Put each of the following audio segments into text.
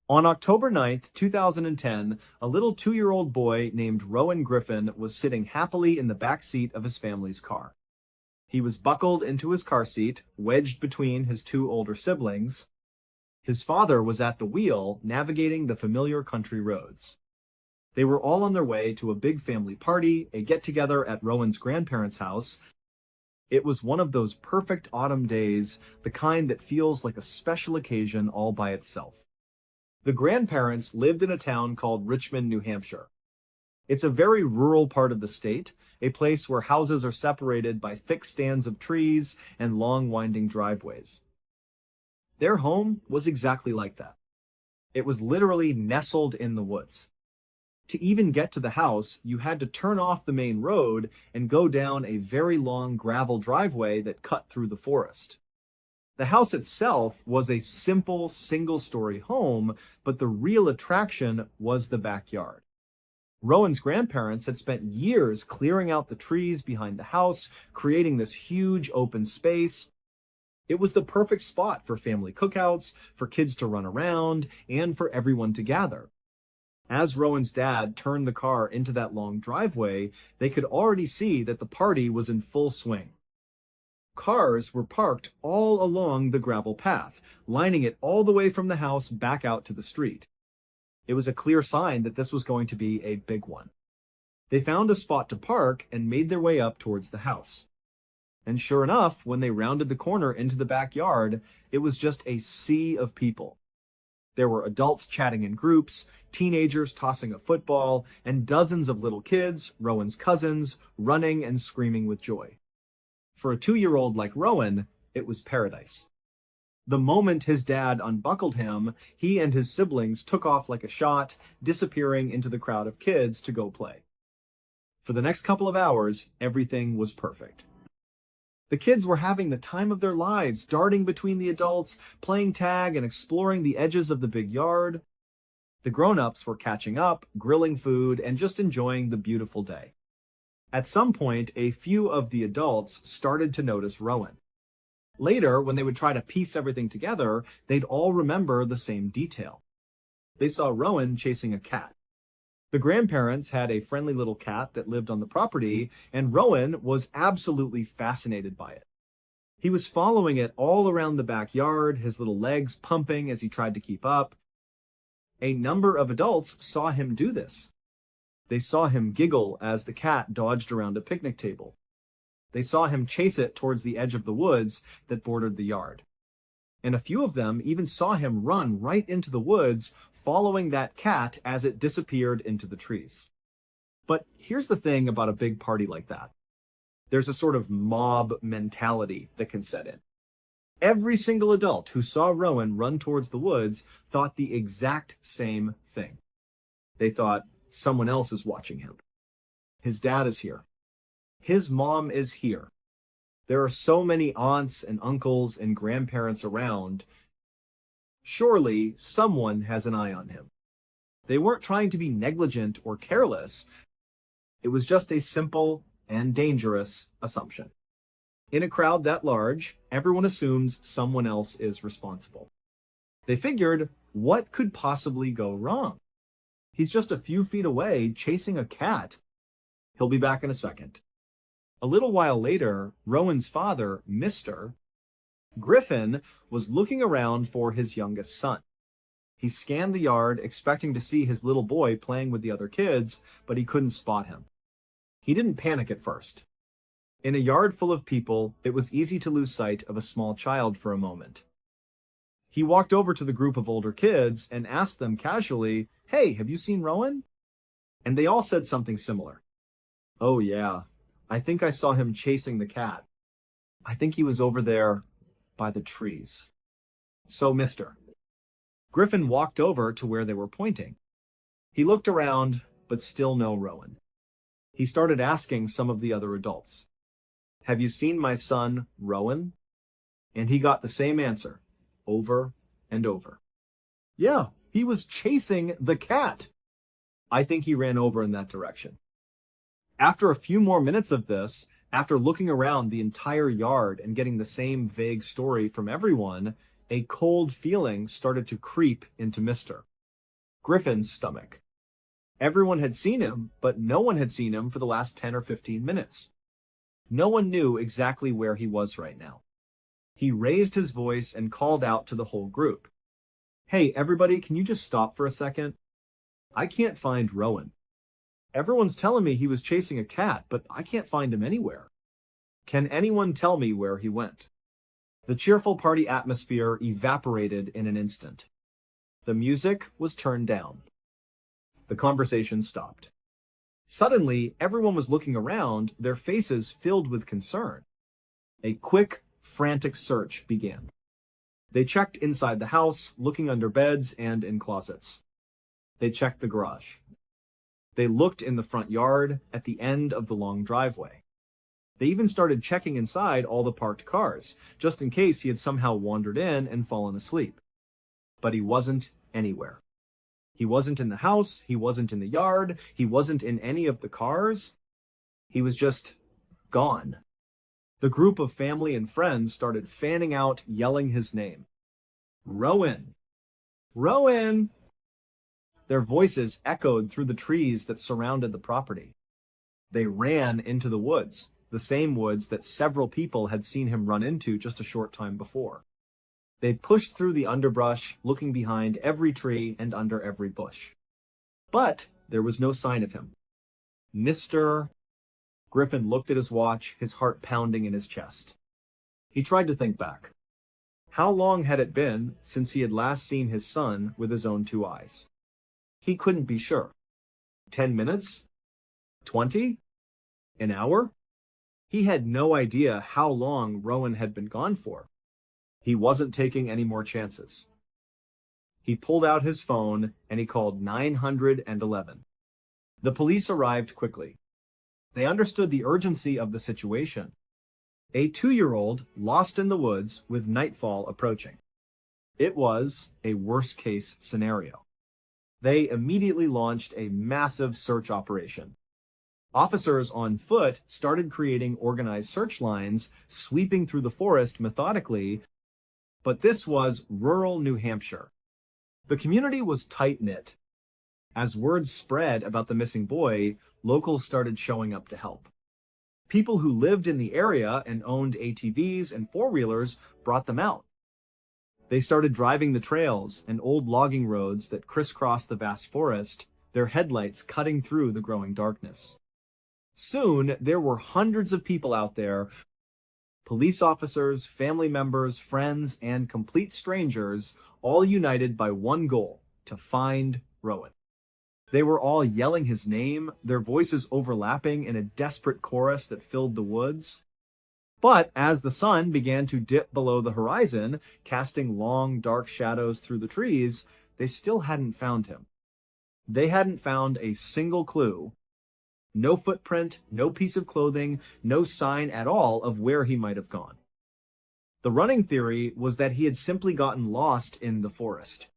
On October 9th, 2010, a little 2-year-old boy named Rowan Griffin was sitting happily in the back seat of his family's car. He was buckled into his car seat, wedged between his two older siblings. His father was at the wheel, navigating the familiar country roads. They were all on their way to a big family party, a get-together at Rowan's grandparents' house. It was one of those perfect autumn days, the kind that feels like a special occasion all by itself. The grandparents lived in a town called Richmond, New Hampshire. It's a very rural part of the state, a place where houses are separated by thick stands of trees and long winding driveways. Their home was exactly like that. It was literally nestled in the woods. To even get to the house, you had to turn off the main road and go down a very long gravel driveway that cut through the forest. The house itself was a simple single-story home, but the real attraction was the backyard. Rowan's grandparents had spent years clearing out the trees behind the house, creating this huge open space. It was the perfect spot for family cookouts, for kids to run around, and for everyone to gather. As Rowan's dad turned the car into that long driveway, they could already see that the party was in full swing. Cars were parked all along the gravel path, lining it all the way from the house back out to the street. It was a clear sign that this was going to be a big one. They found a spot to park and made their way up towards the house. And sure enough, when they rounded the corner into the backyard, it was just a sea of people. There were adults chatting in groups, teenagers tossing a football, and dozens of little kids, Rowan's cousins, running and screaming with joy. For a 2-year-old like Rowan, it was paradise. The moment his dad unbuckled him, he and his siblings took off like a shot, disappearing into the crowd of kids to go play. For the next couple of hours, everything was perfect. The kids were having the time of their lives, darting between the adults, playing tag and exploring the edges of the big yard. The grown-ups were catching up, grilling food, and just enjoying the beautiful day. At some point, a few of the adults started to notice Rowan. Later, when they would try to piece everything together, they'd all remember the same detail. They saw Rowan chasing a cat. The grandparents had a friendly little cat that lived on the property, and Rowan was absolutely fascinated by it. He was following it all around the backyard, his little legs pumping as he tried to keep up. A number of adults saw him do this. They saw him giggle as the cat dodged around a picnic table. They saw him chase it towards the edge of the woods that bordered the yard. And a few of them even saw him run right into the woods, following that cat as it disappeared into the trees. But here's the thing about a big party like that. There's a sort of mob mentality that can set in. Every single adult who saw Rowan run towards the woods thought the exact same thing. They thought, someone else is watching him. His dad is here. His mom is here. There are so many aunts and uncles and grandparents around. Surely someone has an eye on him. They weren't trying to be negligent or careless. It was just a simple and dangerous assumption. In a crowd that large, everyone assumes someone else is responsible. They figured, what could possibly go wrong? He's just a few feet away, chasing a cat. He'll be back in a second. A little while later, Rowan's father, Mr. Griffin, was looking around for his youngest son. He scanned the yard, expecting to see his little boy playing with the other kids, but he couldn't spot him. He didn't panic at first. In a yard full of people, it was easy to lose sight of a small child for a moment. He walked over to the group of older kids and asked them casually, "Hey, have you seen Rowan?" And they all said something similar. "Oh yeah, I think I saw him chasing the cat. I think he was over there by the trees." So Mr. Griffin walked over to where they were pointing. He looked around, but still no Rowan. He started asking some of the other adults, "Have you seen my son, Rowan?" And he got the same answer, over and over. Yeah, he was chasing the cat. I think he ran over in that direction. After a few more minutes of this, after looking around the entire yard and getting the same vague story from everyone, a cold feeling started to creep into Mr. Griffin's stomach. Everyone had seen him, but no one had seen him for the last 10 or 15 minutes. No one knew exactly where he was right now. He raised his voice and called out to the whole group. "Hey, everybody, can you just stop for a second? I can't find Rowan. Everyone's telling me he was chasing a cat, but I can't find him anywhere. Can anyone tell me where he went?" The cheerful party atmosphere evaporated in an instant. The music was turned down. The conversation stopped. Suddenly, everyone was looking around, their faces filled with concern. A quick, frantic search began. They checked inside the house, looking under beds and in closets. They checked the garage. They looked in the front yard, at the end of the long driveway. They even started checking inside all the parked cars, just in case he had somehow wandered in and fallen asleep. But he wasn't anywhere. He wasn't in the house, he wasn't in the yard, he wasn't in any of the cars. He was just gone. The group of family and friends started fanning out, yelling his name. "Rowan! Rowan!" Their voices echoed through the trees that surrounded the property. They ran into the woods, the same woods that several people had seen him run into just a short time before. They pushed through the underbrush, looking behind every tree and under every bush. But there was no sign of him. Mr. Griffin looked at his watch, his heart pounding in his chest. He tried to think back. How long had it been since he had last seen his son with his own two eyes? He couldn't be sure. 10 minutes? 20? An hour? He had no idea how long Rowan had been gone for. He wasn't taking any more chances. He pulled out his phone and he called 911. The police arrived quickly. They understood the urgency of the situation. A 2-year-old lost in the woods with nightfall approaching. It was a worst-case scenario. They immediately launched a massive search operation. Officers on foot started creating organized search lines, sweeping through the forest methodically, but this was rural New Hampshire. The community was tight-knit. As word spread about the missing boy, locals started showing up to help. People who lived in the area and owned ATVs and four-wheelers brought them out. They started driving the trails and old logging roads that crisscrossed the vast forest, their headlights cutting through the growing darkness. Soon, there were hundreds of people out there, police officers, family members, friends, and complete strangers, all united by one goal, to find Rowan. They were all yelling his name, their voices overlapping in a desperate chorus that filled the woods. But as the sun began to dip below the horizon, casting long, dark shadows through the trees, they still hadn't found him. They hadn't found a single clue. No footprint, no piece of clothing, no sign at all of where he might have gone. The running theory was that he had simply gotten lost in the forest.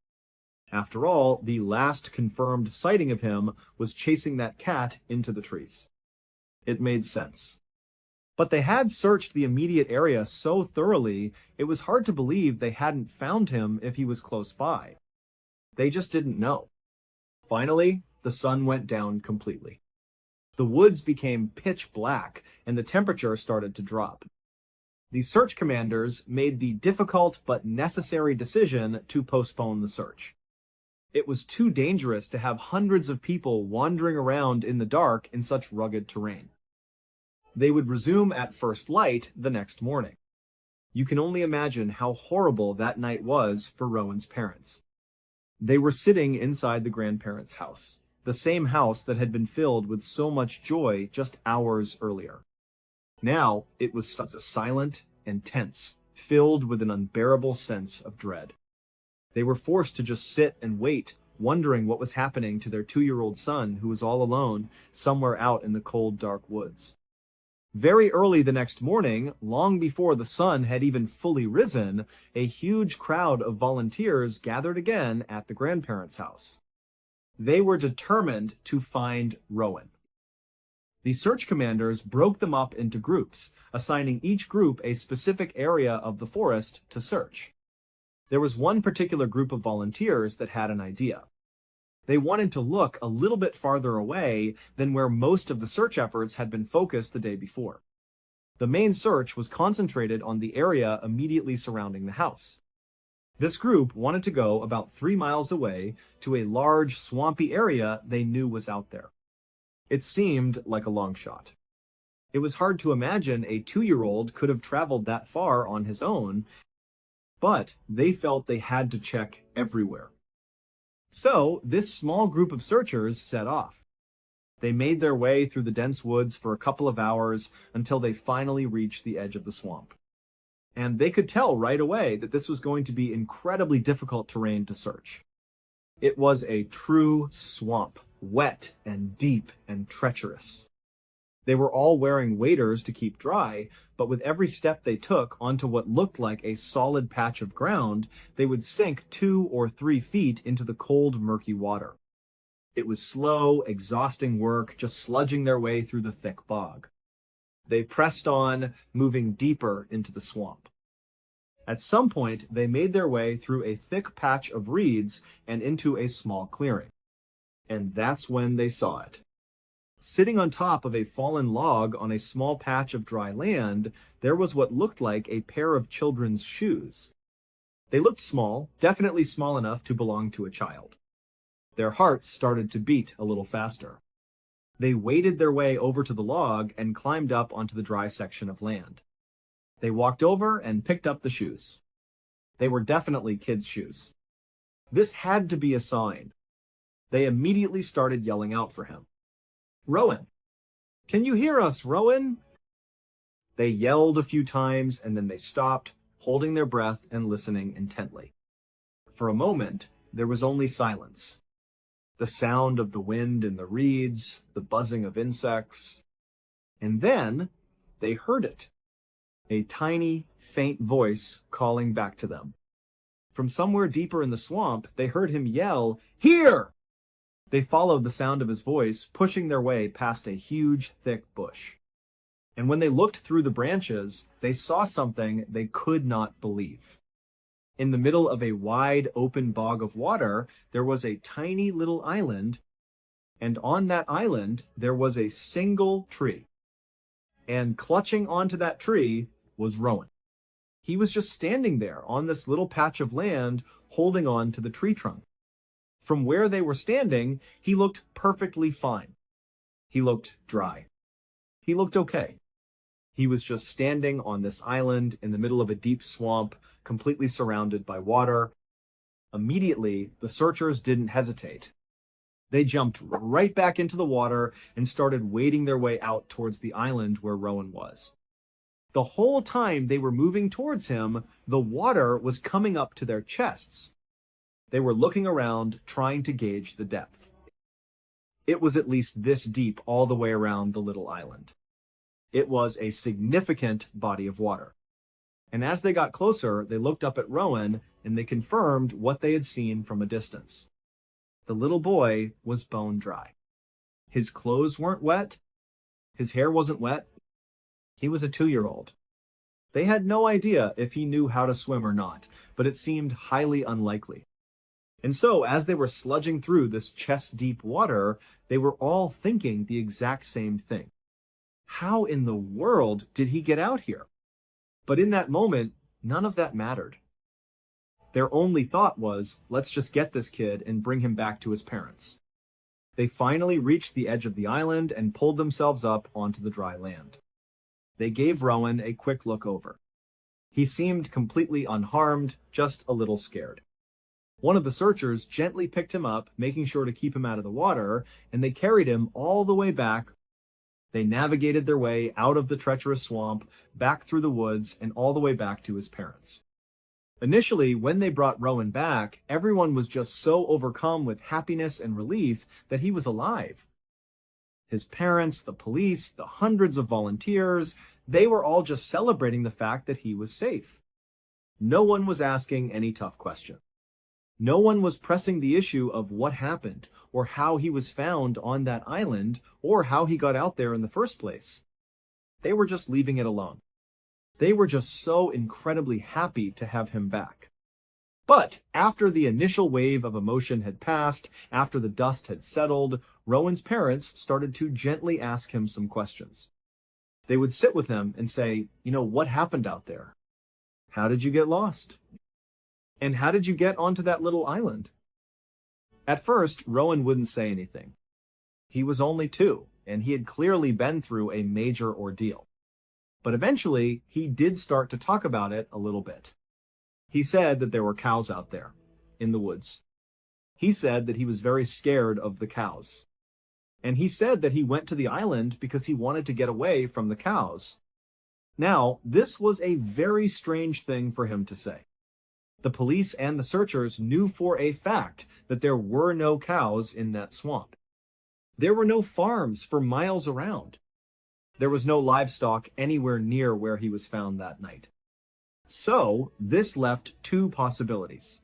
After all, the last confirmed sighting of him was chasing that cat into the trees. It made sense. But they had searched the immediate area so thoroughly, it was hard to believe they hadn't found him if he was close by. They just didn't know. Finally, the sun went down completely. The woods became pitch black, and the temperature started to drop. The search commanders made the difficult but necessary decision to postpone the search. It was too dangerous to have hundreds of people wandering around in the dark in such rugged terrain. They would resume at first light the next morning. You can only imagine how horrible that night was for Rowan's parents. They were sitting inside the grandparents' house, the same house that had been filled with so much joy just hours earlier. Now it was silent and tense, filled with an unbearable sense of dread. They were forced to just sit and wait, wondering what was happening to their 2-year-old son who was all alone somewhere out in the cold, dark woods. Very early the next morning, long before the sun had even fully risen, a huge crowd of volunteers gathered again at the grandparents' house. They were determined to find Rowan. The search commanders broke them up into groups, assigning each group a specific area of the forest to search. There was one particular group of volunteers that had an idea. They wanted to look a little bit farther away than where most of the search efforts had been focused the day before. The main search was concentrated on the area immediately surrounding the house. This group wanted to go about 3 miles away to a large, swampy area they knew was out there. It seemed like a long shot. It was hard to imagine a 2-year-old could have traveled that far on his own, but they felt they had to check everywhere. So, this small group of searchers set off. They made their way through the dense woods for a couple of hours until they finally reached the edge of the swamp. And they could tell right away that this was going to be incredibly difficult terrain to search. It was a true swamp, wet and deep and treacherous. They were all wearing waders to keep dry, but with every step they took onto what looked like a solid patch of ground, they would sink 2 or 3 feet into the cold, murky water. It was slow, exhausting work, just sludging their way through the thick bog. They pressed on, moving deeper into the swamp. At some point, they made their way through a thick patch of reeds and into a small clearing. And that's when they saw it. Sitting on top of a fallen log on a small patch of dry land, there was what looked like a pair of children's shoes. They looked small, definitely small enough to belong to a child. Their hearts started to beat a little faster. They waded their way over to the log and climbed up onto the dry section of land. They walked over and picked up the shoes. They were definitely kids' shoes. This had to be a sign. They immediately started yelling out for him. "Rowan! Can you hear us, Rowan?" They yelled a few times and then they stopped, holding their breath and listening intently. For a moment, there was only silence. The sound of the wind in the reeds, the buzzing of insects. And then they heard it. A tiny, faint voice calling back to them. From somewhere deeper in the swamp, they heard him yell, "Here!" They followed the sound of his voice, pushing their way past a huge, thick bush. And when they looked through the branches, they saw something they could not believe. In the middle of a wide, open bog of water, there was a tiny little island, and on that island, there was a single tree. And clutching onto that tree was Rowan. He was just standing there on this little patch of land, holding on to the tree trunk. From where they were standing, he looked perfectly fine. He looked dry. He looked okay. He was just standing on this island in the middle of a deep swamp, completely surrounded by water. Immediately, the searchers didn't hesitate. They jumped right back into the water and started wading their way out towards the island where Rowan was. The whole time they were moving towards him, the water was coming up to their chests. They were looking around, trying to gauge the depth. It was at least this deep all the way around the little island. It was a significant body of water. And as they got closer, they looked up at Rowan and they confirmed what they had seen from a distance. The little boy was bone dry. His clothes weren't wet. His hair wasn't wet. He was a 2-year-old. They had no idea if he knew how to swim or not, but it seemed highly unlikely. And so, as they were sludging through this chest-deep water, they were all thinking the exact same thing. How in the world did he get out here? But in that moment, none of that mattered. Their only thought was, let's just get this kid and bring him back to his parents. They finally reached the edge of the island and pulled themselves up onto the dry land. They gave Rowan a quick look over. He seemed completely unharmed, just a little scared. One of the searchers gently picked him up, making sure to keep him out of the water, and they carried him all the way back. They navigated their way out of the treacherous swamp, back through the woods, and all the way back to his parents. Initially, when they brought Rowan back, everyone was just so overcome with happiness and relief that he was alive. His parents, the police, the hundreds of volunteers, they were all just celebrating the fact that he was safe. No one was asking any tough questions. No one was pressing the issue of what happened, or how he was found on that island, or how he got out there in the first place. They were just leaving it alone. They were just so incredibly happy to have him back. But after the initial wave of emotion had passed, after the dust had settled, Rowan's parents started to gently ask him some questions. They would sit with him and say, what happened out there? How did you get lost? And how did you get onto that little island? At first, Rowan wouldn't say anything. He was only 2, and he had clearly been through a major ordeal. But eventually, he did start to talk about it a little bit. He said that there were cows out there, in the woods. He said that he was very scared of the cows. And he said that he went to the island because he wanted to get away from the cows. Now, this was a very strange thing for him to say. The police and the searchers knew for a fact that there were no cows in that swamp. There were no farms for miles around. There was no livestock anywhere near where he was found that night. So, this left 2 possibilities.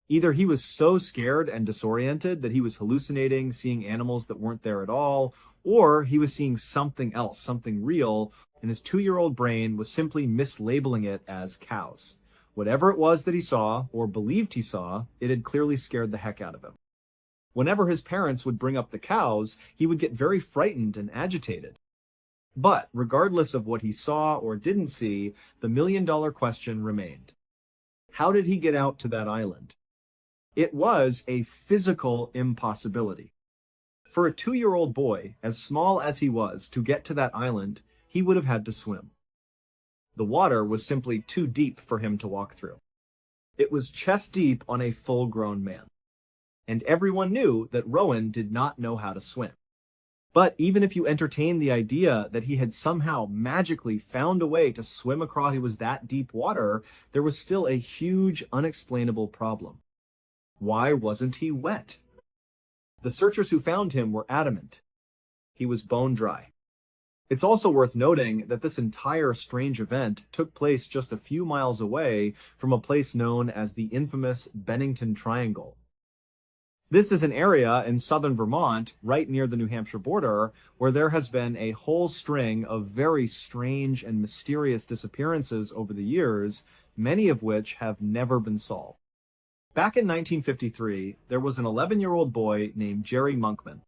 Either he was so scared and disoriented that he was hallucinating, seeing animals that weren't there at all, or he was seeing something else, something real, and his 2-year-old brain was simply mislabeling it as cows. Whatever it was that he saw, or believed he saw, it had clearly scared the heck out of him. Whenever his parents would bring up the cows, he would get very frightened and agitated. But, regardless of what he saw or didn't see, the million-dollar question remained. How did he get out to that island? It was a physical impossibility. For a 2-year-old boy, as small as he was, to get to that island, he would have had to swim. The water was simply too deep for him to walk through. It was chest deep on a full-grown man. And everyone knew that Rowan did not know how to swim. But even if you entertain the idea that he had somehow magically found a way to swim across that deep water, there was still a huge unexplainable problem. Why wasn't he wet? The searchers who found him were adamant. He was bone dry. It's also worth noting that this entire strange event took place just a few miles away from a place known as the infamous Bennington Triangle. This is an area in southern Vermont, right near the New Hampshire border, where there has been a whole string of very strange and mysterious disappearances over the years, many of which have never been solved. Back in 1953, there was an 11-year-old boy named Jerry Monkman.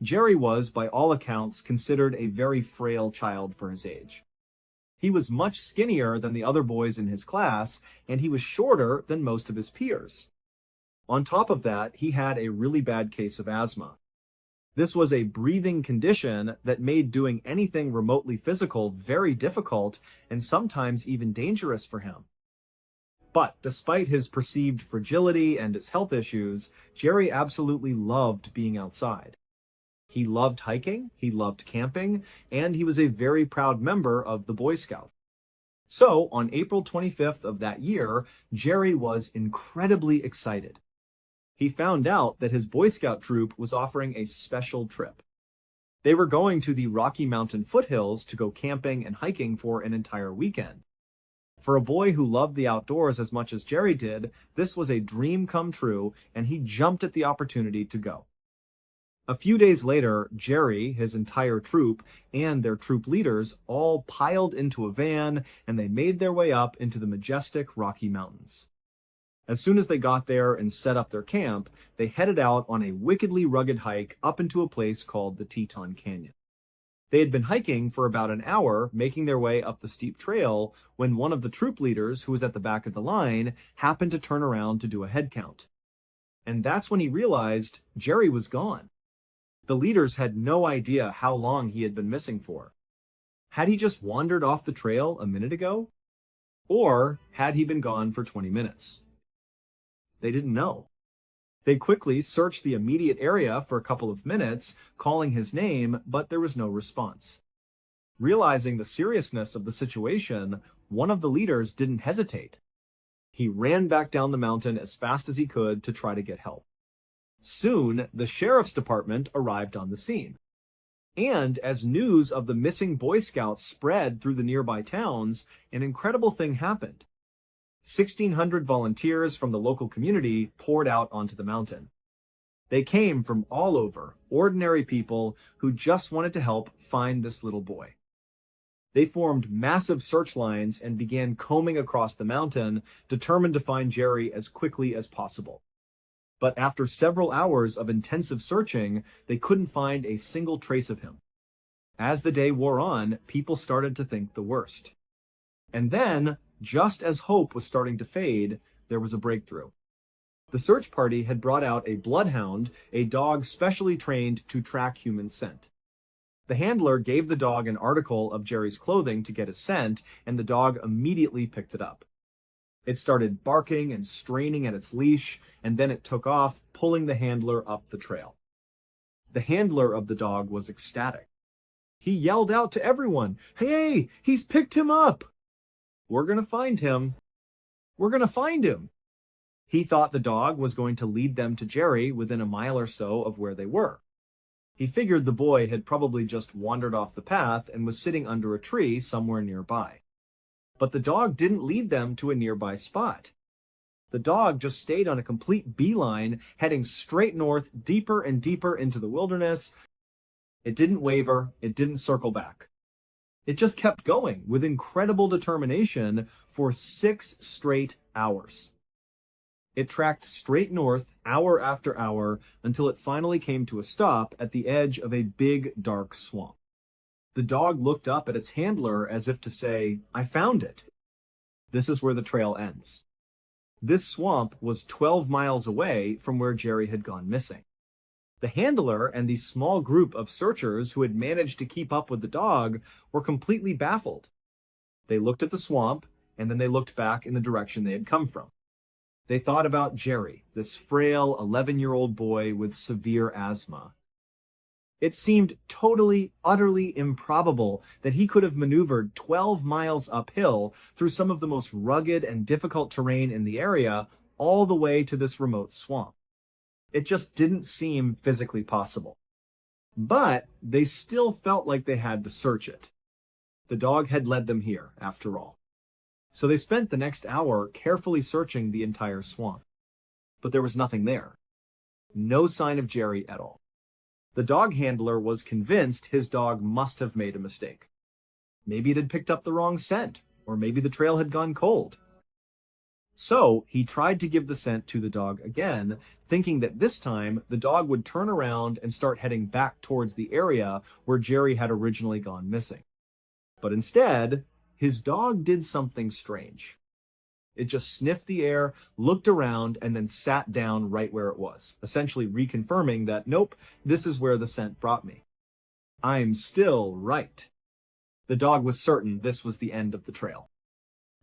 Jerry was, by all accounts, considered a very frail child for his age. He was much skinnier than the other boys in his class, and he was shorter than most of his peers. On top of that, he had a really bad case of asthma. This was a breathing condition that made doing anything remotely physical very difficult and sometimes even dangerous for him. But despite his perceived fragility and his health issues, Jerry absolutely loved being outside. He loved hiking, he loved camping, and he was a very proud member of the Boy Scouts. So, on April 25th of that year, Jerry was incredibly excited. He found out that his Boy Scout troop was offering a special trip. They were going to the Rocky Mountain foothills to go camping and hiking for an entire weekend. For a boy who loved the outdoors as much as Jerry did, this was a dream come true, and he jumped at the opportunity to go. A few days later, Jerry, his entire troop, and their troop leaders all piled into a van, and they made their way up into the majestic Rocky Mountains. As soon as they got there and set up their camp, they headed out on a wickedly rugged hike up into a place called the Teton Canyon. They had been hiking for about an hour, making their way up the steep trail, when one of the troop leaders, who was at the back of the line, happened to turn around to do a head count. And that's when he realized Jerry was gone. The leaders had no idea how long he had been missing for. Had he just wandered off the trail a minute ago? Or had he been gone for 20 minutes? They didn't know. They quickly searched the immediate area for a couple of minutes, calling his name, but there was no response. Realizing the seriousness of the situation, one of the leaders didn't hesitate. He ran back down the mountain as fast as he could to try to get help. Soon, the sheriff's department arrived on the scene. And as news of the missing Boy Scouts spread through the nearby towns, an incredible thing happened. 1,600 volunteers from the local community poured out onto the mountain. They came from all over, ordinary people who just wanted to help find this little boy. They formed massive search lines and began combing across the mountain, determined to find Jerry as quickly as possible. But after several hours of intensive searching, they couldn't find a single trace of him. As the day wore on, people started to think the worst. And then, just as hope was starting to fade, there was a breakthrough. The search party had brought out a bloodhound, a dog specially trained to track human scent. The handler gave the dog an article of Jerry's clothing to get a scent, and the dog immediately picked it up. It started barking and straining at its leash, and then it took off, pulling the handler up the trail. The handler of the dog was ecstatic. He yelled out to everyone, "Hey, he's picked him up! We're gonna find him. We're gonna find him." He thought the dog was going to lead them to Jerry within a mile or so of where they were. He figured the boy had probably just wandered off the path and was sitting under a tree somewhere nearby. But the dog didn't lead them to a nearby spot. The dog just stayed on a complete beeline, heading straight north, deeper and deeper into the wilderness. It didn't waver, it didn't circle back. It just kept going with incredible determination for 6 straight hours. It tracked straight north, hour after hour, until it finally came to a stop at the edge of a big, dark swamp. The dog looked up at its handler as if to say, "I found it." This is where the trail ends. This swamp was 12 miles away from where Jerry had gone missing. The handler and the small group of searchers who had managed to keep up with the dog were completely baffled. They looked at the swamp, and then they looked back in the direction they had come from. They thought about Jerry, this frail 11-year-old boy with severe asthma. It seemed totally, utterly improbable that he could have maneuvered 12 miles uphill through some of the most rugged and difficult terrain in the area, all the way to this remote swamp. It just didn't seem physically possible. But they still felt like they had to search it. The dog had led them here, after all. So they spent the next hour carefully searching the entire swamp. But there was nothing there. No sign of Jerry at all. The dog handler was convinced his dog must have made a mistake. Maybe it had picked up the wrong scent, or maybe the trail had gone cold. So he tried to give the scent to the dog again, thinking that this time the dog would turn around and start heading back towards the area where Jerry had originally gone missing. But instead, his dog did something strange. It just sniffed the air, looked around, and then sat down right where it was, essentially reconfirming that, nope, this is where the scent brought me. I'm still right. The dog was certain this was the end of the trail.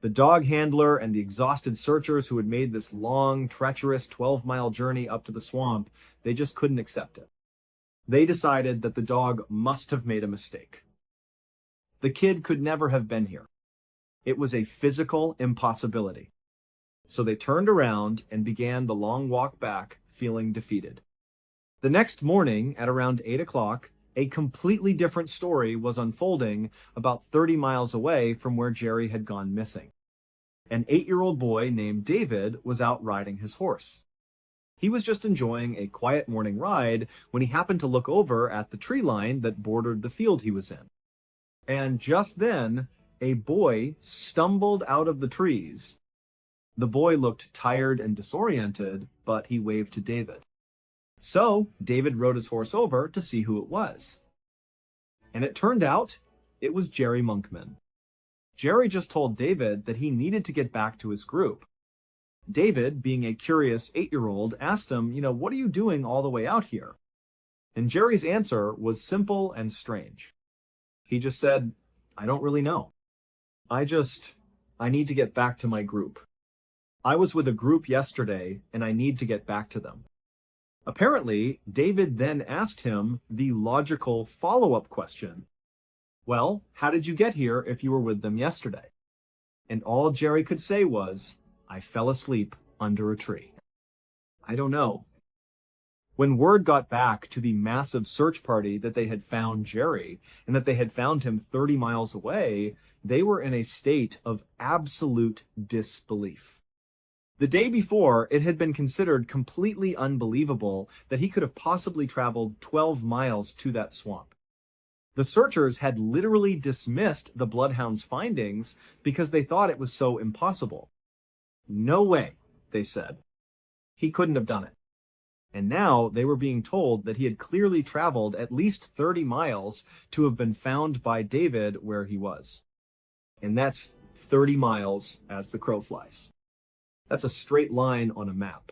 The dog handler and the exhausted searchers who had made this long, treacherous 12-mile journey up to the swamp, they just couldn't accept it. They decided that the dog must have made a mistake. The kid could never have been here. It was a physical impossibility. So they turned around and began the long walk back, feeling defeated. The next morning, at around 8 o'clock, a completely different story was unfolding about 30 miles away from where Jerry had gone missing. An 8-year-old boy named David was out riding his horse. He was just enjoying a quiet morning ride when he happened to look over at the tree line that bordered the field he was in. And just then, a boy stumbled out of the trees. The boy looked tired and disoriented, but he waved to David. So David rode his horse over to see who it was. And it turned out it was Jerry Monkman. Jerry just told David that he needed to get back to his group. David, being a curious 8-year-old, asked him, what are you doing all the way out here? And Jerry's answer was simple and strange. He just said, I don't really know. I need to get back to my group. I was with a group yesterday, and I need to get back to them. Apparently, David then asked him the logical follow-up question. Well, how did you get here if you were with them yesterday? And all Jerry could say was, I fell asleep under a tree. I don't know. When word got back to the massive search party that they had found Jerry, and that they had found him 30 miles away, they were in a state of absolute disbelief. The day before, it had been considered completely unbelievable that he could have possibly traveled 12 miles to that swamp. The searchers had literally dismissed the bloodhound's findings because they thought it was so impossible. No way, they said. He couldn't have done it. And now they were being told that he had clearly traveled at least 30 miles to have been found by David where he was. And that's 30 miles as the crow flies. That's a straight line on a map.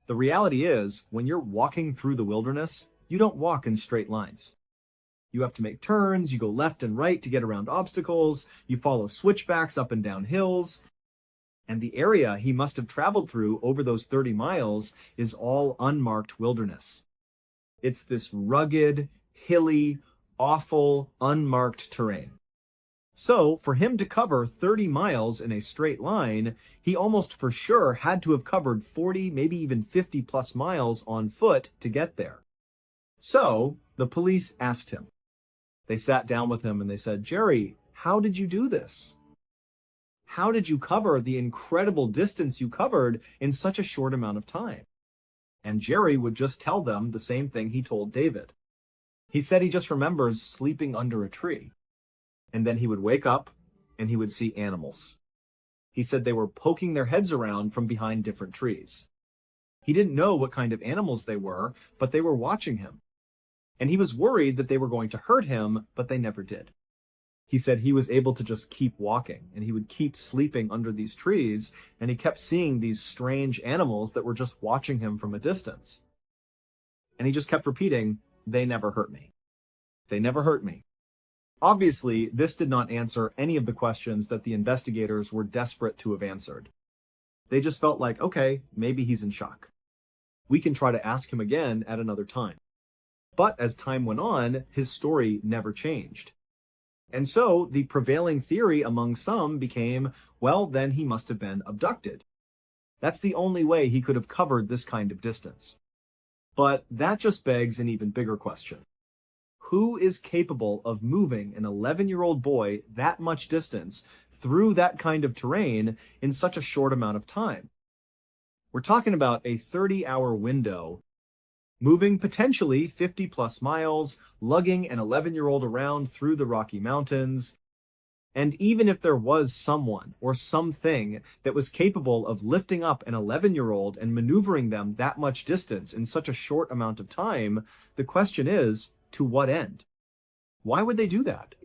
The reality is, when you're walking through the wilderness, you don't walk in straight lines. You have to make turns, you go left and right to get around obstacles, you follow switchbacks up and down hills, and the area he must have traveled through over those 30 miles is all unmarked wilderness. It's this rugged, hilly, awful, unmarked terrain. So, for him to cover 30 miles in a straight line, he almost for sure had to have covered 40, maybe even 50 plus miles on foot to get there. So, the police asked him. They sat down with him and they said, "Jerry, how did you do this? How did you cover the incredible distance you covered in such a short amount of time?" And Jerry would just tell them the same thing he told David. He said he just remembers sleeping under a tree. And then he would wake up and he would see animals. He said they were poking their heads around from behind different trees. He didn't know what kind of animals they were, but they were watching him. And he was worried that they were going to hurt him, but they never did. He said he was able to just keep walking, and he would keep sleeping under these trees, and he kept seeing these strange animals that were just watching him from a distance. And he just kept repeating, "They never hurt me. They never hurt me." Obviously, this did not answer any of the questions that the investigators were desperate to have answered. They just felt like, okay, maybe he's in shock. We can try to ask him again at another time. But as time went on, his story never changed. And so the prevailing theory among some became, well, then he must have been abducted. That's the only way he could have covered this kind of distance. But that just begs an even bigger question. Who is capable of moving an 11-year-old boy that much distance through that kind of terrain in such a short amount of time? We're talking about a 30-hour window, moving potentially 50 plus miles, lugging an 11-year-old around through the Rocky Mountains. And even if there was someone or something that was capable of lifting up an 11-year-old and maneuvering them that much distance in such a short amount of time, the question is, to what end? Why would they do that?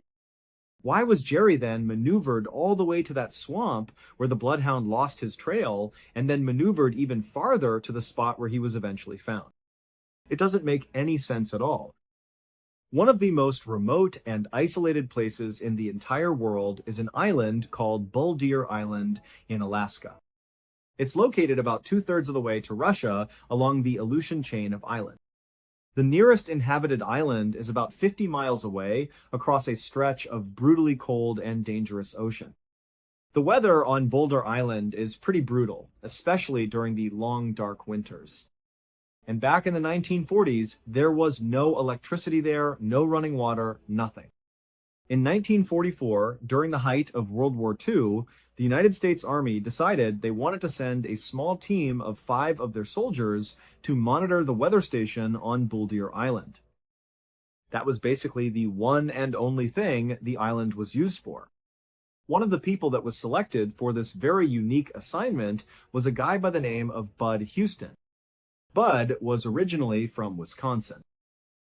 Why was Jerry then maneuvered all the way to that swamp where the bloodhound lost his trail and then maneuvered even farther to the spot where he was eventually found? It doesn't make any sense at all. One of the most remote and isolated places in the entire world is an island called Bull Deer Island in Alaska. It's located about 2/3 of the way to Russia along the Aleutian chain of islands. The nearest inhabited island is about 50 miles away across a stretch of brutally cold and dangerous ocean. The weather on Boulder Island is pretty brutal, especially during the long, dark winters. And back in the 1940s, there was no electricity there, no running water, nothing. In 1944, during the height of World War II, the United States Army decided they wanted to send a small team of 5 of their soldiers to monitor the weather station on Bull Deer Island. That was basically the one and only thing the island was used for. One of the people that was selected for this very unique assignment was a guy by the name of Bud Houston. Bud was originally from Wisconsin.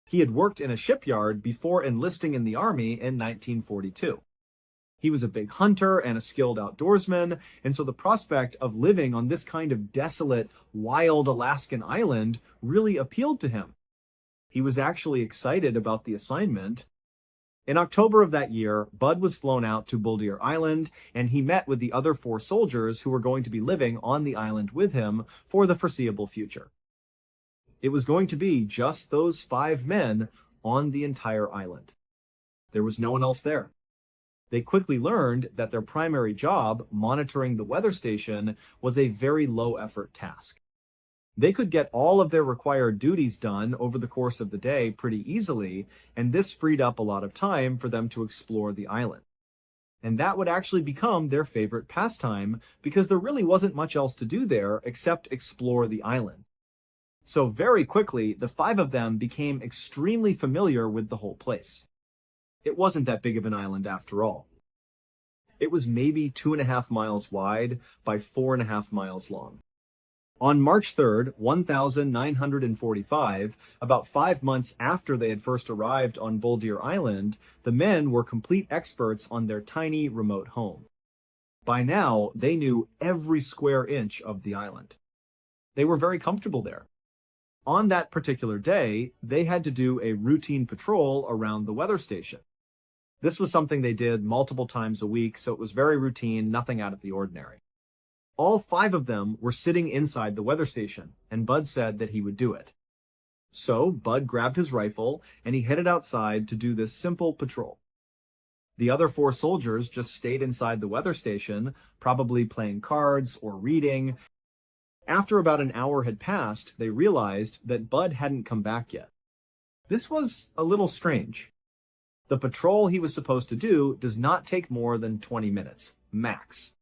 He had worked in a shipyard before enlisting in the Army in 1942. He was a big hunter and a skilled outdoorsman, and so the prospect of living on this kind of desolate, wild Alaskan island really appealed to him. He was actually excited about the assignment. In October of that year, Bud was flown out to Bull Deer Island, and he met with the other 4 soldiers who were going to be living on the island with him for the foreseeable future. It was going to be just those 5 men on the entire island. There was no one else there. They quickly learned that their primary job, monitoring the weather station, was a very low-effort task. They could get all of their required duties done over the course of the day pretty easily, and this freed up a lot of time for them to explore the island. And that would actually become their favorite pastime, because there really wasn't much else to do there except explore the island. So very quickly, the 5 of them became extremely familiar with the whole place. It wasn't that big of an island after all. It was maybe 2.5 miles wide by 4.5 miles long. On March 3rd, 1945, about 5 months after they had first arrived on Bull Deer Island, the men were complete experts on their tiny remote home. By now, they knew every square inch of the island. They were very comfortable there. On that particular day, they had to do a routine patrol around the weather station. This was something they did multiple times a week, so it was very routine, nothing out of the ordinary. All 5 of them were sitting inside the weather station, and Bud said that he would do it. So Bud grabbed his rifle, and he headed outside to do this simple patrol. The other 4 soldiers just stayed inside the weather station, probably playing cards or reading. After about an hour had passed, they realized that Bud hadn't come back yet. This was a little strange. The patrol he was supposed to do does not take more than 20 minutes, max.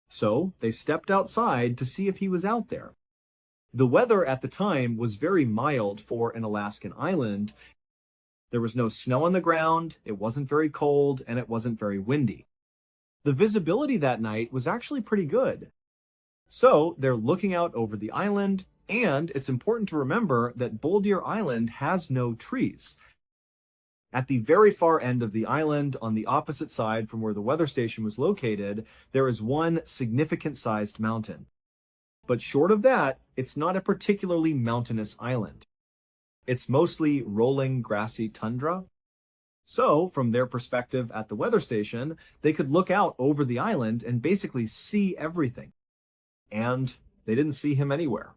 So they stepped outside to see if he was out there. The weather at the time was very mild for an Alaskan island. There was no snow on the ground, it wasn't very cold, and it wasn't very windy. The visibility that night was actually pretty good. So they're looking out over the island, and it's important to remember that Bull Deer Island has no trees. At the very far end of the island, on the opposite side from where the weather station was located, there is one significant-sized mountain. But short of that, it's not a particularly mountainous island. It's mostly rolling, grassy tundra. So, from their perspective at the weather station, they could look out over the island and basically see everything. And they didn't see him anywhere.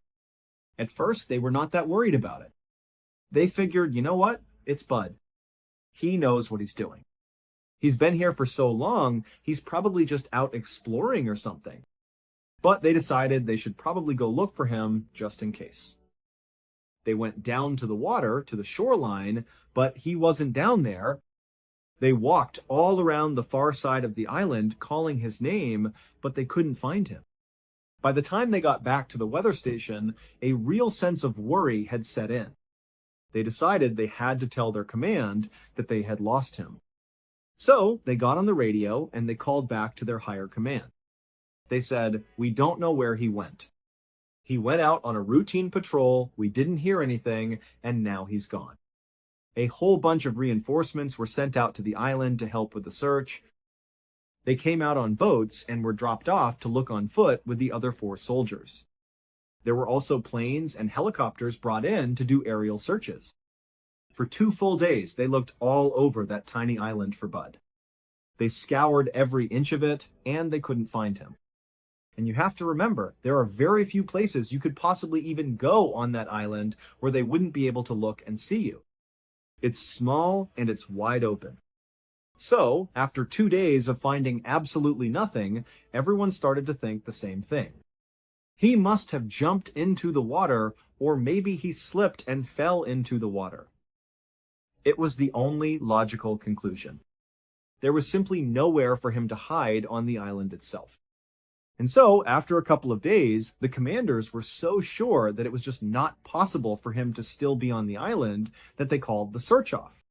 At first, they were not that worried about it. They figured, you know what? It's Bud. He knows what he's doing. He's been here for so long, he's probably just out exploring or something. But they decided they should probably go look for him just in case. They went down to the water, to the shoreline, but he wasn't down there. They walked all around the far side of the island calling his name, but they couldn't find him. By the time they got back to the weather station, a real sense of worry had set in. They decided they had to tell their command that they had lost him. So they got on the radio and they called back to their higher command. They said, "We don't know where he went. He went out on a routine patrol, we didn't hear anything, and now he's gone." A whole bunch of reinforcements were sent out to the island to help with the search. They came out on boats and were dropped off to look on foot with the other 4 soldiers. There were also planes and helicopters brought in to do aerial searches. For 2 full days, they looked all over that tiny island for Bud. They scoured every inch of it, and they couldn't find him. And you have to remember, there are very few places you could possibly even go on that island where they wouldn't be able to look and see you. It's small and it's wide open. So, after 2 days of finding absolutely nothing, everyone started to think the same thing. He must have jumped into the water, or maybe he slipped and fell into the water. It was the only logical conclusion. There was simply nowhere for him to hide on the island itself. And so, after a couple of days, the commanders were so sure that it was just not possible for him to still be on the island that they called the search off.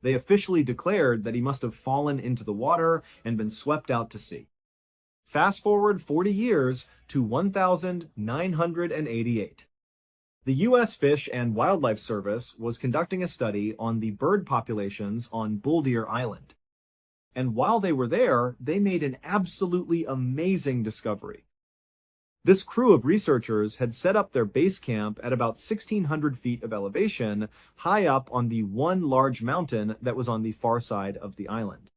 They officially declared that he must have fallen into the water and been swept out to sea. Fast forward 40 years to 1988. The U.S. Fish and Wildlife Service was conducting a study on the bird populations on Bull Deer Island. And while they were there, they made an absolutely amazing discovery. This crew of researchers had set up their base camp at about 1,600 feet of elevation, high up on the one large mountain that was on the far side of the island.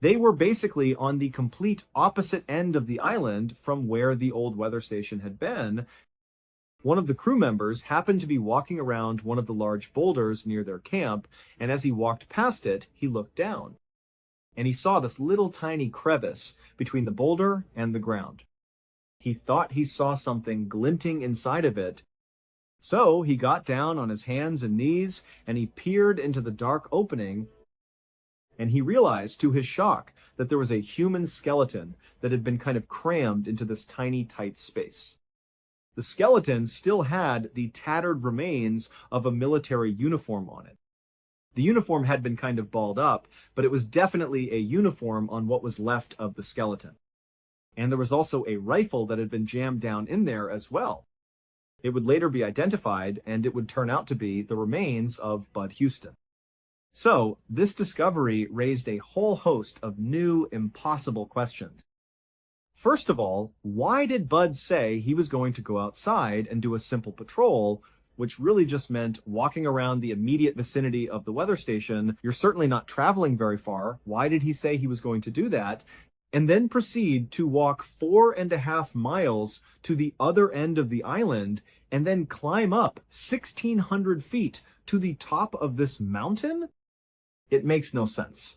They were basically on the complete opposite end of the island from where the old weather station had been. One of the crew members happened to be walking around one of the large boulders near their camp, and as he walked past it, he looked down. And he saw this little tiny crevice between the boulder and the ground. He thought he saw something glinting inside of it. So he got down on his hands and knees and he peered into the dark opening, and he realized to his shock that there was a human skeleton that had been kind of crammed into this tiny, tight space. The skeleton still had the tattered remains of a military uniform on it. The uniform had been kind of balled up, but it was definitely a uniform on what was left of the skeleton. And there was also a rifle that had been jammed down in there as well. It would later be identified, and it would turn out to be the remains of Bud Houston. So, this discovery raised a whole host of new, impossible questions. First of all, why did Bud say he was going to go outside and do a simple patrol, which really just meant walking around the immediate vicinity of the weather station? You're certainly not traveling very far. Why did he say he was going to do that? And then proceed to walk 4.5 miles to the other end of the island and then climb up 1,600 feet to the top of this mountain? It makes no sense.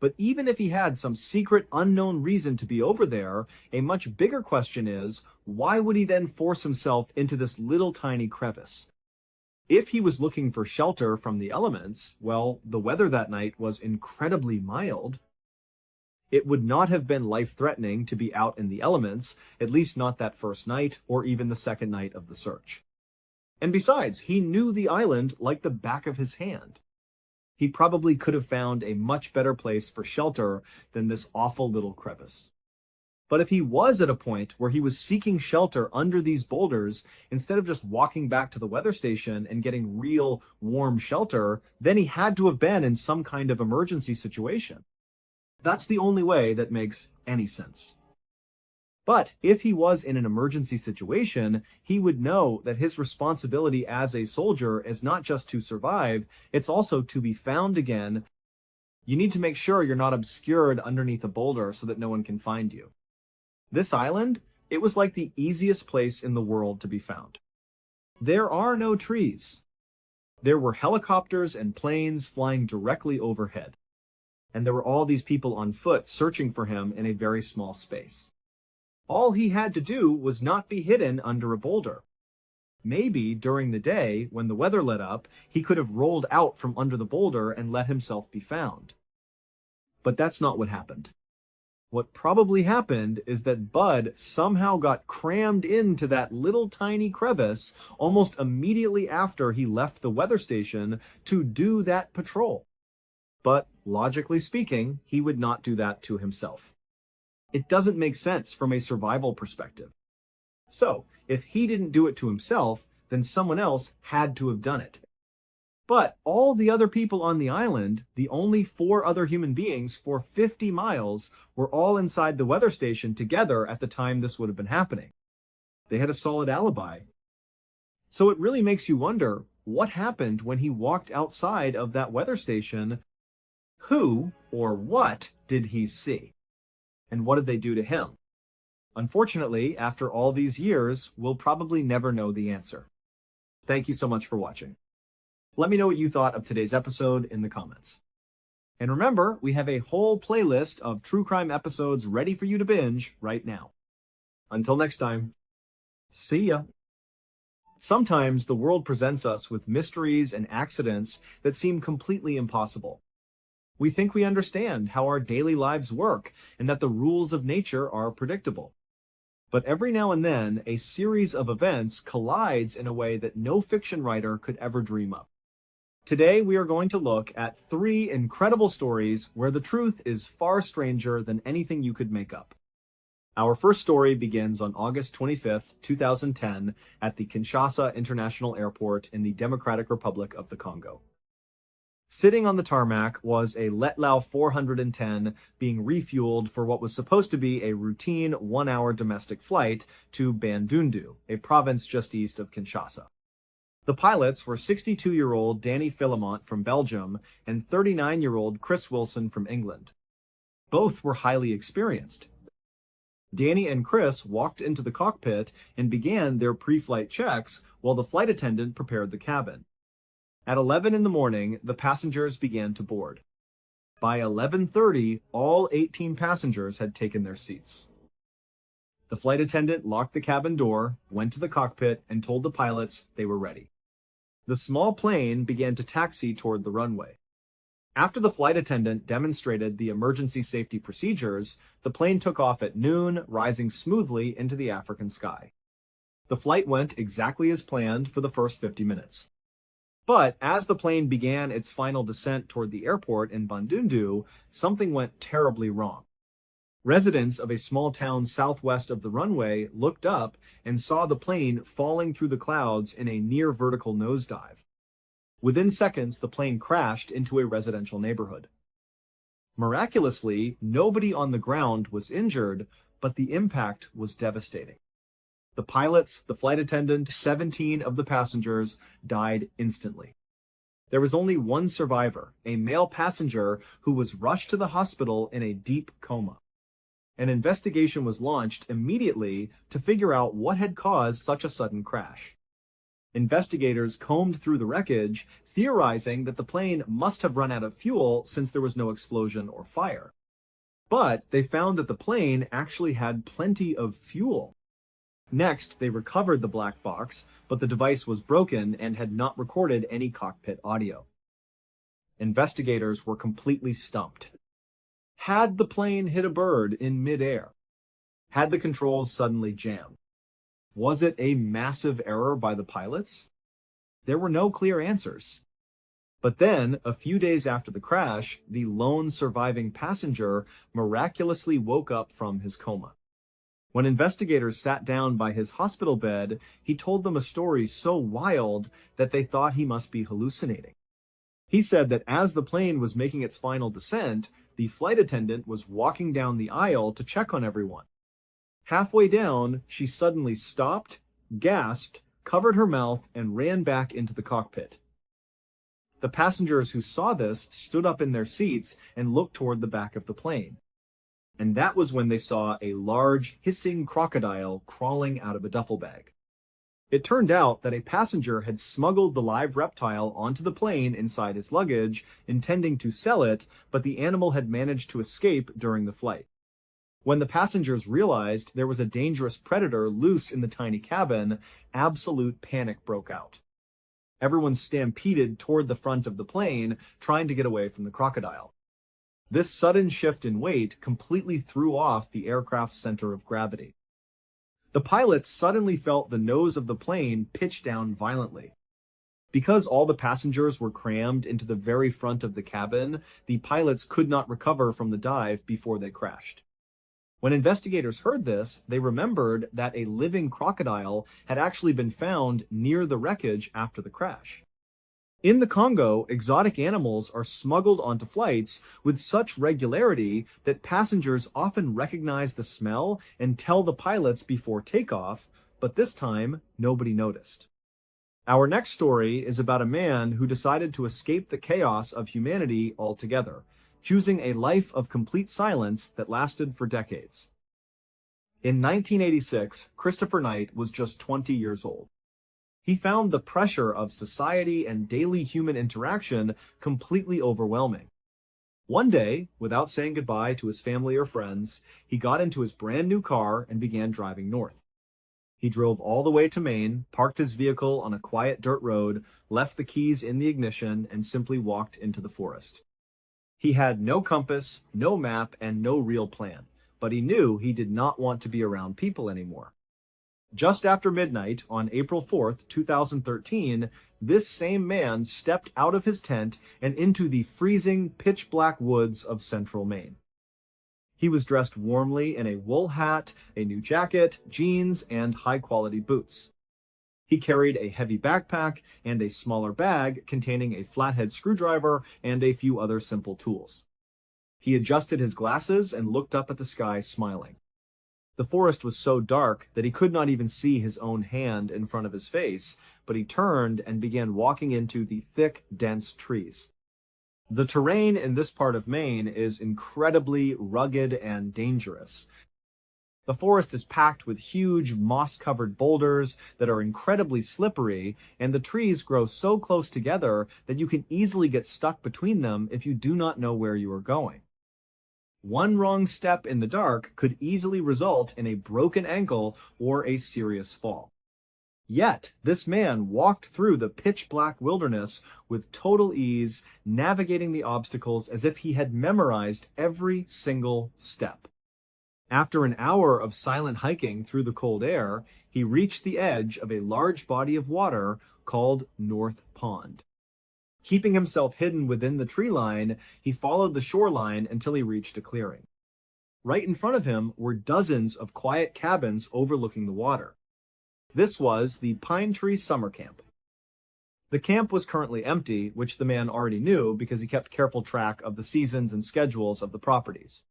But even if he had some secret unknown reason to be over there, a much bigger question is, why would he then force himself into this little tiny crevice? If he was looking for shelter from the elements, well, the weather that night was incredibly mild. It would not have been life-threatening to be out in the elements, at least not that first night or even the second night of the search. And besides, he knew the island like the back of his hand. He probably could have found a much better place for shelter than this awful little crevice. But if he was at a point where he was seeking shelter under these boulders, instead of just walking back to the weather station and getting real warm shelter, then he had to have been in some kind of emergency situation. That's the only way that makes any sense. But if he was in an emergency situation, he would know that his responsibility as a soldier is not just to survive, it's also to be found again. You need to make sure you're not obscured underneath a boulder so that no one can find you. This island, it was like the easiest place in the world to be found. There are no trees. There were helicopters and planes flying directly overhead. And there were all these people on foot searching for him in a very small space. All he had to do was not be hidden under a boulder. Maybe during the day, when the weather let up, he could have rolled out from under the boulder and let himself be found. But that's not what happened. What probably happened is that Bud somehow got crammed into that little tiny crevice almost immediately after he left the weather station to do that patrol. But logically speaking, he would not do that to himself. It doesn't make sense from a survival perspective. So, if he didn't do it to himself, then someone else had to have done it. But all the other people on the island, the only 4 other human beings for 50 miles, were all inside the weather station together at the time this would have been happening. They had a solid alibi. So it really makes you wonder, what happened when he walked outside of that weather station? Who or what did he see? And what did they do to him? Unfortunately, after all these years, we'll probably never know the answer. Thank you so much for watching. Let me know what you thought of today's episode in the comments. And remember, we have a whole playlist of true crime episodes ready for you to binge right now. Until next time, see ya. Sometimes the world presents us with mysteries and accidents that seem completely impossible. We think we understand how our daily lives work and that the rules of nature are predictable. But every now and then, a series of events collides in a way that no fiction writer could ever dream up. Today, we are going to look at 3 incredible stories where the truth is far stranger than anything you could make up. Our first story begins on August 25th, 2010, at the Kinshasa International Airport in the Democratic Republic of the Congo. Sitting on the tarmac was a Letlau 410 being refueled for what was supposed to be a routine 1-hour domestic flight to Bandundu, a province just east of Kinshasa. The pilots were 62-year-old Danny Philemont from Belgium and 39-year-old Chris Wilson from England. Both were highly experienced. Danny and Chris walked into the cockpit and began their pre-flight checks while the flight attendant prepared the cabin. At 11 in the morning, the passengers began to board. By 11:30, all 18 passengers had taken their seats. The flight attendant locked the cabin door, went to the cockpit, and told the pilots they were ready. The small plane began to taxi toward the runway. After the flight attendant demonstrated the emergency safety procedures, the plane took off at noon, rising smoothly into the African sky. The flight went exactly as planned for the first 50 minutes. But as the plane began its final descent toward the airport in Bandundu, something went terribly wrong. Residents of a small town southwest of the runway looked up and saw the plane falling through the clouds in a near vertical nosedive. Within seconds, the plane crashed into a residential neighborhood. Miraculously, nobody on the ground was injured, but the impact was devastating. The pilots, the flight attendant, 17 of the passengers died instantly. There was only one survivor, a male passenger who was rushed to the hospital in a deep coma. An investigation was launched immediately to figure out what had caused such a sudden crash. Investigators combed through the wreckage, theorizing that the plane must have run out of fuel since there was no explosion or fire. But they found that the plane actually had plenty of fuel. Next, they recovered the black box, but the device was broken and had not recorded any cockpit audio. Investigators were completely stumped. Had the plane hit a bird in midair? Had the controls suddenly jammed? Was it a massive error by the pilots? There were no clear answers. But then, a few days after the crash, the lone surviving passenger miraculously woke up from his coma. When investigators sat down by his hospital bed, he told them a story so wild that they thought he must be hallucinating. He said that as the plane was making its final descent, the flight attendant was walking down the aisle to check on everyone. Halfway down, she suddenly stopped, gasped, covered her mouth, and ran back into the cockpit. The passengers who saw this stood up in their seats and looked toward the back of the plane. And that was when they saw a large, hissing crocodile crawling out of a duffel bag. It turned out that a passenger had smuggled the live reptile onto the plane inside his luggage, intending to sell it, but the animal had managed to escape during the flight. When the passengers realized there was a dangerous predator loose in the tiny cabin, absolute panic broke out. Everyone stampeded toward the front of the plane, trying to get away from the crocodile. This sudden shift in weight completely threw off the aircraft's center of gravity. The pilots suddenly felt the nose of the plane pitch down violently. Because all the passengers were crammed into the very front of the cabin, the pilots could not recover from the dive before they crashed. When investigators heard this, they remembered that a living crocodile had actually been found near the wreckage after the crash. In the Congo, exotic animals are smuggled onto flights with such regularity that passengers often recognize the smell and tell the pilots before takeoff, but this time, nobody noticed. Our next story is about a man who decided to escape the chaos of humanity altogether, choosing a life of complete silence that lasted for decades. In 1986, Christopher Knight was just 20 years old. He found the pressure of society and daily human interaction completely overwhelming. One day, without saying goodbye to his family or friends, he got into his brand new car and began driving north. He drove all the way to Maine, parked his vehicle on a quiet dirt road, left the keys in the ignition, and simply walked into the forest. He had no compass, no map, and no real plan, but he knew he did not want to be around people anymore. Just after midnight, on April 4th, 2013, this same man stepped out of his tent and into the freezing, pitch-black woods of central Maine. He was dressed warmly in a wool hat, a new jacket, jeans, and high-quality boots. He carried a heavy backpack and a smaller bag containing a flathead screwdriver and a few other simple tools. He adjusted his glasses and looked up at the sky, smiling. The forest was so dark that he could not even see his own hand in front of his face, but he turned and began walking into the thick, dense trees. The terrain in this part of Maine is incredibly rugged and dangerous. The forest is packed with huge, moss-covered boulders that are incredibly slippery, and the trees grow so close together that you can easily get stuck between them if you do not know where you are going. One wrong step in the dark could easily result in a broken ankle or a serious fall. Yet, this man walked through the pitch-black wilderness with total ease, navigating the obstacles as if he had memorized every single step. After an hour of silent hiking through the cold air, he reached the edge of a large body of water called North Pond. Keeping himself hidden within the tree line, he followed the shoreline until he reached a clearing. Right in front of him were dozens of quiet cabins overlooking the water. This was the Pine Tree Summer Camp. The camp was currently empty, which the man already knew because he kept careful track of the seasons and schedules of the properties.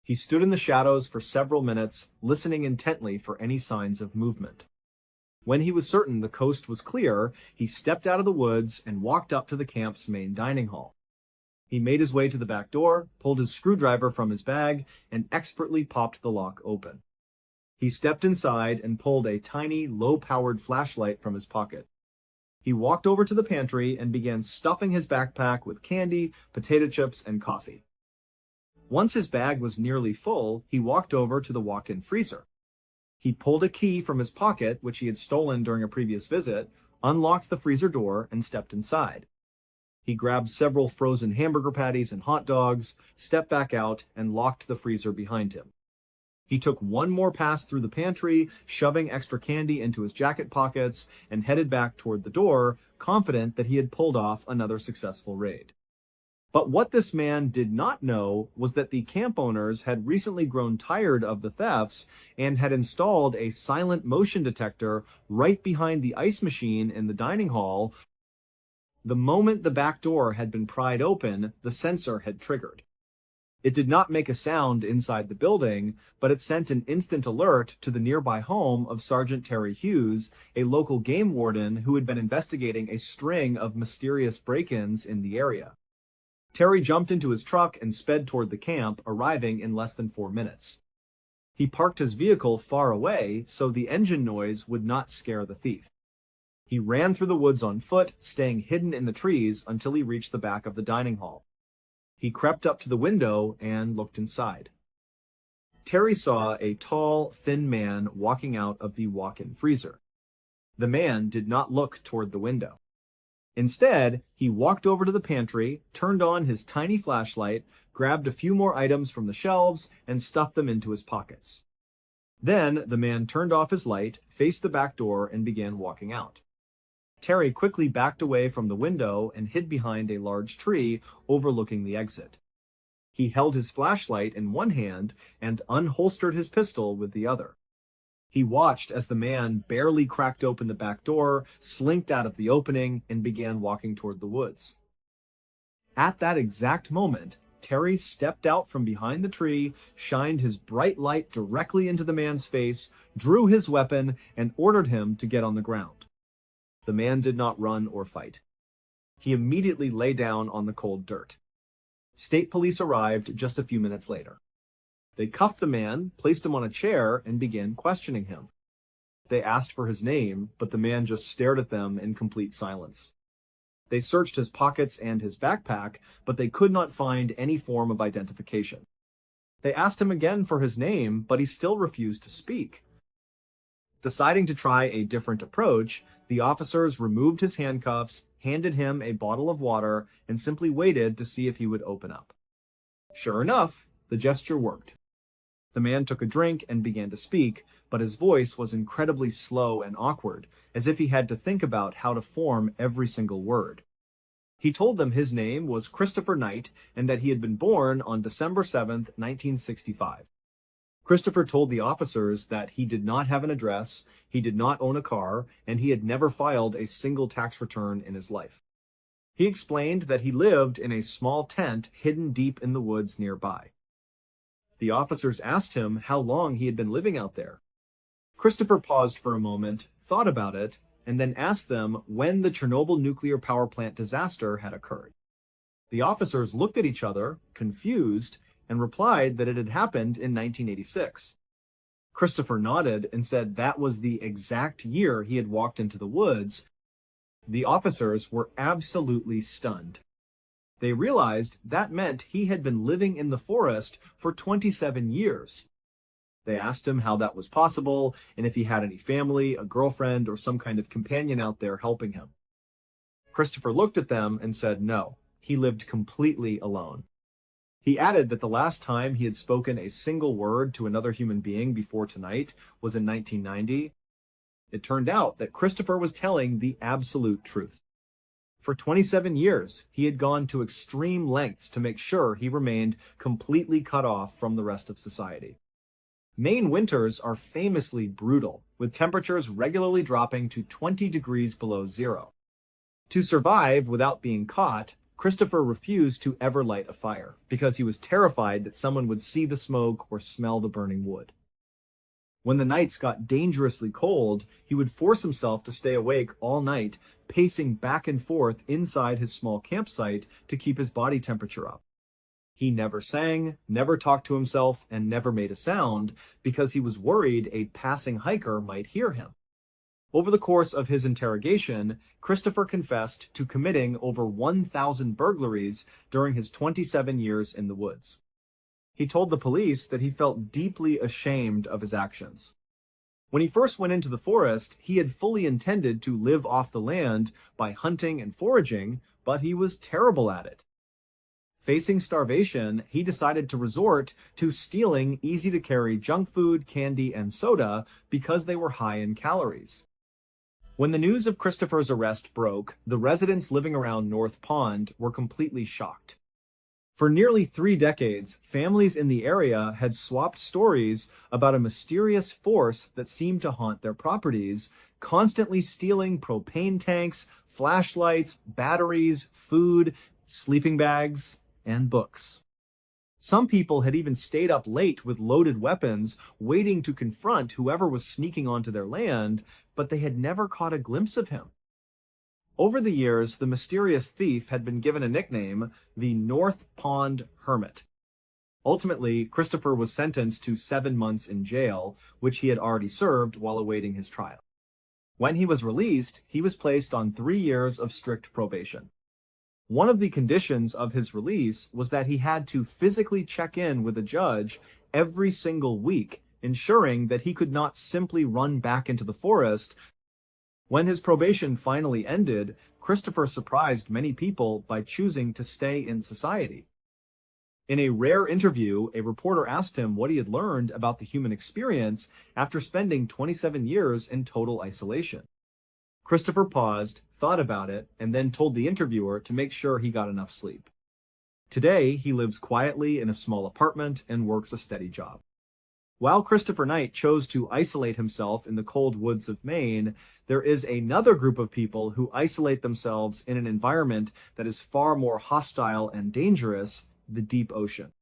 He stood in the shadows for several minutes, listening intently for any signs of movement. When he was certain the coast was clear, he stepped out of the woods and walked up to the camp's main dining hall. He made his way to the back door, pulled his screwdriver from his bag, and expertly popped the lock open. He stepped inside and pulled a tiny, low-powered flashlight from his pocket. He walked over to the pantry and began stuffing his backpack with candy, potato chips, and coffee. Once his bag was nearly full, he walked over to the walk-in freezer. He pulled a key from his pocket, which he had stolen during a previous visit, unlocked the freezer door, and stepped inside. He grabbed several frozen hamburger patties and hot dogs, stepped back out, and locked the freezer behind him. He took one more pass through the pantry, shoving extra candy into his jacket pockets, and headed back toward the door, confident that he had pulled off another successful raid. But what this man did not know was that the camp owners had recently grown tired of the thefts and had installed a silent motion detector right behind the ice machine in the dining hall. The moment the back door had been pried open, the sensor had triggered. It did not make a sound inside the building, but it sent an instant alert to the nearby home of Sergeant Terry Hughes, a local game warden who had been investigating a string of mysterious break-ins in the area. Terry jumped into his truck and sped toward the camp, arriving in less than 4 minutes. He parked his vehicle far away so the engine noise would not scare the thief. He ran through the woods on foot, staying hidden in the trees until he reached the back of the dining hall. He crept up to the window and looked inside. Terry saw a tall, thin man walking out of the walk-in freezer. The man did not look toward the window. Instead, he walked over to the pantry, turned on his tiny flashlight, grabbed a few more items from the shelves, and stuffed them into his pockets. Then, the man turned off his light, faced the back door, and began walking out. Terry quickly backed away from the window and hid behind a large tree overlooking the exit. He held his flashlight in one hand and unholstered his pistol with the other. He watched as the man barely cracked open the back door, slinked out of the opening, and began walking toward the woods. At that exact moment, Terry stepped out from behind the tree, shined his bright light directly into the man's face, drew his weapon, and ordered him to get on the ground. The man did not run or fight. He immediately lay down on the cold dirt. State police arrived just a few minutes later. They cuffed the man, placed him on a chair, and began questioning him. They asked for his name, but the man just stared at them in complete silence. They searched his pockets and his backpack, but they could not find any form of identification. They asked him again for his name, but he still refused to speak. Deciding to try a different approach, the officers removed his handcuffs, handed him a bottle of water, and simply waited to see if he would open up. Sure enough, the gesture worked. The man took a drink and began to speak, but his voice was incredibly slow and awkward, as if he had to think about how to form every single word. He told them his name was Christopher Knight and that he had been born on December 7th, 1965. Christopher told the officers that he did not have an address, he did not own a car, and he had never filed a single tax return in his life. He explained that he lived in a small tent hidden deep in the woods nearby. The officers asked him how long he had been living out there. Christopher paused for a moment, thought about it, and then asked them when the Chernobyl nuclear power plant disaster had occurred. The officers looked at each other, confused, and replied that it had happened in 1986. Christopher nodded and said that was the exact year he had walked into the woods. The officers were absolutely stunned. They realized that meant he had been living in the forest for 27 years. They asked him how that was possible and if he had any family, a girlfriend, or some kind of companion out there helping him. Christopher looked at them and said no, he lived completely alone. He added that the last time he had spoken a single word to another human being before tonight was in 1990. It turned out that Christopher was telling the absolute truth. For 27 years, he had gone to extreme lengths to make sure he remained completely cut off from the rest of society. Maine winters are famously brutal, with temperatures regularly dropping to 20 degrees below zero. To survive without being caught, Christopher refused to ever light a fire, because he was terrified that someone would see the smoke or smell the burning wood. When the nights got dangerously cold, he would force himself to stay awake all night, pacing back and forth inside his small campsite to keep his body temperature up. He never sang, never talked to himself, and never made a sound because he was worried a passing hiker might hear him. Over the course of his interrogation, Christopher confessed to committing over 1,000 burglaries during his 27 years in the woods. He told the police that he felt deeply ashamed of his actions. When he first went into the forest, he had fully intended to live off the land by hunting and foraging, but he was terrible at it. Facing starvation, he decided to resort to stealing easy-to-carry junk food, candy, and soda because they were high in calories. When the news of Christopher's arrest broke, the residents living around North Pond were completely shocked. For nearly 3 decades, families in the area had swapped stories about a mysterious force that seemed to haunt their properties, constantly stealing propane tanks, flashlights, batteries, food, sleeping bags, and books. Some people had even stayed up late with loaded weapons, waiting to confront whoever was sneaking onto their land, but they had never caught a glimpse of him. Over the years, the mysterious thief had been given a nickname, the North Pond Hermit. Ultimately, Christopher was sentenced to 7 months in jail, which he had already served while awaiting his trial. When he was released, he was placed on 3 years of strict probation. One of the conditions of his release was that he had to physically check in with a judge every single week, ensuring that he could not simply run back into the forest. When his probation finally ended, Christopher surprised many people by choosing to stay in society. In a rare interview, a reporter asked him what he had learned about the human experience after spending 27 years in total isolation. Christopher paused, thought about it, and then told the interviewer to make sure he got enough sleep. Today, he lives quietly in a small apartment and works a steady job. While Christopher Knight chose to isolate himself in the cold woods of Maine, there is another group of people who isolate themselves in an environment that is far more hostile and dangerous, the deep ocean.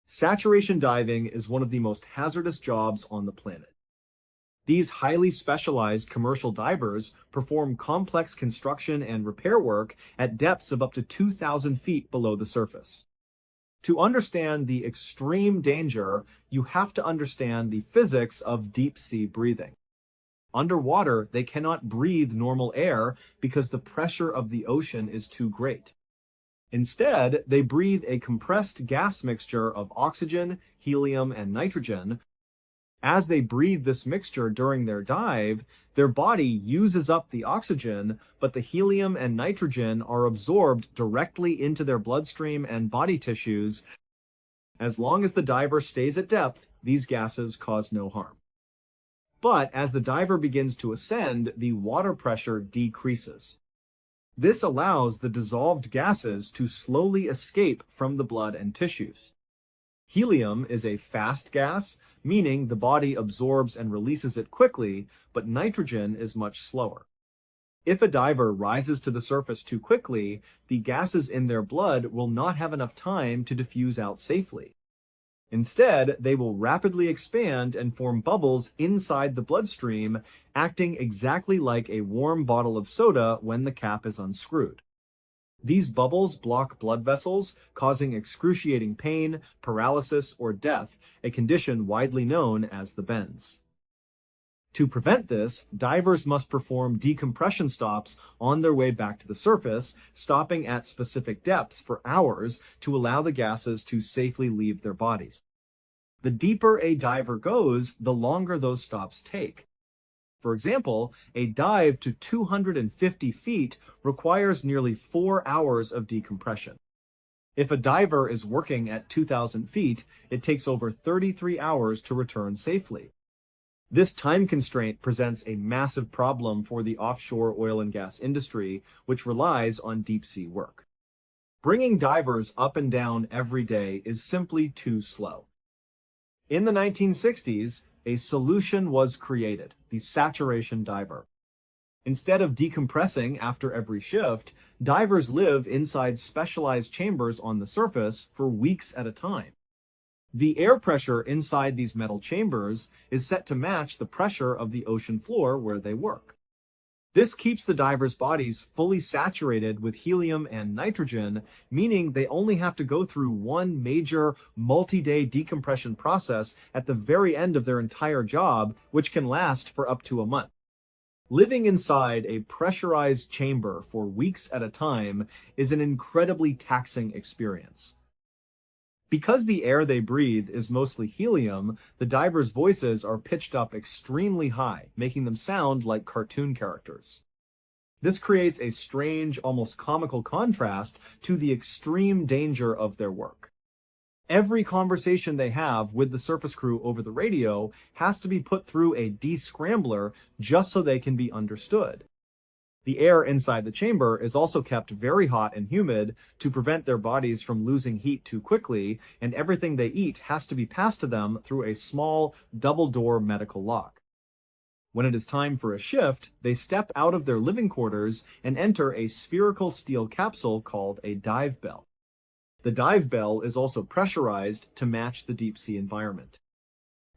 Saturation diving is one of the most hazardous jobs on the planet. These highly specialized commercial divers perform complex construction and repair work at depths of up to 2,000 feet below the surface. To understand the extreme danger, you have to understand the physics of deep-sea breathing. Underwater, they cannot breathe normal air because the pressure of the ocean is too great. Instead, they breathe a compressed gas mixture of oxygen, helium, and nitrogen. As they breathe this mixture during their dive, their body uses up the oxygen, but the helium and nitrogen are absorbed directly into their bloodstream and body tissues. As long as the diver stays at depth, these gases cause no harm. But as the diver begins to ascend, the water pressure decreases. This allows the dissolved gases to slowly escape from the blood and tissues. Helium is a fast gas, meaning the body absorbs and releases it quickly, but nitrogen is much slower. If a diver rises to the surface too quickly, the gases in their blood will not have enough time to diffuse out safely. Instead, they will rapidly expand and form bubbles inside the bloodstream, acting exactly like a warm bottle of soda when the cap is unscrewed. These bubbles block blood vessels, causing excruciating pain, paralysis, or death, a condition widely known as the bends. To prevent this, divers must perform decompression stops on their way back to the surface, stopping at specific depths for hours to allow the gases to safely leave their bodies. The deeper a diver goes, the longer those stops take. For example, a dive to 250 feet requires nearly 4 hours of decompression. If a diver is working at 2,000 feet, it takes over 33 hours to return safely. This time constraint presents a massive problem for the offshore oil and gas industry, which relies on deep-sea work. Bringing divers up and down every day is simply too slow. In the 1960s, a solution was created, the saturation diver. Instead of decompressing after every shift, divers live inside specialized chambers on the surface for weeks at a time. The air pressure inside these metal chambers is set to match the pressure of the ocean floor where they work. This keeps the divers' bodies fully saturated with helium and nitrogen, meaning they only have to go through one major multi-day decompression process at the very end of their entire job, which can last for up to a month. Living inside a pressurized chamber for weeks at a time is an incredibly taxing experience. Because the air they breathe is mostly helium, the divers' voices are pitched up extremely high, making them sound like cartoon characters. This creates a strange, almost comical contrast to the extreme danger of their work. Every conversation they have with the surface crew over the radio has to be put through a descrambler just so they can be understood. The air inside the chamber is also kept very hot and humid to prevent their bodies from losing heat too quickly, and everything they eat has to be passed to them through a small, double-door medical lock. When it is time for a shift, they step out of their living quarters and enter a spherical steel capsule called a dive bell. The dive bell is also pressurized to match the deep-sea environment.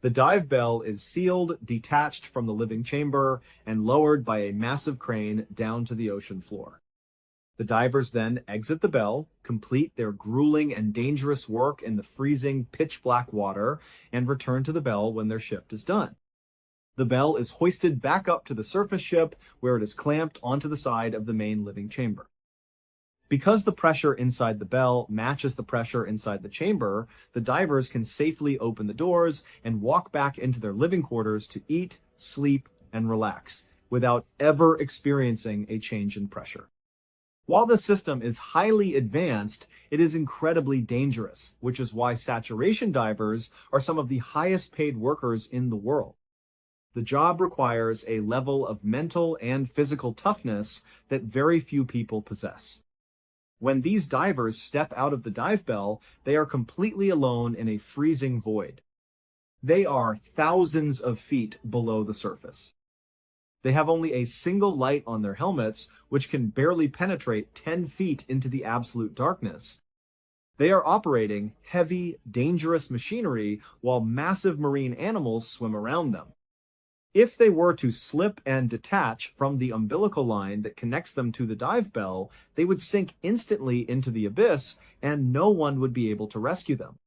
The dive bell is sealed, detached from the living chamber, and lowered by a massive crane down to the ocean floor. The divers then exit the bell, complete their grueling and dangerous work in the freezing, pitch-black water, and return to the bell when their shift is done. The bell is hoisted back up to the surface ship, where it is clamped onto the side of the main living chamber. Because the pressure inside the bell matches the pressure inside the chamber, the divers can safely open the doors and walk back into their living quarters to eat, sleep, and relax, without ever experiencing a change in pressure. While the system is highly advanced, it is incredibly dangerous, which is why saturation divers are some of the highest paid workers in the world. The job requires a level of mental and physical toughness that very few people possess. When these divers step out of the dive bell, they are completely alone in a freezing void. They are thousands of feet below the surface. They have only a single light on their helmets, which can barely penetrate 10 feet into the absolute darkness. They are operating heavy, dangerous machinery while massive marine animals swim around them. If they were to slip and detach from the umbilical line that connects them to the dive bell, they would sink instantly into the abyss, and no one would be able to rescue them.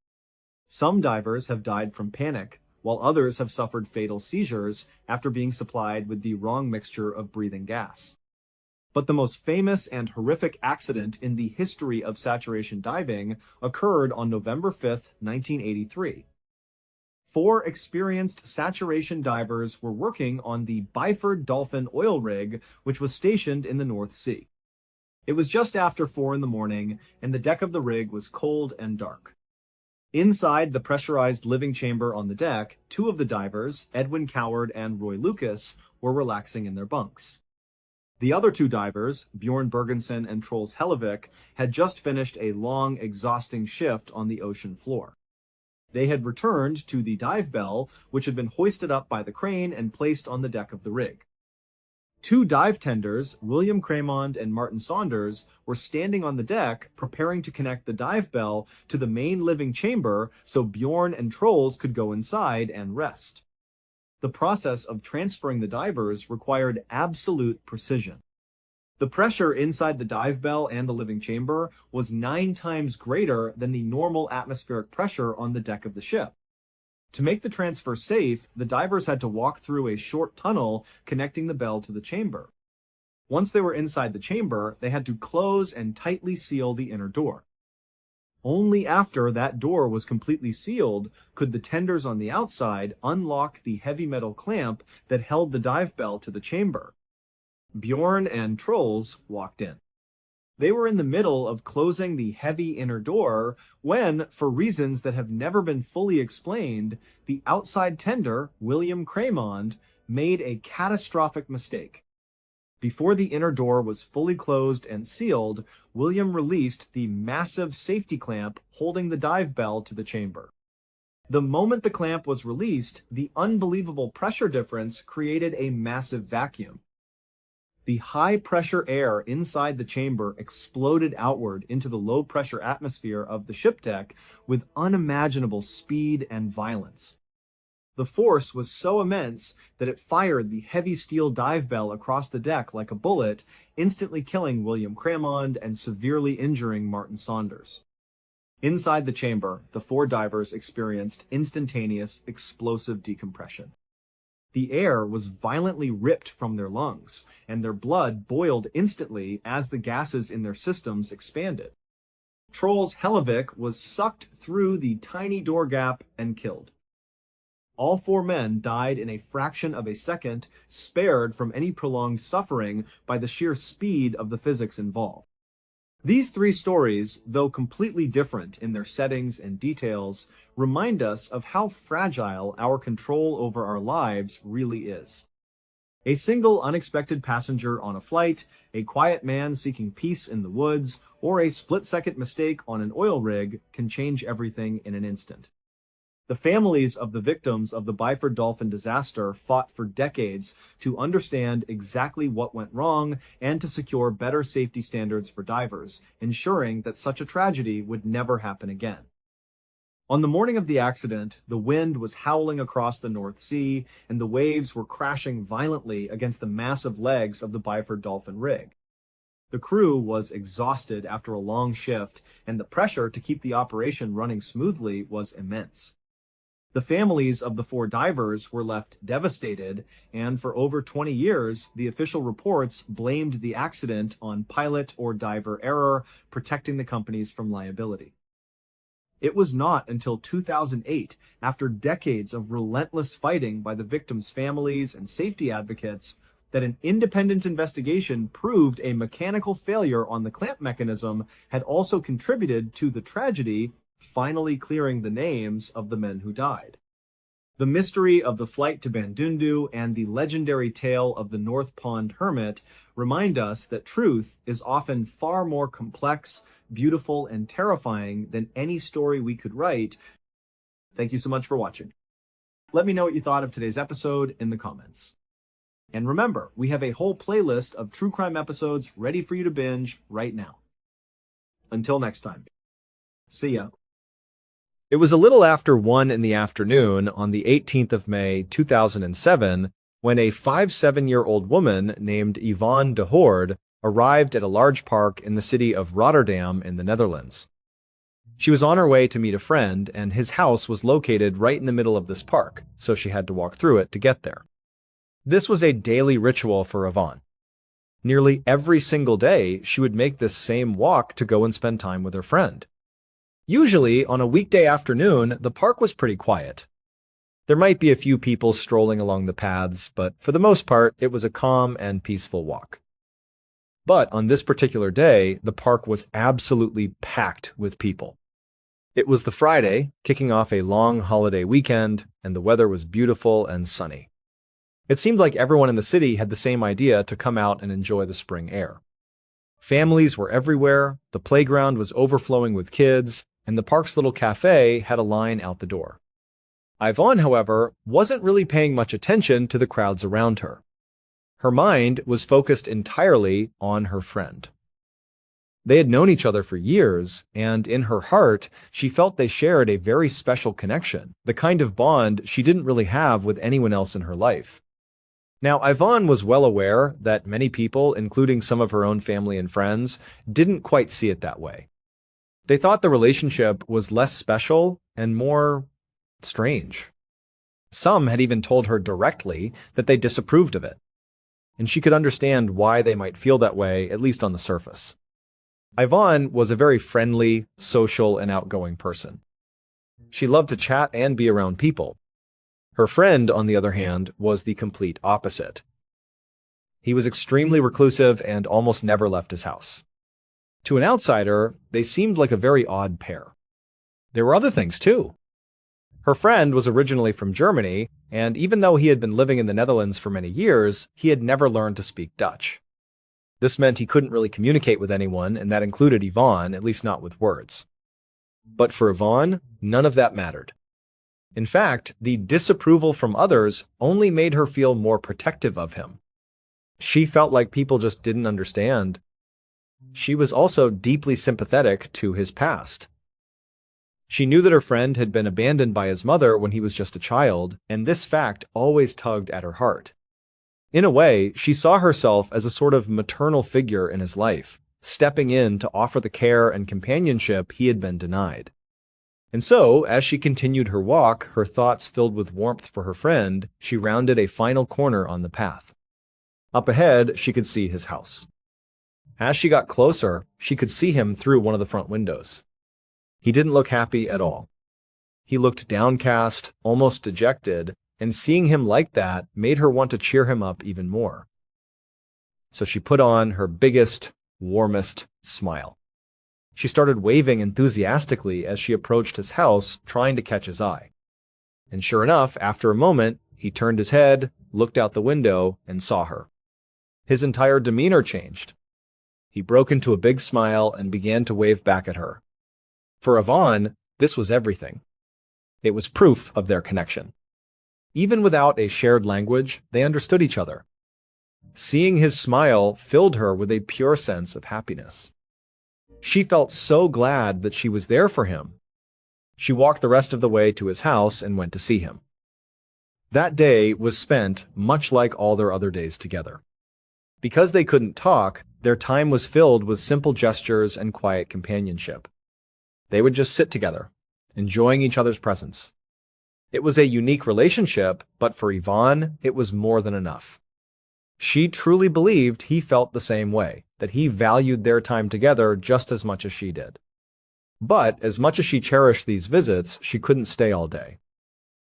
Some divers have died from panic, while others have suffered fatal seizures after being supplied with the wrong mixture of breathing gas. But the most famous and horrific accident in the history of saturation diving occurred on November 5, 1983. 4 experienced saturation divers were working on the Byford Dolphin oil rig, which was stationed in the North Sea. It was just after 4 in the morning, and the deck of the rig was cold and dark. Inside the pressurized living chamber on the deck, 2 of the divers, Edwin Coward and Roy Lucas, were relaxing in their bunks. The other 2 divers, Bjorn Bergensen and Troels Hellevik, had just finished a long, exhausting shift on the ocean floor. They had returned to the dive bell, which had been hoisted up by the crane and placed on the deck of the rig. 2 dive tenders, William Cremond and Martin Saunders, were standing on the deck preparing to connect the dive bell to the main living chamber so Bjorn and Troels could go inside and rest. The process of transferring the divers required absolute precision. The pressure inside the dive bell and the living chamber was 9 times greater than the normal atmospheric pressure on the deck of the ship. To make the transfer safe, the divers had to walk through a short tunnel connecting the bell to the chamber. Once they were inside the chamber, they had to close and tightly seal the inner door. Only after that door was completely sealed could the tenders on the outside unlock the heavy metal clamp that held the dive bell to the chamber. Bjorn and Troels walked in. They were in the middle of closing the heavy inner door when, for reasons that have never been fully explained, the outside tender, William Cremond, made a catastrophic mistake. Before the inner door was fully closed and sealed, William released the massive safety clamp holding the dive bell to the chamber. The moment the clamp was released, the unbelievable pressure difference created a massive vacuum. The high-pressure air inside the chamber exploded outward into the low-pressure atmosphere of the ship deck with unimaginable speed and violence. The force was so immense that it fired the heavy steel dive bell across the deck like a bullet, instantly killing William Cremond and severely injuring Martin Saunders. Inside the chamber, the 4 divers experienced instantaneous, explosive decompression. The air was violently ripped from their lungs, and their blood boiled instantly as the gases in their systems expanded. Troels Hellevik was sucked through the tiny door gap and killed. All 4 men died in a fraction of a second, spared from any prolonged suffering by the sheer speed of the physics involved. These 3 stories, though completely different in their settings and details, remind us of how fragile our control over our lives really is. A single unexpected passenger on a flight, a quiet man seeking peace in the woods, or a split-second mistake on an oil rig can change everything in an instant. The families of the victims of the Byford Dolphin disaster fought for decades to understand exactly what went wrong and to secure better safety standards for divers, ensuring that such a tragedy would never happen again. On the morning of the accident, the wind was howling across the North Sea, and the waves were crashing violently against the massive legs of the Byford Dolphin rig. The crew was exhausted after a long shift, and the pressure to keep the operation running smoothly was immense. The families of the 4 divers were left devastated, and for over 20 years, the official reports blamed the accident on pilot or diver error, protecting the companies from liability. It was not until 2008, after decades of relentless fighting by the victims' families and safety advocates, that an independent investigation proved a mechanical failure on the clamp mechanism had also contributed to the tragedy, finally clearing the names of the men who died. The mystery of the flight to Bandundu and the legendary tale of the North Pond Hermit remind us that truth is often far more complex, beautiful, and terrifying than any story we could write. Thank you so much for watching. Let me know what you thought of today's episode in the comments. And remember, we have a whole playlist of true crime episodes ready for you to binge right now. Until next time. See ya. It was a little after 1 in the afternoon on the 18th of May, 2007, when a 57-year-old woman named Yvonne de Hoorde arrived at a large park in the city of Rotterdam in the Netherlands. She was on her way to meet a friend, and his house was located right in the middle of this park, so she had to walk through it to get there. This was a daily ritual for Yvonne. Nearly every single day, she would make this same walk to go and spend time with her friend. Usually, on a weekday afternoon, the park was pretty quiet. There might be a few people strolling along the paths, but for the most part, it was a calm and peaceful walk. But on this particular day, the park was absolutely packed with people. It was the Friday, kicking off a long holiday weekend, and the weather was beautiful and sunny. It seemed like everyone in the city had the same idea to come out and enjoy the spring air. Families were everywhere, the playground was overflowing with kids, and the park's little cafe had a line out the door. Yvonne, however, wasn't really paying much attention to the crowds around her. Her mind was focused entirely on her friend. They had known each other for years, and in her heart, she felt they shared a very special connection, the kind of bond she didn't really have with anyone else in her life. Now, Yvonne was well aware that many people, including some of her own family and friends, didn't quite see it that way. They thought the relationship was less special and more strange. Some had even told her directly that they disapproved of it, and she could understand why they might feel that way, at least on the surface. Yvonne was a very friendly, social, and outgoing person. She loved to chat and be around people. Her friend, on the other hand, was the complete opposite. He was extremely reclusive and almost never left his house. To an outsider, they seemed like a very odd pair. There were other things, too. Her friend was originally from Germany, and even though he had been living in the Netherlands for many years, he had never learned to speak Dutch. This meant he couldn't really communicate with anyone, and that included Yvonne, at least not with words. But for Yvonne, none of that mattered. In fact, the disapproval from others only made her feel more protective of him. She felt like people just didn't understand. She was also deeply sympathetic to his past. She knew that her friend had been abandoned by his mother when he was just a child, and this fact always tugged at her heart. In a way, she saw herself as a sort of maternal figure in his life, stepping in to offer the care and companionship he had been denied. And so, as she continued her walk, her thoughts filled with warmth for her friend, she rounded a final corner on the path. Up ahead, she could see his house. As she got closer, she could see him through one of the front windows. He didn't look happy at all. He looked downcast, almost dejected, and seeing him like that made her want to cheer him up even more. So she put on her biggest, warmest smile. She started waving enthusiastically as she approached his house, trying to catch his eye. And sure enough, after a moment, he turned his head, looked out the window, and saw her. His entire demeanor changed. He broke into a big smile and began to wave back at her. For Yvonne, this was everything. It was proof of their connection. Even without a shared language, they understood each other. Seeing his smile filled her with a pure sense of happiness. She felt so glad that she was there for him. She walked the rest of the way to his house and went to see him. That day was spent much like all their other days together. Because they couldn't talk, their time was filled with simple gestures and quiet companionship. They would just sit together, enjoying each other's presence. It was a unique relationship, but for Yvonne, it was more than enough. She truly believed he felt the same way, that he valued their time together just as much as she did. But as much as she cherished these visits, she couldn't stay all day.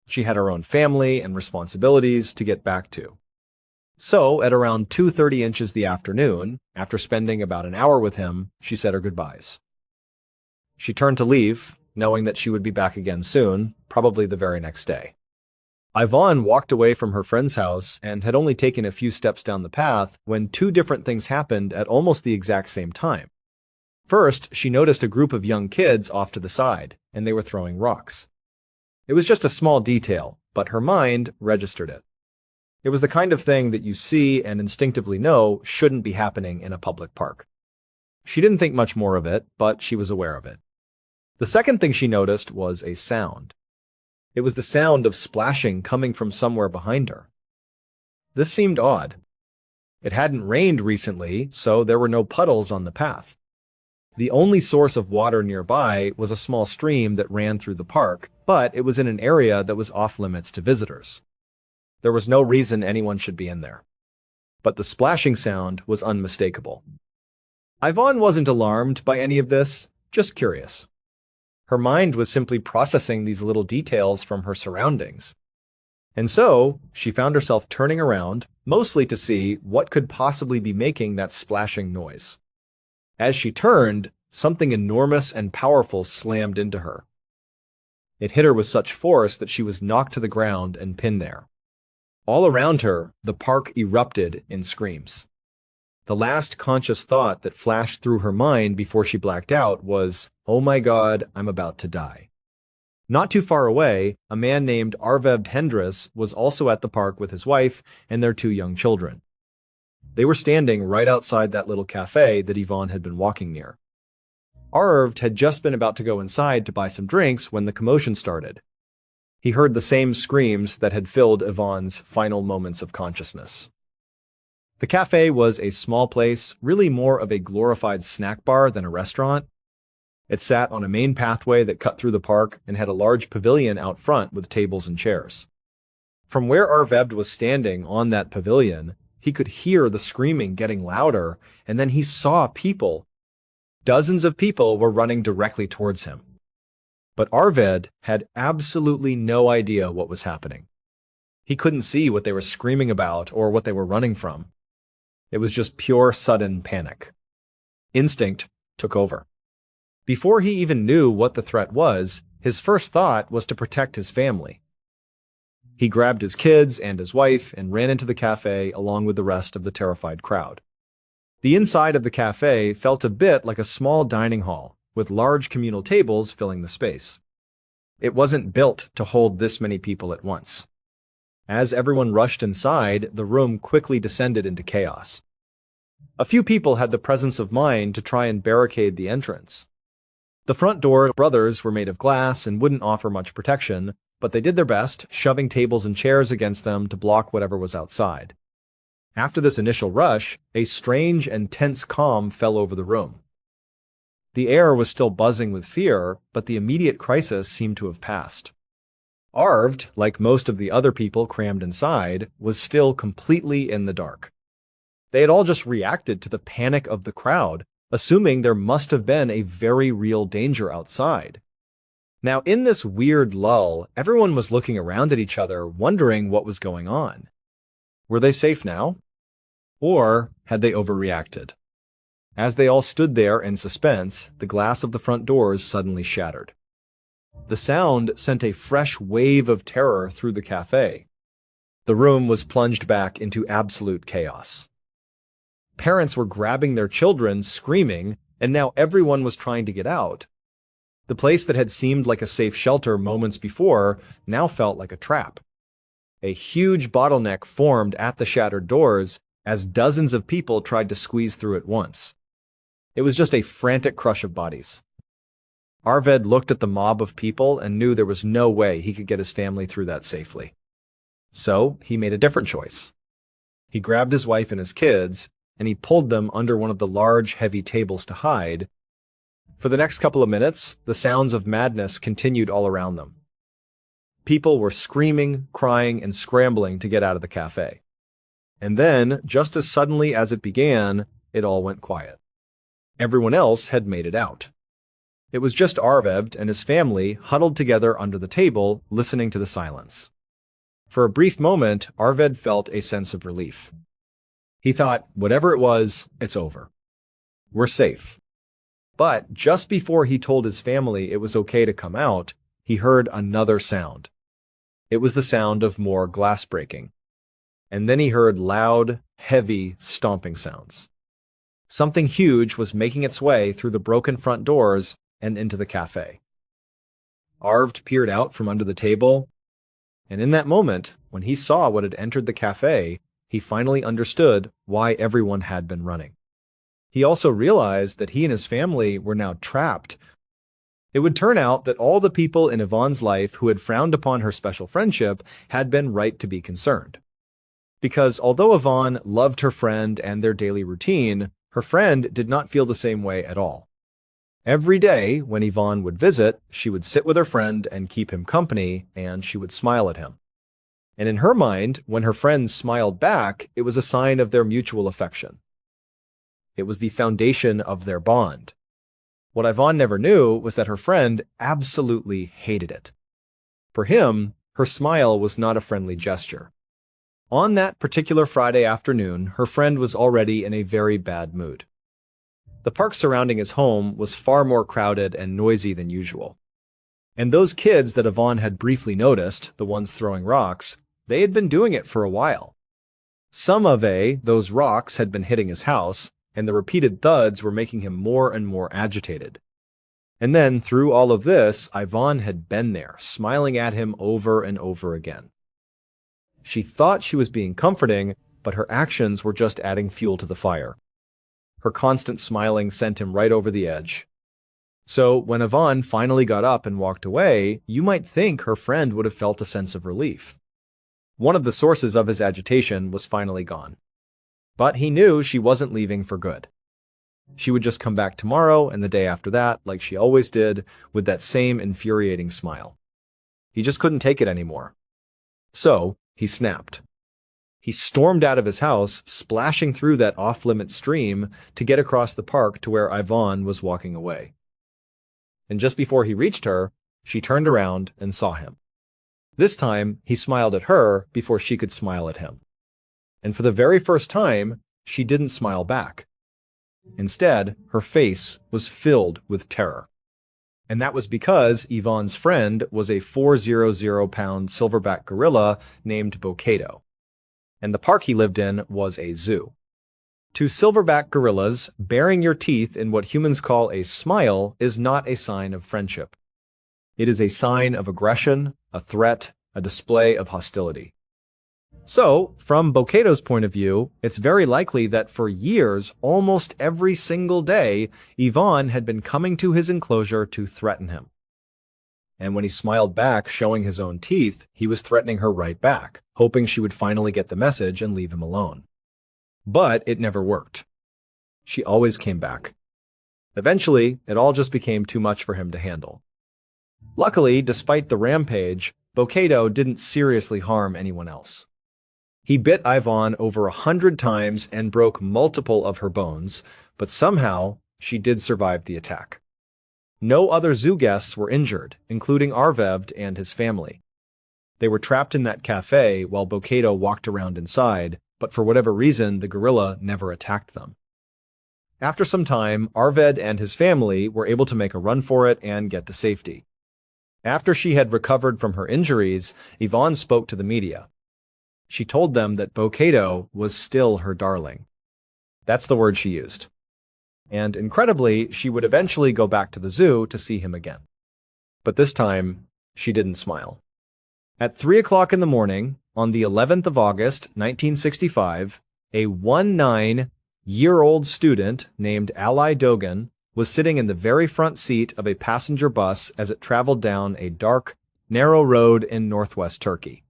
She had her own family and responsibilities to get back to. So, at around 2:30 inches the afternoon, after spending about an hour with him, she said her goodbyes. She turned to leave, knowing that she would be back again soon, probably the very next day. Yvonne walked away from her friend's house and had only taken a few steps down the path when two different things happened at almost the exact same time. First, she noticed a group of young kids off to the side, and they were throwing rocks. It was just a small detail, but her mind registered it. It was the kind of thing that you see and instinctively know shouldn't be happening in a public park. She didn't think much more of it, but she was aware of it. The second thing she noticed was a sound. It was the sound of splashing coming from somewhere behind her. This seemed odd. It hadn't rained recently, so there were no puddles on the path. The only source of water nearby was a small stream that ran through the park, but it was in an area that was off-limits to visitors. There was no reason anyone should be in there. But the splashing sound was unmistakable. Yvonne wasn't alarmed by any of this, just curious. Her mind was simply processing these little details from her surroundings. And so, she found herself turning around, mostly to see what could possibly be making that splashing noise. As she turned, something enormous and powerful slammed into her. It hit her with such force that she was knocked to the ground and pinned there. All around her, the park erupted in screams. The last conscious thought that flashed through her mind before she blacked out was, "Oh my God, I'm about to die." Not too far away, a man named Arved Hendris was also at the park with his wife and their two young children. They were standing right outside that little cafe that Yvonne had been walking near. Arved had just been about to go inside to buy some drinks when the commotion started. He heard the same screams that had filled Yvonne's final moments of consciousness. The cafe was a small place, really more of a glorified snack bar than a restaurant. It sat on a main pathway that cut through the park and had a large pavilion out front with tables and chairs. From where Arved was standing on that pavilion, he could hear the screaming getting louder, and then he saw people. Dozens of people were running directly towards him. But Arved had absolutely no idea what was happening. He couldn't see what they were screaming about or what they were running from. It was just pure sudden panic. Instinct, took over. Before he even knew what the threat was, his first thought was to protect his family. He grabbed his kids and his wife and ran into the cafe along with the rest of the terrified crowd. The inside of the cafe felt a bit like a small dining hall, with large communal tables filling the space. It wasn't built to hold this many people at once. As everyone rushed inside, the room quickly descended into chaos. A few people had the presence of mind to try and barricade the entrance. The front door brothers were made of glass and wouldn't offer much protection, but they did their best, shoving tables and chairs against them to block whatever was outside. After this initial rush, a strange and tense calm fell over the room. The air was still buzzing with fear, but the immediate crisis seemed to have passed. Arved, like most of the other people crammed inside, was still completely in the dark. They had all just reacted to the panic of the crowd, assuming there must have been a very real danger outside. Now, in this weird lull, everyone was looking around at each other, wondering what was going on. Were they safe now? Or had they overreacted? As they all stood there in suspense, the glass of the front doors suddenly shattered. The sound sent a fresh wave of terror through the cafe. The room was plunged back into absolute chaos. Parents were grabbing their children, screaming, and now everyone was trying to get out. The place that had seemed like a safe shelter moments before now felt like a trap. A huge bottleneck formed at the shattered doors as dozens of people tried to squeeze through at once. It was just a frantic crush of bodies. Arved looked at the mob of people and knew there was no way he could get his family through that safely. So he made a different choice. He grabbed his wife and his kids, and he pulled them under one of the large, heavy tables to hide. For the next couple of minutes, the sounds of madness continued all around them. People were screaming, crying, and scrambling to get out of the cafe. And then, just as suddenly as it began, it all went quiet. Everyone else had made it out. It was just Arved and his family huddled together under the table, listening to the silence. For a brief moment, Arved felt a sense of relief. He thought, whatever it was, it's over. We're safe. But just before he told his family it was okay to come out, he heard another sound. It was the sound of more glass breaking. And then he heard loud, heavy, stomping sounds. Something huge was making its way through the broken front doors and into the cafe. Arved peered out from under the table, and in that moment, when he saw what had entered the cafe, he finally understood why everyone had been running. He also realized that he and his family were now trapped. It would turn out that all the people in Yvonne's life who had frowned upon her special friendship had been right to be concerned. Because although Yvonne loved her friend and their daily routine, her friend did not feel the same way at all. Every day, when Yvonne would visit, she would sit with her friend and keep him company, and she would smile at him. And in her mind, when her friend smiled back, it was a sign of their mutual affection. It was the foundation of their bond. What Yvonne never knew was that her friend absolutely hated it. For him, her smile was not a friendly gesture. On that particular Friday afternoon, her friend was already in a very bad mood. The park surrounding his home was far more crowded and noisy than usual. And those kids that Yvonne had briefly noticed, the ones throwing rocks, they had been doing it for a while. Some of those rocks had been hitting his house, and the repeated thuds were making him more and more agitated. And then, through all of this, Yvonne had been there, smiling at him over and over again. She thought she was being comforting, but her actions were just adding fuel to the fire. Her constant smiling sent him right over the edge. So, when Yvonne finally got up and walked away, you might think her friend would have felt a sense of relief. One of the sources of his agitation was finally gone. But he knew she wasn't leaving for good. She would just come back tomorrow and the day after that, like she always did, with that same infuriating smile. He just couldn't take it anymore. So, he snapped. He stormed out of his house, splashing through that off-limit stream to get across the park to where Yvonne was walking away. And just before he reached her, she turned around and saw him. This time, he smiled at her before she could smile at him. And for the very first time, she didn't smile back. Instead, her face was filled with terror. And that was because Yvonne's friend was a 400-pound silverback gorilla named Bocato. And the park he lived in was a zoo. To silverback gorillas, baring your teeth in what humans call a smile is not a sign of friendship. It is a sign of aggression, a threat, a display of hostility. So, from Bocato's point of view, it's very likely that for years, almost every single day, Yvonne had been coming to his enclosure to threaten him. And when he smiled back, showing his own teeth, he was threatening her right back, hoping she would finally get the message and leave him alone. But it never worked. She always came back. Eventually, it all just became too much for him to handle. Luckily, despite the rampage, Bocato didn't seriously harm anyone else. He bit Yvonne over 100 times and broke multiple of her bones, but somehow she did survive the attack. No other zoo guests were injured, including Arvevd and his family. They were trapped in that cafe while Bocato walked around inside, but for whatever reason, the gorilla never attacked them. After some time, Arved and his family were able to make a run for it and get to safety. After she had recovered from her injuries, Yvonne spoke to the media. She told them that Bocato was still her darling. That's the word she used. And incredibly, she would eventually go back to the zoo to see him again. But this time, she didn't smile. At 3 o'clock in the morning, on the 11th of August, 1965, a 19-year-old student named Ally Dogan was sitting in the very front seat of a passenger bus as it traveled down a dark, narrow road in northwest Turkey.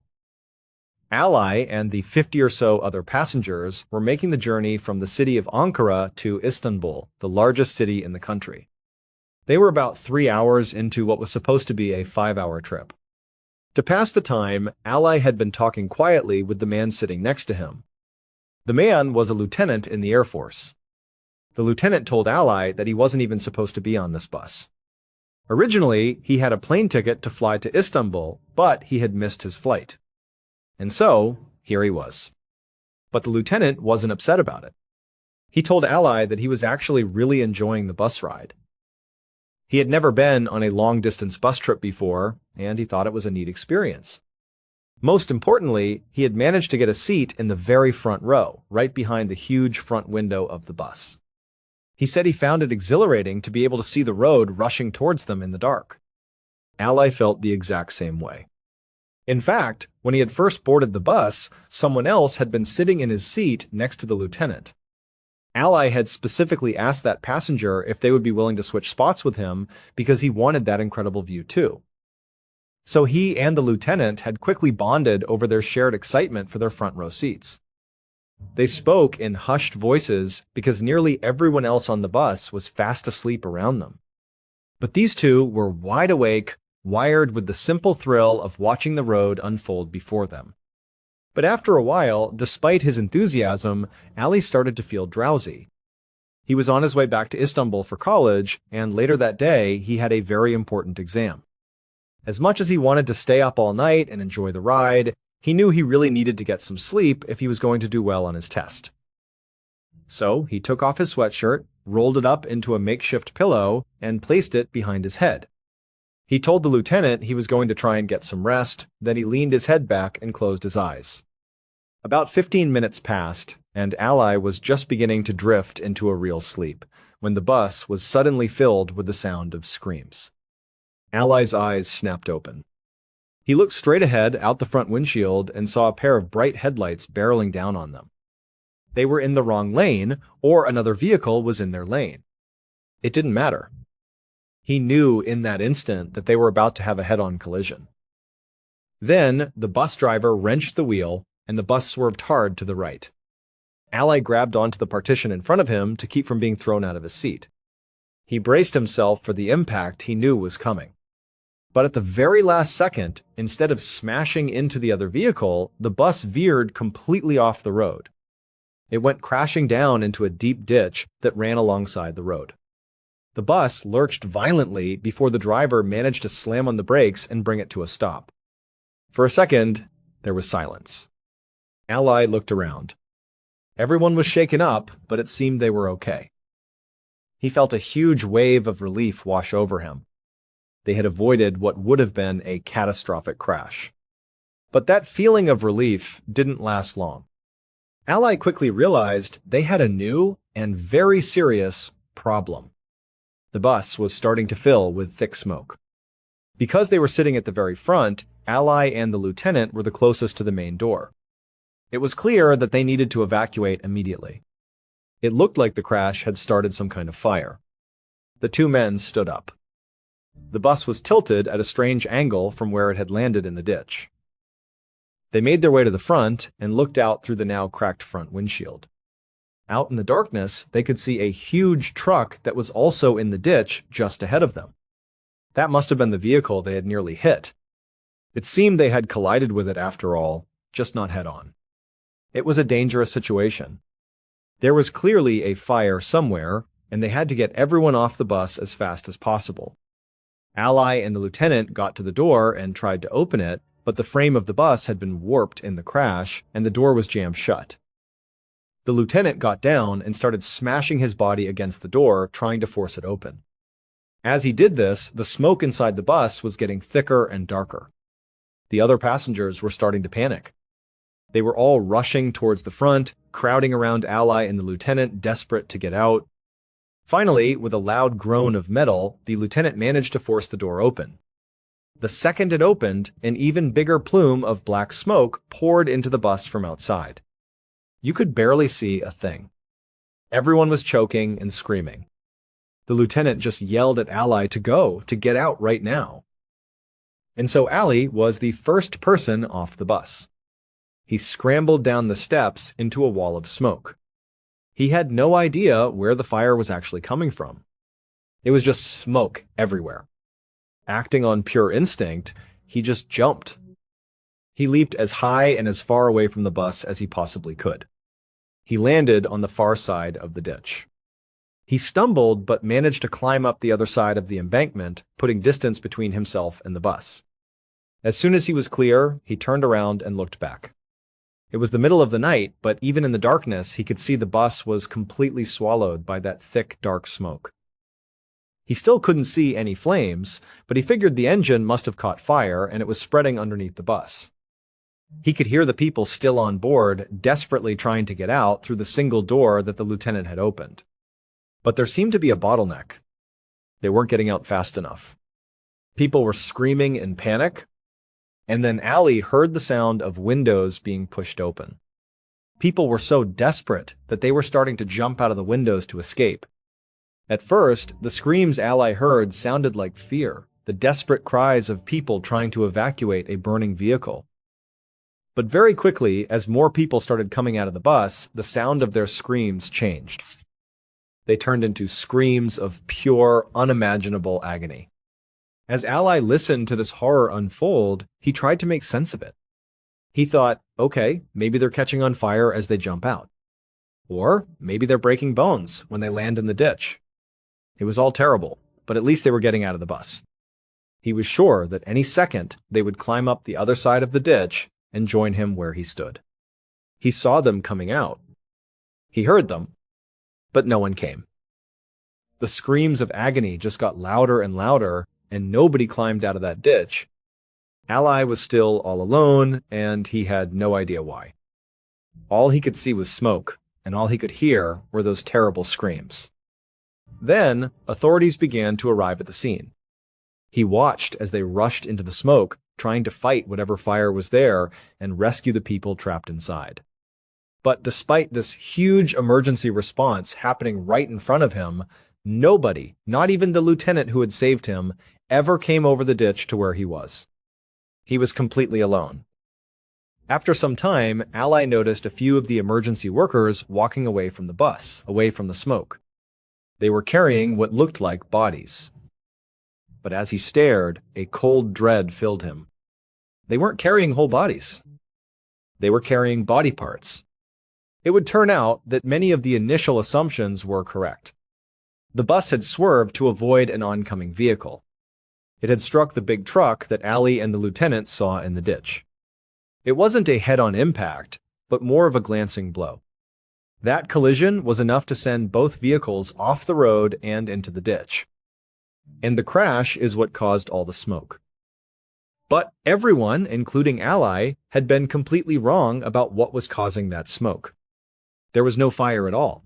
Ally and the 50 or so other passengers were making the journey from the city of Ankara to Istanbul, the largest city in the country. They were about 3 hours into what was supposed to be a 5-hour trip. To pass the time, Ally had been talking quietly with the man sitting next to him. The man was a lieutenant in the Air Force. The lieutenant told Ally that he wasn't even supposed to be on this bus. Originally, he had a plane ticket to fly to Istanbul, but he had missed his flight. And so, here he was. But the lieutenant wasn't upset about it. He told Ally that he was actually really enjoying the bus ride. He had never been on a long-distance bus trip before, and he thought it was a neat experience. Most importantly, he had managed to get a seat in the very front row, right behind the huge front window of the bus. He said he found it exhilarating to be able to see the road rushing towards them in the dark. Ally felt the exact same way. In fact, when he had first boarded the bus, someone else had been sitting in his seat next to the lieutenant. Ally had specifically asked that passenger if they would be willing to switch spots with him because he wanted that incredible view too. So he and the lieutenant had quickly bonded over their shared excitement for their front row seats. They spoke in hushed voices because nearly everyone else on the bus was fast asleep around them. But these two were wide awake, wired with the simple thrill of watching the road unfold before them. But after a while, despite his enthusiasm, Ali started to feel drowsy. He was on his way back to Istanbul for college, and later that day, he had a very important exam. As much as he wanted to stay up all night and enjoy the ride, he knew he really needed to get some sleep if he was going to do well on his test. So he took off his sweatshirt, rolled it up into a makeshift pillow, and placed it behind his head. He told the lieutenant he was going to try and get some rest, then he leaned his head back and closed his eyes. About 15 minutes passed, and Ally was just beginning to drift into a real sleep, when the bus was suddenly filled with the sound of screams. Ally's eyes snapped open. He looked straight ahead out the front windshield and saw a pair of bright headlights barreling down on them. They were in the wrong lane, or another vehicle was in their lane. It didn't matter. He knew in that instant that they were about to have a head-on collision. Then, the bus driver wrenched the wheel, and the bus swerved hard to the right. Ally grabbed onto the partition in front of him to keep from being thrown out of his seat. He braced himself for the impact he knew was coming. But at the very last second, instead of smashing into the other vehicle, the bus veered completely off the road. It went crashing down into a deep ditch that ran alongside the road. The bus lurched violently before the driver managed to slam on the brakes and bring it to a stop. For a second, there was silence. Ally looked around. Everyone was shaken up, but it seemed they were okay. He felt a huge wave of relief wash over him. They had avoided what would have been a catastrophic crash. But that feeling of relief didn't last long. Ally quickly realized they had a new and very serious problem. The bus was starting to fill with thick smoke. Because they were sitting at the very front, Ally and the lieutenant were the closest to the main door. It was clear that they needed to evacuate immediately. It looked like the crash had started some kind of fire. The two men stood up. The bus was tilted at a strange angle from where it had landed in the ditch. They made their way to the front and looked out through the now cracked front windshield. Out in the darkness, they could see a huge truck that was also in the ditch just ahead of them. That must have been the vehicle they had nearly hit. It seemed they had collided with it after all, just not head-on. It was a dangerous situation. There was clearly a fire somewhere, and they had to get everyone off the bus as fast as possible. Ally and the lieutenant got to the door and tried to open it, but the frame of the bus had been warped in the crash, and the door was jammed shut. The lieutenant got down and started smashing his body against the door, trying to force it open. As he did this, the smoke inside the bus was getting thicker and darker. The other passengers were starting to panic. They were all rushing towards the front, crowding around Ally and the lieutenant, desperate to get out. Finally, with a loud groan of metal, the lieutenant managed to force the door open. The second it opened, an even bigger plume of black smoke poured into the bus from outside. You could barely see a thing. Everyone was choking and screaming. The lieutenant just yelled at Ally to get out right now. And so Ally was the first person off the bus. He scrambled down the steps into a wall of smoke. He had no idea where the fire was actually coming from. It was just smoke everywhere. Acting on pure instinct, he just jumped. He leaped as high and as far away from the bus as he possibly could. He landed on the far side of the ditch. He stumbled but managed to climb up the other side of the embankment, putting distance between himself and the bus. As soon as he was clear, he turned around and looked back. It was the middle of the night, but even in the darkness, he could see the bus was completely swallowed by that thick, dark smoke. He still couldn't see any flames, but he figured the engine must have caught fire and it was spreading underneath the bus. He could hear the people still on board, desperately trying to get out through the single door that the lieutenant had opened. But there seemed to be a bottleneck. They weren't getting out fast enough. People were screaming in panic, and then Ally heard the sound of windows being pushed open. People were so desperate that they were starting to jump out of the windows to escape. At first, the screams Ally heard sounded like fear, the desperate cries of people trying to evacuate a burning vehicle. But very quickly, as more people started coming out of the bus, the sound of their screams changed. They turned into screams of pure, unimaginable agony. As Ally listened to this horror unfold, he tried to make sense of it. He thought, okay, maybe they're catching on fire as they jump out. Or maybe they're breaking bones when they land in the ditch. It was all terrible, but at least they were getting out of the bus. He was sure that any second they would climb up the other side of the ditch and join him where he stood. He saw them coming out. He heard them, but no one came. The screams of agony just got louder and louder, and nobody climbed out of that ditch. Ally was still all alone, and he had no idea why. All he could see was smoke, and all he could hear were those terrible screams. Then, authorities began to arrive at the scene. He watched as they rushed into the smoke, trying to fight whatever fire was there and rescue the people trapped inside. But despite this huge emergency response happening right in front of him, nobody, not even the lieutenant who had saved him, ever came over the ditch to where he was. He was completely alone. After some time, Ally noticed a few of the emergency workers walking away from the bus, away from the smoke. They were carrying what looked like bodies. But as he stared, a cold dread filled him. They weren't carrying whole bodies. They were carrying body parts. It would turn out that many of the initial assumptions were correct. The bus had swerved to avoid an oncoming vehicle. It had struck the big truck that Ally and the lieutenant saw in the ditch. It wasn't a head-on impact, but more of a glancing blow. That collision was enough to send both vehicles off the road and into the ditch. And the crash is what caused all the smoke. But everyone, including Ally, had been completely wrong about what was causing that smoke. There was no fire at all.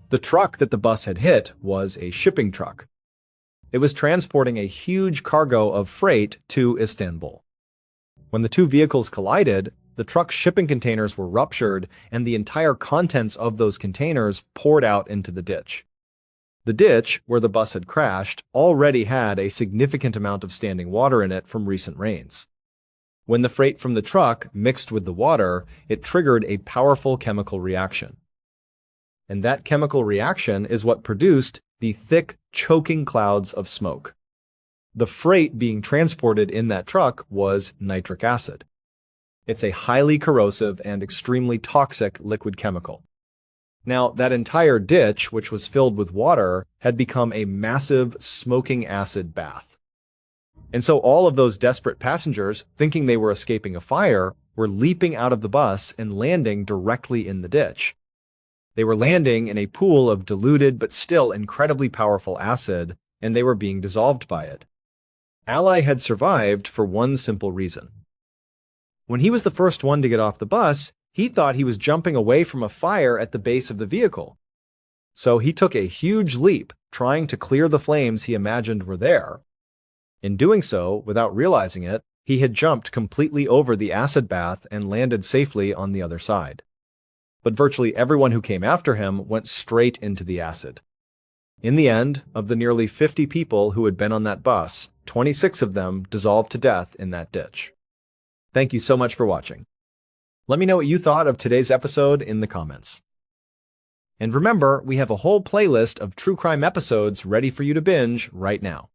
The truck that the bus had hit was a shipping truck. It was transporting a huge cargo of freight to Istanbul. When the two vehicles collided, the truck's shipping containers were ruptured and the entire contents of those containers poured out into the ditch. The ditch, where the bus had crashed, already had a significant amount of standing water in it from recent rains. When the freight from the truck mixed with the water, it triggered a powerful chemical reaction. And that chemical reaction is what produced the thick, choking clouds of smoke. The freight being transported in that truck was nitric acid. It's a highly corrosive and extremely toxic liquid chemical. Now, that entire ditch, which was filled with water, had become a massive smoking acid bath. And so all of those desperate passengers, thinking they were escaping a fire, were leaping out of the bus and landing directly in the ditch. They were landing in a pool of diluted but still incredibly powerful acid, and they were being dissolved by it. Ally had survived for one simple reason. When he was the first one to get off the bus, he thought he was jumping away from a fire at the base of the vehicle. So he took a huge leap, trying to clear the flames he imagined were there. In doing so, without realizing it, he had jumped completely over the acid bath and landed safely on the other side. But virtually everyone who came after him went straight into the acid. In the end, of the nearly 50 people who had been on that bus, 26 of them dissolved to death in that ditch. Thank you so much for watching. Let me know what you thought of today's episode in the comments. And remember, we have a whole playlist of true crime episodes ready for you to binge right now.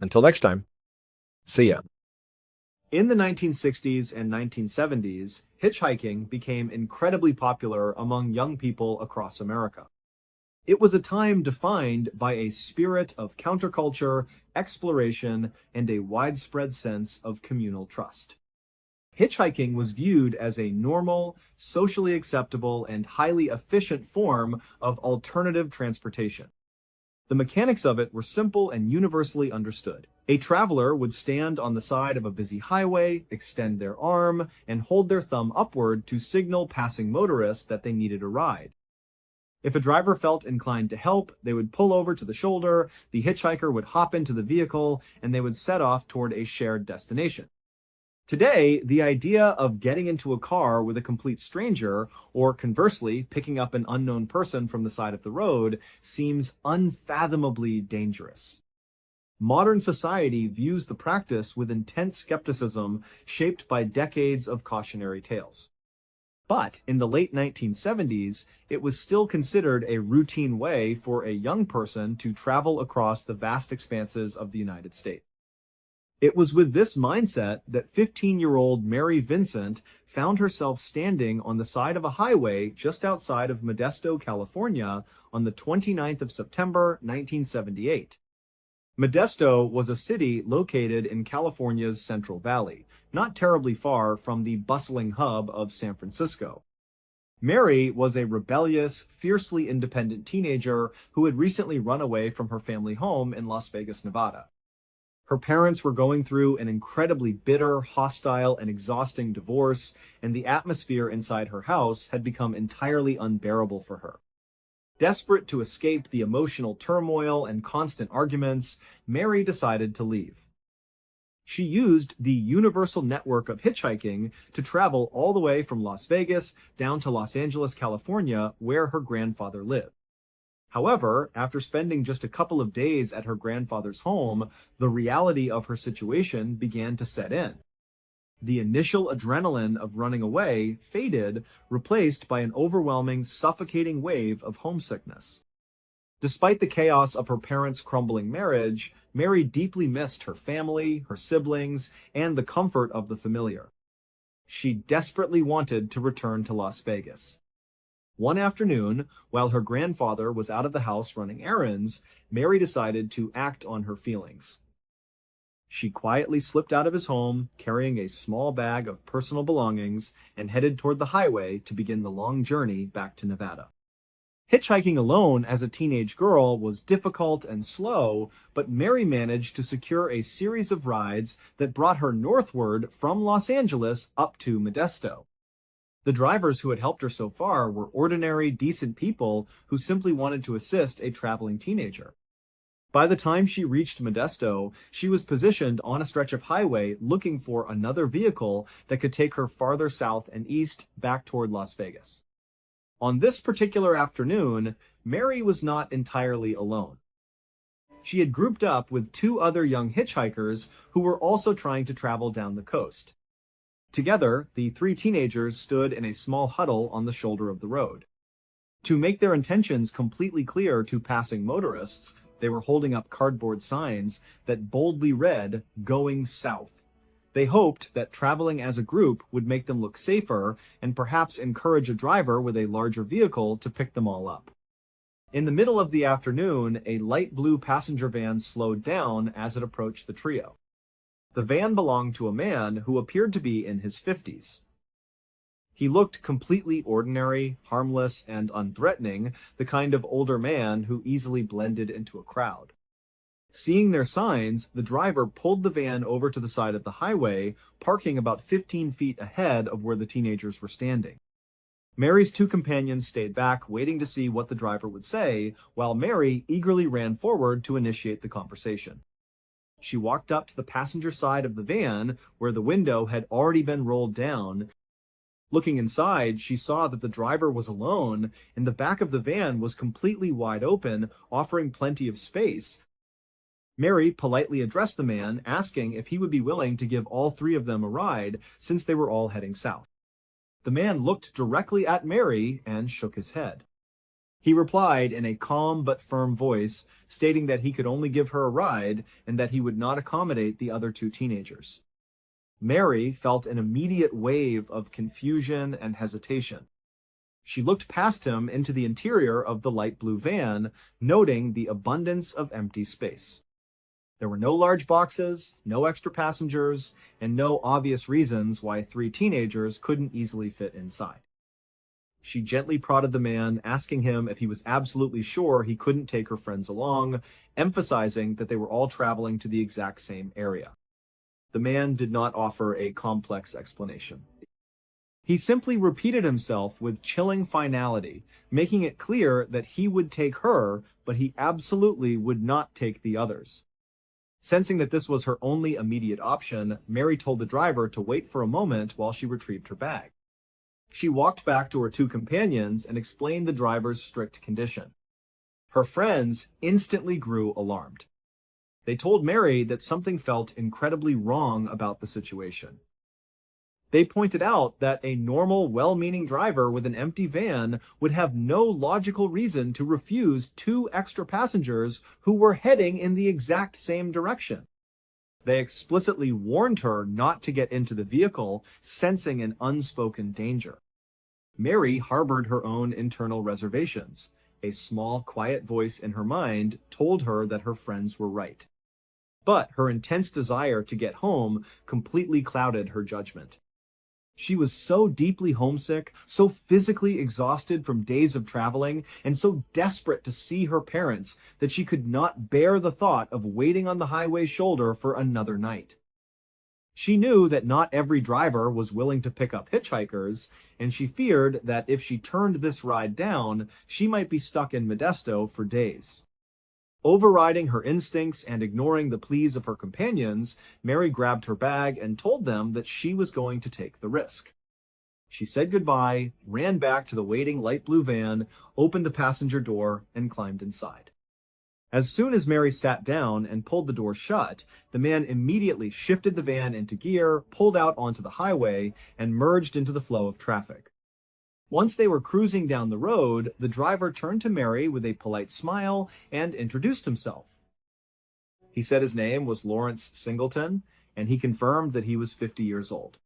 Until next time, see ya. In the 1960s and 1970s, hitchhiking became incredibly popular among young people across America. It was a time defined by a spirit of counterculture, exploration, and a widespread sense of communal trust. Hitchhiking was viewed as a normal, socially acceptable, and highly efficient form of alternative transportation. The mechanics of it were simple and universally understood. A traveler would stand on the side of a busy highway, extend their arm, and hold their thumb upward to signal passing motorists that they needed a ride. If a driver felt inclined to help, they would pull over to the shoulder, the hitchhiker would hop into the vehicle, and they would set off toward a shared destination. Today, the idea of getting into a car with a complete stranger, or conversely, picking up an unknown person from the side of the road, seems unfathomably dangerous. Modern society views the practice with intense skepticism shaped by decades of cautionary tales. But in the late 1970s, it was still considered a routine way for a young person to travel across the vast expanses of the United States. It was with this mindset that 15-year-old Mary Vincent found herself standing on the side of a highway just outside of Modesto, California, on the 29th of September, 1978. Modesto was a city located in California's Central Valley, not terribly far from the bustling hub of San Francisco. Mary was a rebellious, fiercely independent teenager who had recently run away from her family home in Las Vegas, Nevada. Her parents were going through an incredibly bitter, hostile, and exhausting divorce, and the atmosphere inside her house had become entirely unbearable for her. Desperate to escape the emotional turmoil and constant arguments, Mary decided to leave. She used the universal network of hitchhiking to travel all the way from Las Vegas down to Los Angeles, California, where her grandfather lived. However, after spending just a couple of days at her grandfather's home, the reality of her situation began to set in. The initial adrenaline of running away faded, replaced by an overwhelming, suffocating wave of homesickness. Despite the chaos of her parents' crumbling marriage, Mary deeply missed her family, her siblings, and the comfort of the familiar. She desperately wanted to return to Las Vegas. One afternoon, while her grandfather was out of the house running errands, Mary decided to act on her feelings. She quietly slipped out of his home, carrying a small bag of personal belongings, and headed toward the highway to begin the long journey back to Nevada. Hitchhiking alone as a teenage girl was difficult and slow, but Mary managed to secure a series of rides that brought her northward from Los Angeles up to Modesto. The drivers who had helped her so far were ordinary, decent people who simply wanted to assist a traveling teenager. By the time she reached Modesto, she was positioned on a stretch of highway looking for another vehicle that could take her farther south and east back toward Las Vegas. On this particular afternoon, Mary was not entirely alone. She had grouped up with two other young hitchhikers who were also trying to travel down the coast. Together, the three teenagers stood in a small huddle on the shoulder of the road. To make their intentions completely clear to passing motorists, they were holding up cardboard signs that boldly read, "Going South." They hoped that traveling as a group would make them look safer and perhaps encourage a driver with a larger vehicle to pick them all up. In the middle of the afternoon, a light blue passenger van slowed down as it approached the trio. The van belonged to a man who appeared to be in his 50s. He looked completely ordinary, harmless, and unthreatening, the kind of older man who easily blended into a crowd. Seeing their signs, the driver pulled the van over to the side of the highway, parking about 15 feet ahead of where the teenagers were standing. Mary's two companions stayed back, waiting to see what the driver would say, while Mary eagerly ran forward to initiate the conversation. She walked up to the passenger side of the van, where the window had already been rolled down. Looking inside, she saw that the driver was alone, and the back of the van was completely wide open, offering plenty of space. Mary politely addressed the man, asking if he would be willing to give all three of them a ride, since they were all heading south. The man looked directly at Mary and shook his head. He replied in a calm but firm voice, stating that he could only give her a ride and that he would not accommodate the other two teenagers. Mary felt an immediate wave of confusion and hesitation. She looked past him into the interior of the light blue van, noting the abundance of empty space. There were no large boxes, no extra passengers, and no obvious reasons why three teenagers couldn't easily fit inside. She gently prodded the man, asking him if he was absolutely sure he couldn't take her friends along, emphasizing that they were all traveling to the exact same area. The man did not offer a complex explanation. He simply repeated himself with chilling finality, making it clear that he would take her, but he absolutely would not take the others. Sensing that this was her only immediate option, Mary told the driver to wait for a moment while she retrieved her bag. She walked back to her two companions and explained the driver's strict condition. Her friends instantly grew alarmed. They told Mary that something felt incredibly wrong about the situation. They pointed out that a normal, well-meaning driver with an empty van would have no logical reason to refuse two extra passengers who were heading in the exact same direction. They explicitly warned her not to get into the vehicle, sensing an unspoken danger. Mary harbored her own internal reservations. A small, quiet voice in her mind told her that her friends were right. But her intense desire to get home completely clouded her judgment. She was so deeply homesick, so physically exhausted from days of traveling, and so desperate to see her parents that she could not bear the thought of waiting on the highway shoulder for another night. She knew that not every driver was willing to pick up hitchhikers, and she feared that if she turned this ride down, she might be stuck in Modesto for days. Overriding her instincts and ignoring the pleas of her companions, Mary grabbed her bag and told them that she was going to take the risk. She said goodbye, ran back to the waiting light blue van, opened the passenger door, and climbed inside. As soon as Mary sat down and pulled the door shut, the man immediately shifted the van into gear, pulled out onto the highway, and merged into the flow of traffic. Once they were cruising down the road, the driver turned to Mary with a polite smile and introduced himself. He said his name was Lawrence Singleton, and he confirmed that he was 50 years old.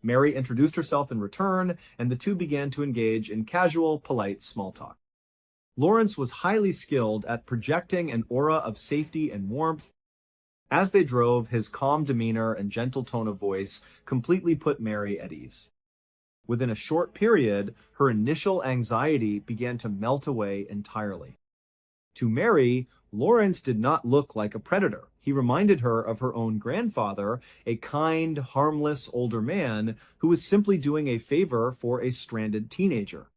Mary introduced herself in return, and the two began to engage in casual, polite small talk. Lawrence was highly skilled at projecting an aura of safety and warmth. As they drove, his calm demeanor and gentle tone of voice completely put Mary at ease. Within a short period, her initial anxiety began to melt away entirely. To Mary, Lawrence did not look like a predator. He reminded her of her own grandfather, a kind, harmless older man who was simply doing a favor for a stranded teenager.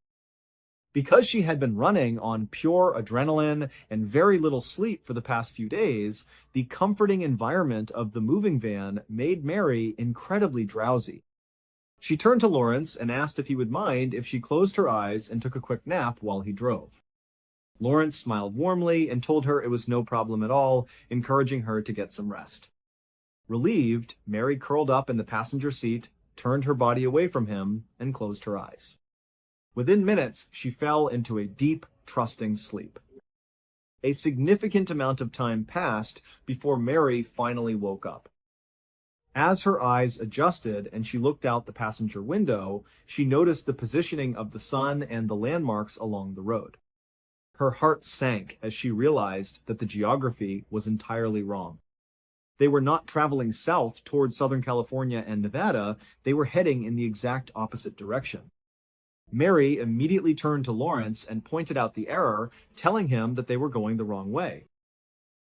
Because she had been running on pure adrenaline and very little sleep for the past few days, the comforting environment of the moving van made Mary incredibly drowsy. She turned to Lawrence and asked if he would mind if she closed her eyes and took a quick nap while he drove. Lawrence smiled warmly and told her it was no problem at all, encouraging her to get some rest. Relieved, Mary curled up in the passenger seat, turned her body away from him, and closed her eyes. Within minutes, she fell into a deep, trusting sleep. A significant amount of time passed before Mary finally woke up. As her eyes adjusted and she looked out the passenger window, she noticed the positioning of the sun and the landmarks along the road. Her heart sank as she realized that the geography was entirely wrong. They were not traveling south towards Southern California and Nevada, they were heading in the exact opposite direction. Mary immediately turned to Lawrence and pointed out the error, telling him that they were going the wrong way.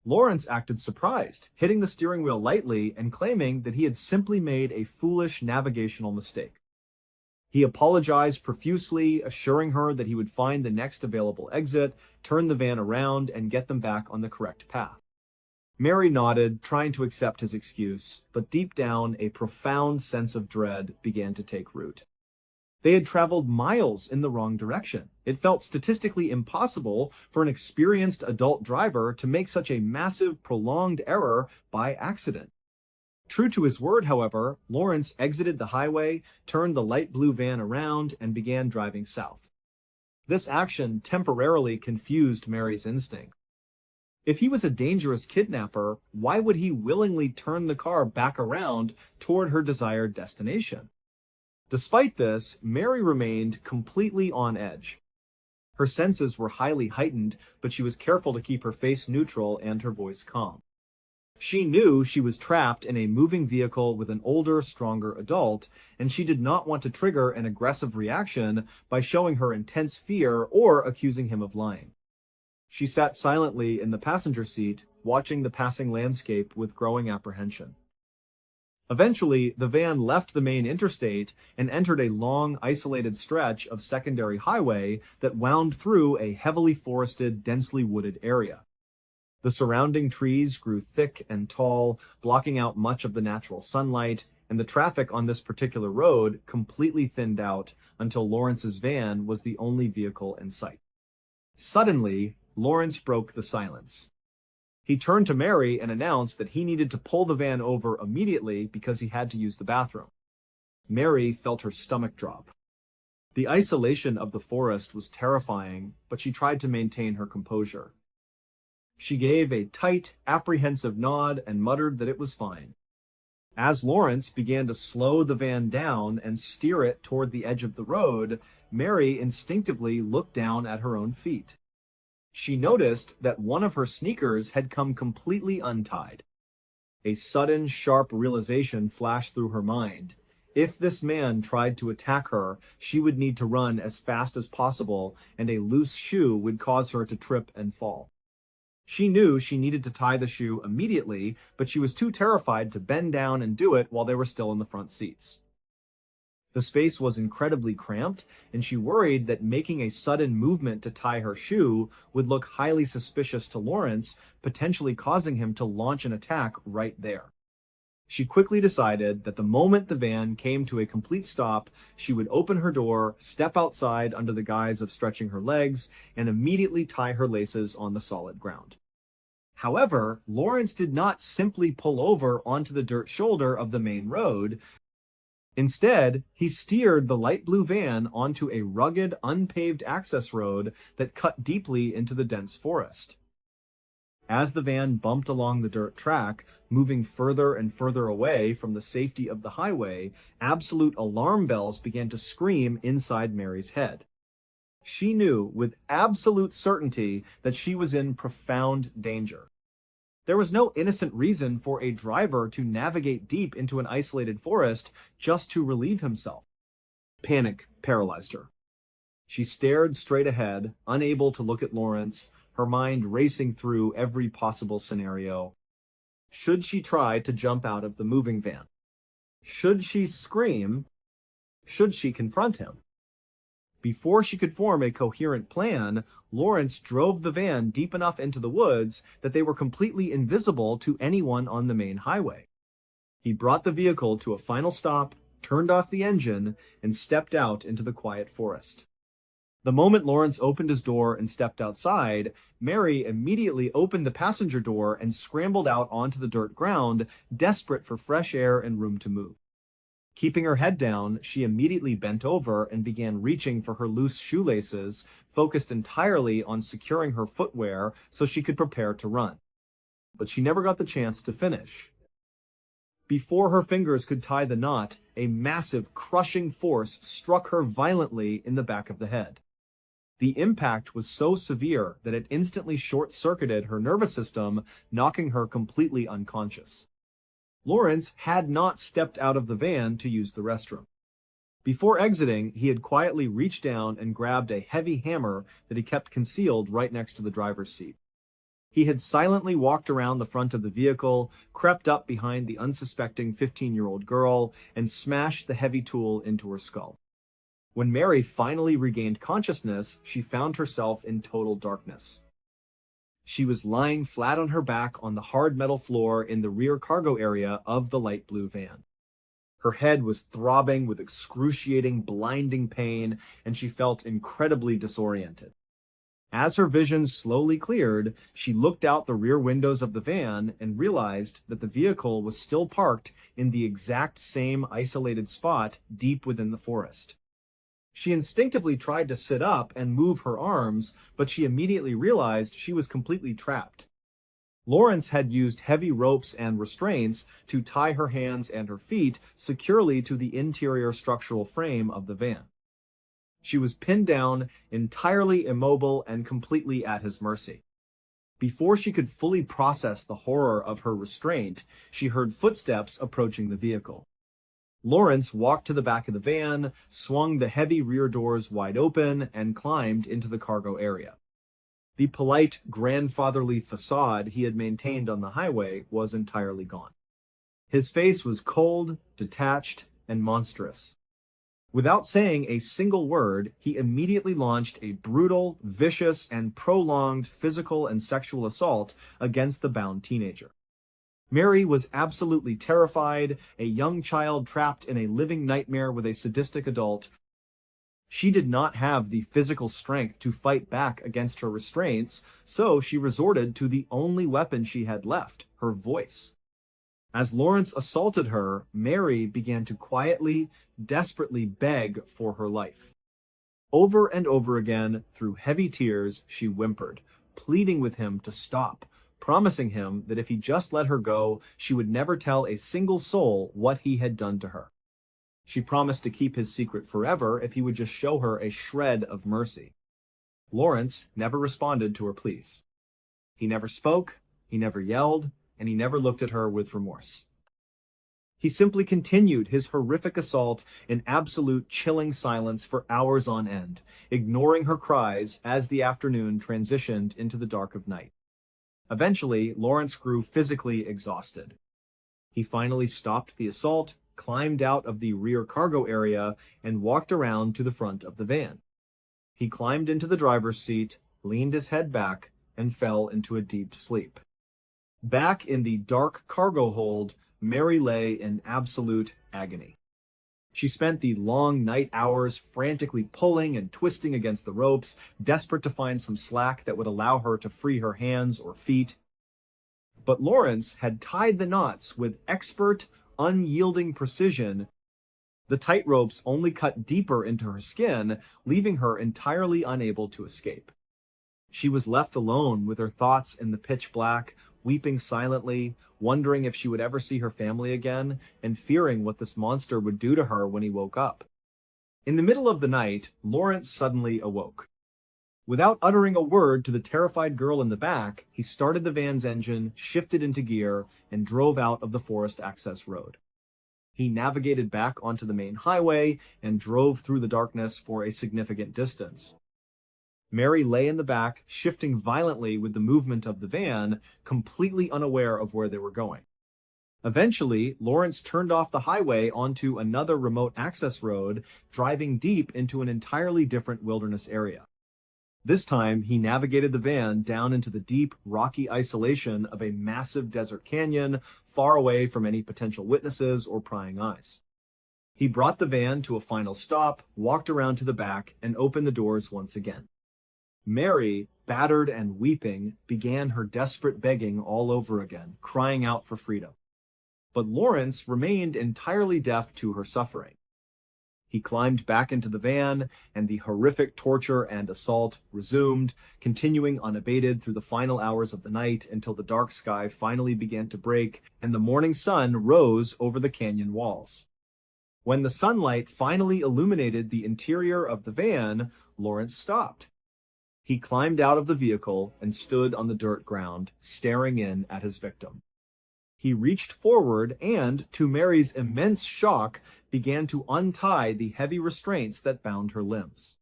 Lawrence acted surprised, hitting the steering wheel lightly and claiming that he had simply made a foolish navigational mistake. He apologized profusely, assuring her that he would find the next available exit, turn the van around, and get them back on the correct path. Mary nodded, trying to accept his excuse, but deep down, a profound sense of dread began to take root. They had traveled miles in the wrong direction. It felt statistically impossible for an experienced adult driver to make such a massive, prolonged error by accident. True to his word, however, Lawrence exited the highway, turned the light blue van around, and began driving south. This action temporarily confused Mary's instinct. If he was a dangerous kidnapper, why would he willingly turn the car back around toward her desired destination? Despite this, Mary remained completely on edge. Her senses were highly heightened, but she was careful to keep her face neutral and her voice calm. She knew she was trapped in a moving vehicle with an older, stronger adult, and she did not want to trigger an aggressive reaction by showing her intense fear or accusing him of lying. She sat silently in the passenger seat, watching the passing landscape with growing apprehension. Eventually, the van left the main interstate and entered a long, isolated stretch of secondary highway that wound through a heavily forested, densely wooded area. The surrounding trees grew thick and tall, blocking out much of the natural sunlight, and the traffic on this particular road completely thinned out until Lawrence's van was the only vehicle in sight. Suddenly, Lawrence broke the silence. He turned to Mary and announced that he needed to pull the van over immediately because he had to use the bathroom. Mary felt her stomach drop. The isolation of the forest was terrifying, but she tried to maintain her composure. She gave a tight, apprehensive nod and muttered that it was fine. As Lawrence began to slow the van down and steer it toward the edge of the road, Mary instinctively looked down at her own feet. She noticed that one of her sneakers had come completely untied. A sudden, sharp realization flashed through her mind. If this man tried to attack her, she would need to run as fast as possible, and a loose shoe would cause her to trip and fall. She knew she needed to tie the shoe immediately, but she was too terrified to bend down and do it while they were still in the front seats. The space was incredibly cramped, and she worried that making a sudden movement to tie her shoe would look highly suspicious to Lawrence, potentially causing him to launch an attack right there. She quickly decided that the moment the van came to a complete stop, she would open her door, step outside under the guise of stretching her legs, and immediately tie her laces on the solid ground. However, Lawrence did not simply pull over onto the dirt shoulder of the main road. Instead, he steered the light blue van onto a rugged, unpaved access road that cut deeply into the dense forest. As the van bumped along the dirt track, moving further and further away from the safety of the highway, absolute alarm bells began to scream inside Mary's head. She knew with absolute certainty that she was in profound danger. There was no innocent reason for a driver to navigate deep into an isolated forest just to relieve himself. Panic paralyzed her. She stared straight ahead, unable to look at Lawrence, her mind racing through every possible scenario. Should she try to jump out of the moving van? Should she scream? Should she confront him? Before she could form a coherent plan, Lawrence drove the van deep enough into the woods that they were completely invisible to anyone on the main highway. He brought the vehicle to a final stop, turned off the engine, and stepped out into the quiet forest. The moment Lawrence opened his door and stepped outside, Mary immediately opened the passenger door and scrambled out onto the dirt ground, desperate for fresh air and room to move. Keeping her head down, she immediately bent over and began reaching for her loose shoelaces, focused entirely on securing her footwear so she could prepare to run. But she never got the chance to finish. Before her fingers could tie the knot, a massive, crushing force struck her violently in the back of the head. The impact was so severe that it instantly short-circuited her nervous system, knocking her completely unconscious. Lawrence had not stepped out of the van to use the restroom. Before exiting, he had quietly reached down and grabbed a heavy hammer that he kept concealed right next to the driver's seat. He had silently walked around the front of the vehicle, crept up behind the unsuspecting 15-year-old girl, and smashed the heavy tool into her skull. When Mary finally regained consciousness, she found herself in total darkness. She was lying flat on her back on the hard metal floor in the rear cargo area of the light blue van. Her head was throbbing with excruciating, blinding pain, and she felt incredibly disoriented. As her vision slowly cleared, she looked out the rear windows of the van and realized that the vehicle was still parked in the exact same isolated spot deep within the forest. She instinctively tried to sit up and move her arms, but she immediately realized she was completely trapped. Lawrence had used heavy ropes and restraints to tie her hands and her feet securely to the interior structural frame of the van. She was pinned down, entirely immobile and completely at his mercy. Before she could fully process the horror of her restraint, she heard footsteps approaching the vehicle. Lawrence walked to the back of the van, swung the heavy rear doors wide open, and climbed into the cargo area. The polite, grandfatherly facade he had maintained on the highway was entirely gone. His face was cold, detached, and monstrous. Without saying a single word, he immediately launched a brutal, vicious, and prolonged physical and sexual assault against the bound teenager. Mary was absolutely terrified, a young child trapped in a living nightmare with a sadistic adult. She did not have the physical strength to fight back against her restraints, so she resorted to the only weapon she had left, her voice. As Lawrence assaulted her, Mary began to quietly, desperately beg for her life. Over and over again, through heavy tears, she whimpered, pleading with him to stop, promising him that if he just let her go, she would never tell a single soul what he had done to her. She promised to keep his secret forever if he would just show her a shred of mercy. Lawrence never responded to her pleas. He never spoke, he never yelled, and he never looked at her with remorse. He simply continued his horrific assault in absolute chilling silence for hours on end, ignoring her cries as the afternoon transitioned into the dark of night. Eventually, Lawrence grew physically exhausted. He finally stopped the assault, climbed out of the rear cargo area, and walked around to the front of the van. He climbed into the driver's seat, leaned his head back, and fell into a deep sleep. Back in the dark cargo hold, Mary lay in absolute agony. She spent the long night hours frantically pulling and twisting against the ropes, desperate to find some slack that would allow her to free her hands or feet. But Lawrence had tied the knots with expert, unyielding precision. The tight ropes only cut deeper into her skin, leaving her entirely unable to escape. She was left alone with her thoughts in the pitch black, weeping silently, wondering if she would ever see her family again, and fearing what this monster would do to her when he woke up. In the middle of the night, Lawrence suddenly awoke. Without uttering a word to the terrified girl in the back, he started the van's engine, shifted into gear, and drove out of the forest access road. He navigated back onto the main highway and drove through the darkness for a significant distance. Mary lay in the back, shifting violently with the movement of the van, completely unaware of where they were going. Eventually, Lawrence turned off the highway onto another remote access road, driving deep into an entirely different wilderness area. This time, he navigated the van down into the deep, rocky isolation of a massive desert canyon, far away from any potential witnesses or prying eyes. He brought the van to a final stop, walked around to the back, and opened the doors once again. Mary, battered and weeping, began her desperate begging all over again, crying out for freedom. But Lawrence remained entirely deaf to her suffering. He climbed back into the van, and the horrific torture and assault resumed, continuing unabated through the final hours of the night until the dark sky finally began to break and the morning sun rose over the canyon walls. When the sunlight finally illuminated the interior of the van, Lawrence stopped. He climbed out of the vehicle and stood on the dirt ground, staring in at his victim. He reached forward and, to Mary's immense shock, began to untie the heavy restraints that bound her limbs.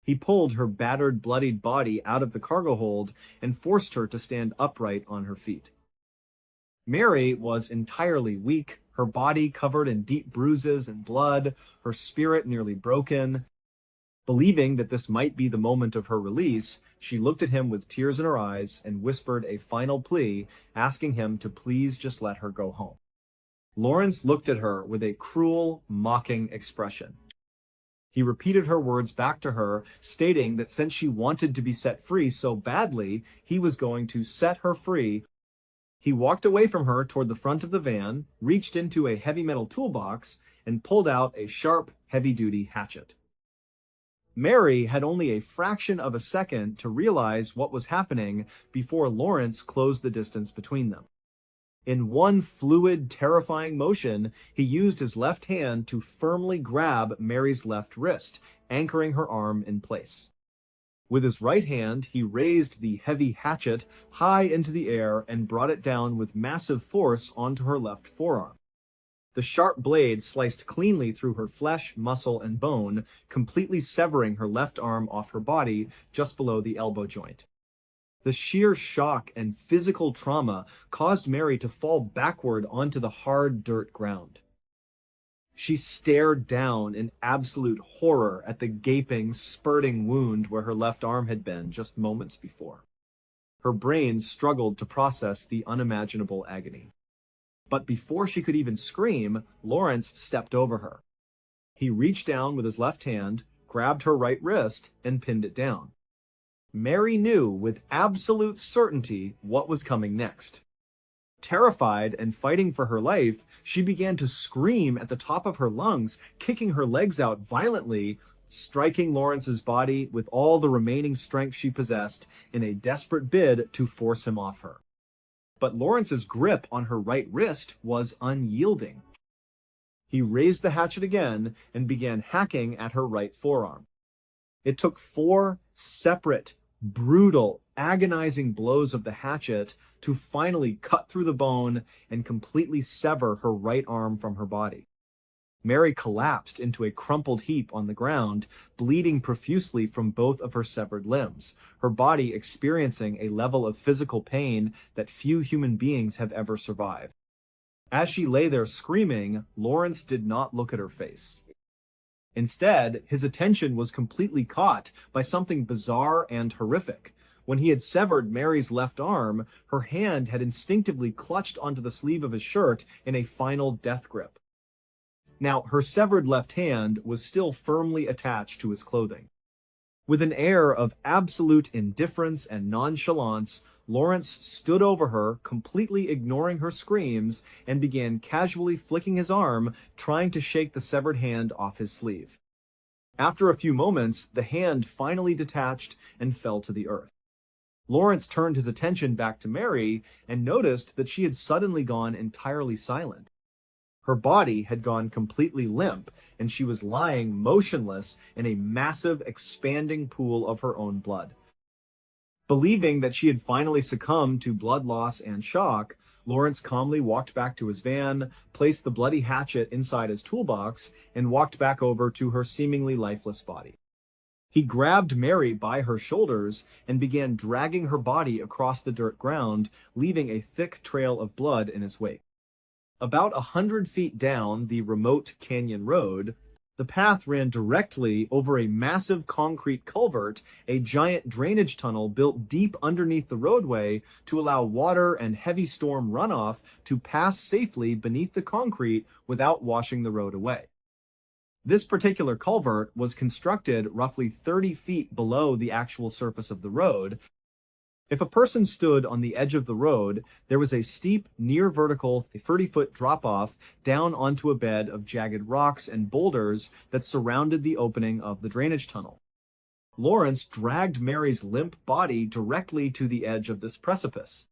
He pulled her battered, bloodied body out of the cargo hold and forced her to stand upright on her feet. Mary was entirely weak, her body covered in deep bruises and blood, her spirit nearly broken. Believing that this might be the moment of her release, she looked at him with tears in her eyes and whispered a final plea, asking him to please just let her go home. Lawrence looked at her with a cruel, mocking expression. He repeated her words back to her, stating that since she wanted to be set free so badly, he was going to set her free. He walked away from her toward the front of the van, reached into a heavy metal toolbox, and pulled out a sharp, heavy-duty hatchet. Mary had only a fraction of a second to realize what was happening before Lawrence closed the distance between them. In one fluid, terrifying motion, he used his left hand to firmly grab Mary's left wrist, anchoring her arm in place. With his right hand, he raised the heavy hatchet high into the air and brought it down with massive force onto her left forearm. The sharp blade sliced cleanly through her flesh, muscle, and bone, completely severing her left arm off her body just below the elbow joint. The sheer shock and physical trauma caused Mary to fall backward onto the hard dirt ground. She stared down in absolute horror at the gaping, spurting wound where her left arm had been just moments before. Her brain struggled to process the unimaginable agony. But before she could even scream, Lawrence stepped over her. He reached down with his left hand, grabbed her right wrist, and pinned it down. Mary knew with absolute certainty what was coming next. Terrified and fighting for her life, she began to scream at the top of her lungs, kicking her legs out violently, striking Lawrence's body with all the remaining strength she possessed in a desperate bid to force him off her. But Lawrence's grip on her right wrist was unyielding. He raised the hatchet again and began hacking at her right forearm. It took 4 separate, brutal, agonizing blows of the hatchet to finally cut through the bone and completely sever her right arm from her body. Mary collapsed into a crumpled heap on the ground, bleeding profusely from both of her severed limbs, her body experiencing a level of physical pain that few human beings have ever survived. As she lay there screaming, Lawrence did not look at her face. Instead, his attention was completely caught by something bizarre and horrific. When he had severed Mary's left arm, her hand had instinctively clutched onto the sleeve of his shirt in a final death grip. Now, her severed left hand was still firmly attached to his clothing. With an air of absolute indifference and nonchalance, Lawrence stood over her, completely ignoring her screams, and began casually flicking his arm, trying to shake the severed hand off his sleeve. After a few moments, the hand finally detached and fell to the earth. Lawrence turned his attention back to Mary and noticed that she had suddenly gone entirely silent. Her body had gone completely limp, and she was lying motionless in a massive, expanding pool of her own blood. Believing that she had finally succumbed to blood loss and shock, Lawrence calmly walked back to his van, placed the bloody hatchet inside his toolbox, and walked back over to her seemingly lifeless body. He grabbed Mary by her shoulders and began dragging her body across the dirt ground, leaving a thick trail of blood in his wake. About 100 feet down the remote canyon road, the path ran directly over a massive concrete culvert, a giant drainage tunnel built deep underneath the roadway to allow water and heavy storm runoff to pass safely beneath the concrete without washing the road away. This particular culvert was constructed roughly 30 feet below the actual surface of the road. If a person stood on the edge of the road, there was a steep, near vertical 30-foot drop-off down onto a bed of jagged rocks and boulders that surrounded the opening of the drainage tunnel. Lawrence dragged Mary's limp body directly to the edge of this precipice.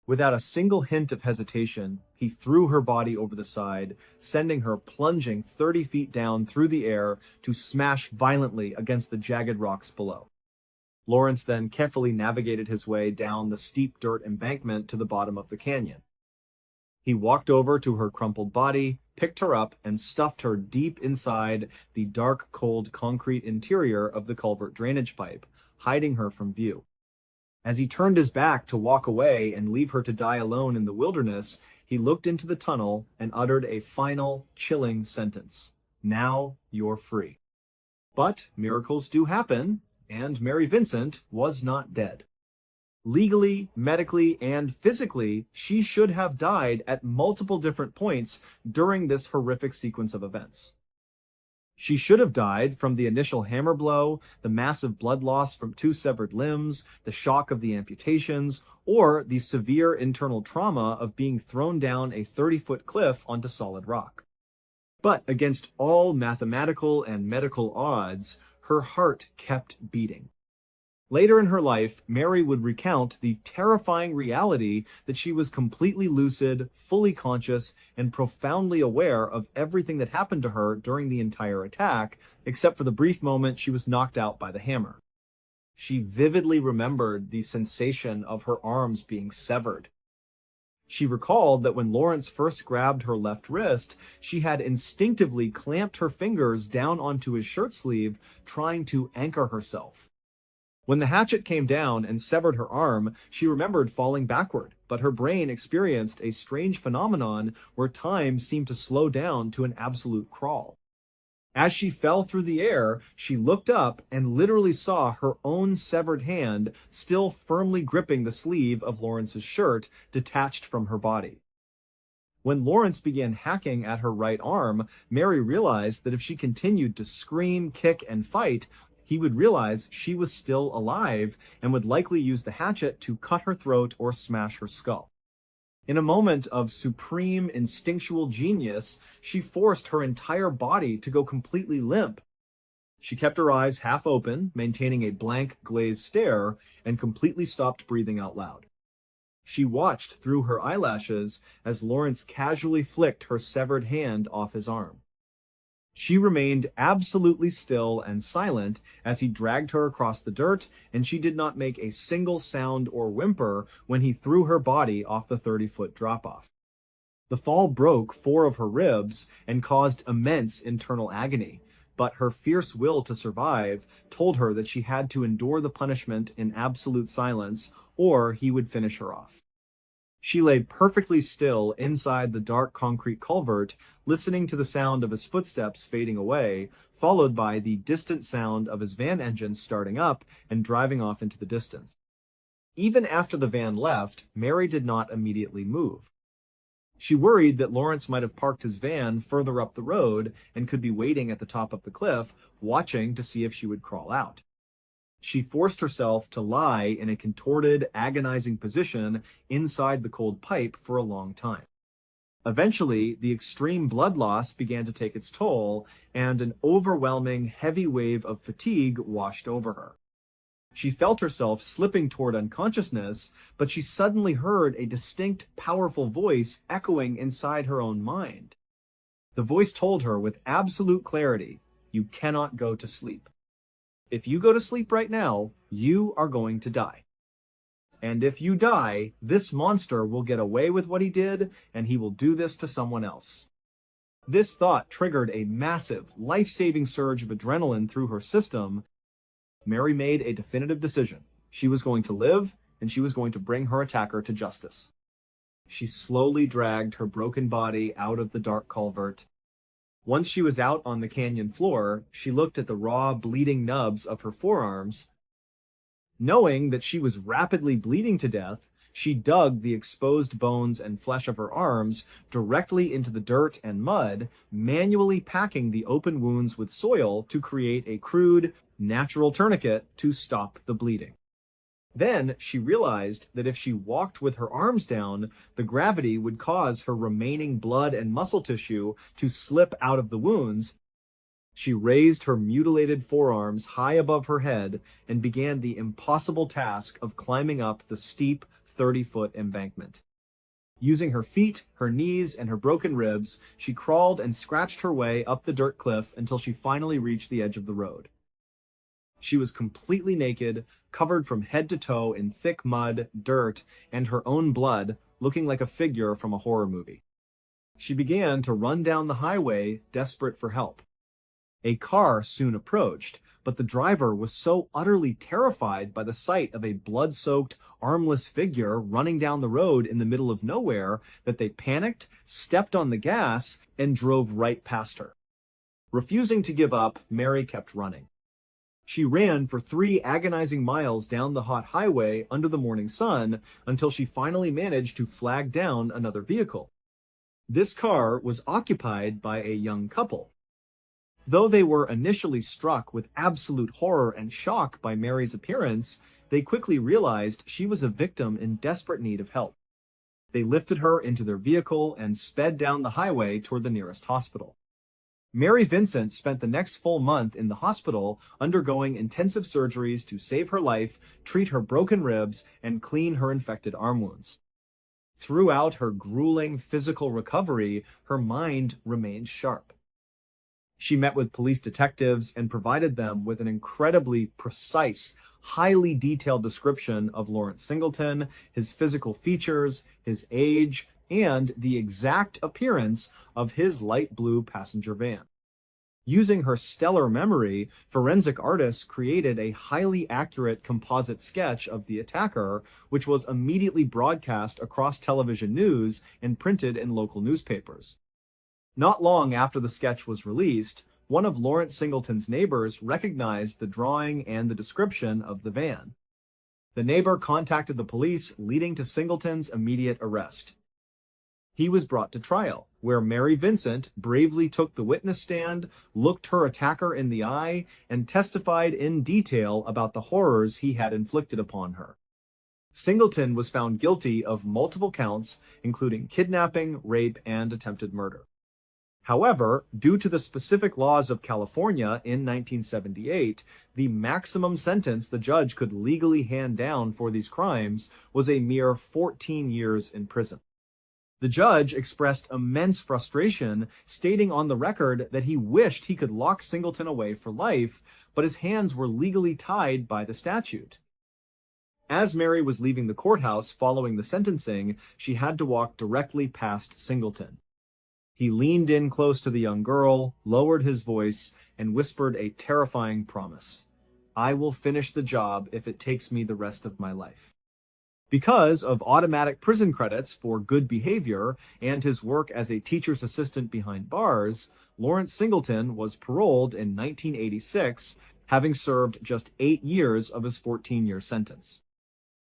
Without a single hint of hesitation, he threw her body over the side, sending her plunging 30 feet down through the air to smash violently against the jagged rocks below. Lawrence then carefully navigated his way down the steep dirt embankment to the bottom of the canyon. He walked over to her crumpled body, picked her up, and stuffed her deep inside the dark, cold concrete interior of the culvert drainage pipe, hiding her from view. As he turned his back to walk away and leave her to die alone in the wilderness, he looked into the tunnel and uttered a final, chilling sentence. "Now you're free." But miracles do happen, and Mary Vincent was not dead. Legally, medically, and physically, she should have died at multiple different points during this horrific sequence of events. She should have died from the initial hammer blow, the massive blood loss from 2 severed limbs, the shock of the amputations, or the severe internal trauma of being thrown down a 30-foot cliff onto solid rock. But against all mathematical and medical odds, her heart kept beating. Later in her life, Mary would recount the terrifying reality that she was completely lucid, fully conscious, and profoundly aware of everything that happened to her during the entire attack, except for the brief moment she was knocked out by the hammer. She vividly remembered the sensation of her arms being severed. She recalled that when Lawrence first grabbed her left wrist, she had instinctively clamped her fingers down onto his shirt sleeve, trying to anchor herself. When the hatchet came down and severed her arm, she remembered falling backward, but her brain experienced a strange phenomenon where time seemed to slow down to an absolute crawl. As she fell through the air, she looked up and literally saw her own severed hand still firmly gripping the sleeve of Lawrence's shirt, detached from her body. When Lawrence began hacking at her right arm, Mary realized that if she continued to scream, kick, and fight, he would realize she was still alive and would likely use the hatchet to cut her throat or smash her skull. In a moment of supreme instinctual genius, she forced her entire body to go completely limp. She kept her eyes half open, maintaining a blank, glazed stare, and completely stopped breathing out loud. She watched through her eyelashes as Lawrence casually flicked her severed hand off his arm. She remained absolutely still and silent as he dragged her across the dirt, and she did not make a single sound or whimper when he threw her body off the 30-foot drop-off. The fall broke 4 of her ribs and caused immense internal agony, but her fierce will to survive told her that she had to endure the punishment in absolute silence, or he would finish her off. She lay perfectly still inside the dark concrete culvert, listening to the sound of his footsteps fading away, followed by the distant sound of his van engine starting up and driving off into the distance. Even after the van left, Mary did not immediately move. She worried that Lawrence might have parked his van further up the road and could be waiting at the top of the cliff, watching to see if she would crawl out. She forced herself to lie in a contorted, agonizing position inside the cold pipe for a long time. Eventually, the extreme blood loss began to take its toll, and an overwhelming, heavy wave of fatigue washed over her. She felt herself slipping toward unconsciousness, but she suddenly heard a distinct, powerful voice echoing inside her own mind. The voice told her with absolute clarity, "You cannot go to sleep. If you go to sleep right now, you are going to die. And if you die, this monster will get away with what he did, and he will do this to someone else." This thought triggered a massive, life-saving surge of adrenaline through her system. Mary made a definitive decision. She was going to live, and she was going to bring her attacker to justice. She slowly dragged her broken body out of the dark culvert. Once she was out on the canyon floor, she looked at the raw, bleeding nubs of her forearms. Knowing that she was rapidly bleeding to death, she dug the exposed bones and flesh of her arms directly into the dirt and mud, manually packing the open wounds with soil to create a crude, natural tourniquet to stop the bleeding. Then she realized that if she walked with her arms down, the gravity would cause her remaining blood and muscle tissue to slip out of the wounds. She raised her mutilated forearms high above her head and began the impossible task of climbing up the steep 30-foot embankment. Using her feet, her knees, and her broken ribs, she crawled and scratched her way up the dirt cliff until she finally reached the edge of the road. She was completely naked, covered from head to toe in thick mud, dirt, and her own blood, looking like a figure from a horror movie. She began to run down the highway, desperate for help. A car soon approached, but the driver was so utterly terrified by the sight of a blood-soaked, armless figure running down the road in the middle of nowhere that they panicked, stepped on the gas, and drove right past her. Refusing to give up, Mary kept running. She ran for 3 agonizing miles down the hot highway under the morning sun until she finally managed to flag down another vehicle. This car was occupied by a young couple. Though they were initially struck with absolute horror and shock by Mary's appearance, they quickly realized she was a victim in desperate need of help. They lifted her into their vehicle and sped down the highway toward the nearest hospital. Mary Vincent spent the next full month in the hospital undergoing intensive surgeries to save her life, treat her broken ribs, and clean her infected arm wounds. Throughout her grueling physical recovery, her mind remained sharp. She met with police detectives and provided them with an incredibly precise, highly detailed description of Lawrence Singleton, his physical features, his age, and the exact appearance of his light blue passenger van. Using her stellar memory, forensic artists created a highly accurate composite sketch of the attacker, which was immediately broadcast across television news and printed in local newspapers. Not long after the sketch was released, one of Lawrence Singleton's neighbors recognized the drawing and the description of the van. The neighbor contacted the police, leading to Singleton's immediate arrest. He was brought to trial, where Mary Vincent bravely took the witness stand, looked her attacker in the eye, and testified in detail about the horrors he had inflicted upon her. Singleton was found guilty of multiple counts, including kidnapping, rape, and attempted murder. However, due to the specific laws of California in 1978, the maximum sentence the judge could legally hand down for these crimes was a mere 14 years in prison. The judge expressed immense frustration, stating on the record that he wished he could lock Singleton away for life, but his hands were legally tied by the statute. As Mary was leaving the courthouse following the sentencing, she had to walk directly past Singleton. He leaned in close to the young girl, lowered his voice, and whispered a terrifying promise. "I will finish the job if it takes me the rest of my life." Because of automatic prison credits for good behavior and his work as a teacher's assistant behind bars, Lawrence Singleton was paroled in 1986, having served just 8 years of his 14-year sentence.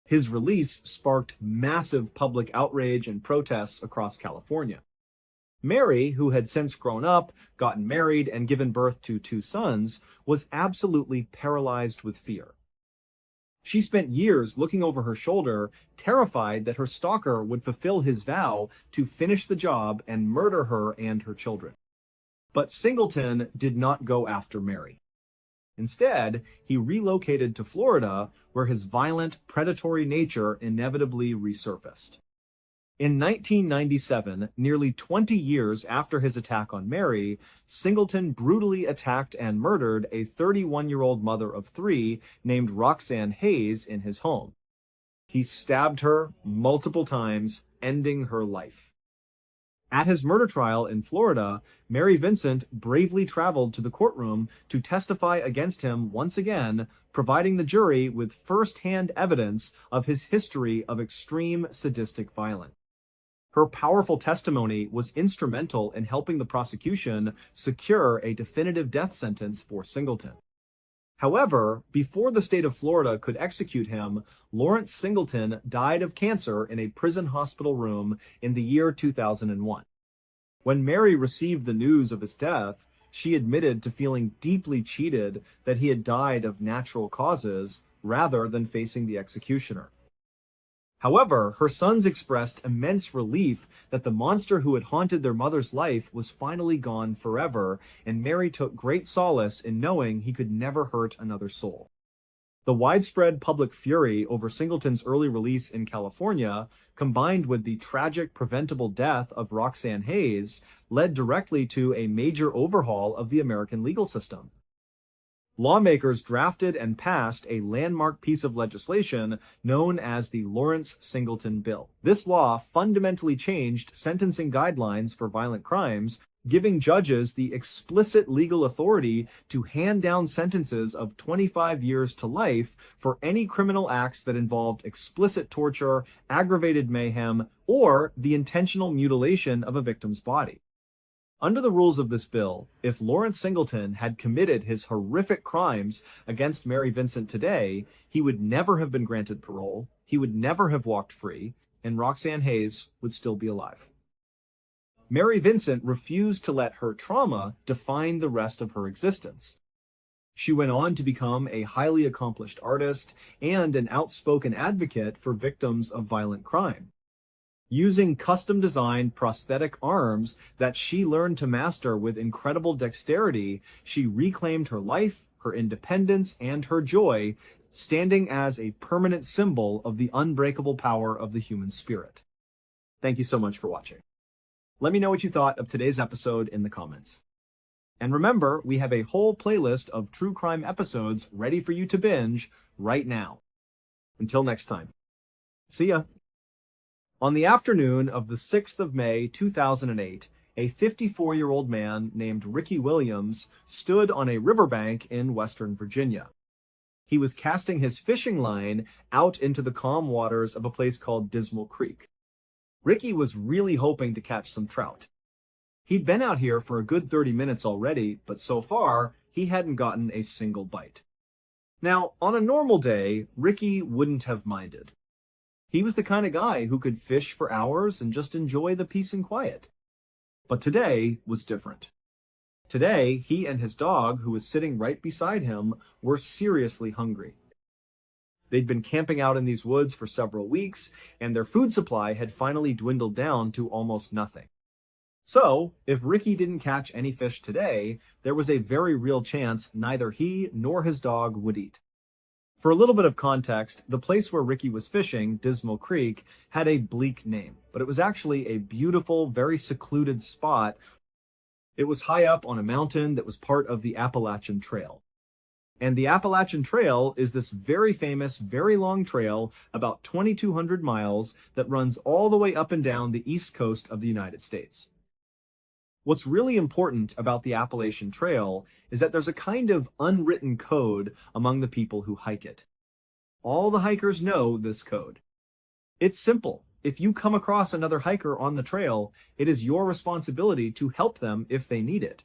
His release sparked massive public outrage and protests across California. Mary, who had since grown up, gotten married, and given birth to 2 sons, was absolutely paralyzed with fear. She spent years looking over her shoulder, terrified that her stalker would fulfill his vow to finish the job and murder her and her children. But Singleton did not go after Mary. Instead, he relocated to Florida, where his violent, predatory nature inevitably resurfaced. In 1997, nearly 20 years after his attack on Mary, Singleton brutally attacked and murdered a 31-year-old mother of three named Roxanne Hayes in his home. He stabbed her multiple times, ending her life. At his murder trial in Florida, Mary Vincent bravely traveled to the courtroom to testify against him once again, providing the jury with first-hand evidence of his history of extreme sadistic violence. Her powerful testimony was instrumental in helping the prosecution secure a definitive death sentence for Singleton. However, before the state of Florida could execute him, Lawrence Singleton died of cancer in a prison hospital room in the year 2001. When Mary received the news of his death, she admitted to feeling deeply cheated that he had died of natural causes rather than facing the executioner. However, her sons expressed immense relief that the monster who had haunted their mother's life was finally gone forever, and Mary took great solace in knowing he could never hurt another soul. The widespread public fury over Singleton's early release in California, combined with the tragic preventable death of Roxanne Hayes, led directly to a major overhaul of the American legal system. Lawmakers drafted and passed a landmark piece of legislation known as the Lawrence Singleton Bill. This law fundamentally changed sentencing guidelines for violent crimes, giving judges the explicit legal authority to hand down sentences of 25 years to life for any criminal acts that involved explicit torture, aggravated mayhem, or the intentional mutilation of a victim's body. Under the rules of this bill, if Lawrence Singleton had committed his horrific crimes against Mary Vincent today, he would never have been granted parole, he would never have walked free, and Roxanne Hayes would still be alive. Mary Vincent refused to let her trauma define the rest of her existence. She went on to become a highly accomplished artist and an outspoken advocate for victims of violent crime. Using custom-designed prosthetic arms that she learned to master with incredible dexterity, she reclaimed her life, her independence, and her joy, standing as a permanent symbol of the unbreakable power of the human spirit. Thank you so much for watching. Let me know what you thought of today's episode in the comments. And remember, we have a whole playlist of true crime episodes ready for you to binge right now. Until next time. See ya. On the afternoon of the 6th of May, 2008, a 54-year-old man named Ricky Williams stood on a riverbank in Western Virginia. He was casting his fishing line out into the calm waters of a place called Dismal Creek. Ricky was really hoping to catch some trout. He'd been out here for a good 30 minutes already, but so far, he hadn't gotten a single bite. Now, on a normal day, Ricky wouldn't have minded. He was the kind of guy who could fish for hours and just enjoy the peace and quiet. But today was different. Today, he and his dog, who was sitting right beside him, were seriously hungry. They'd been camping out in these woods for several weeks, and their food supply had finally dwindled down to almost nothing. So, if Ricky didn't catch any fish today, there was a very real chance neither he nor his dog would eat. For a little bit of context, the place where Ricky was fishing, Dismal Creek, had a bleak name, but it was actually a beautiful, very secluded spot. It was high up on a mountain that was part of the Appalachian Trail. And the Appalachian Trail is this very famous, very long trail, about 2,200 miles, that runs all the way up and down the east coast of the United States. What's really important about the Appalachian Trail is that there's a kind of unwritten code among the people who hike it. All the hikers know this code. It's simple. If you come across another hiker on the trail, it is your responsibility to help them if they need it.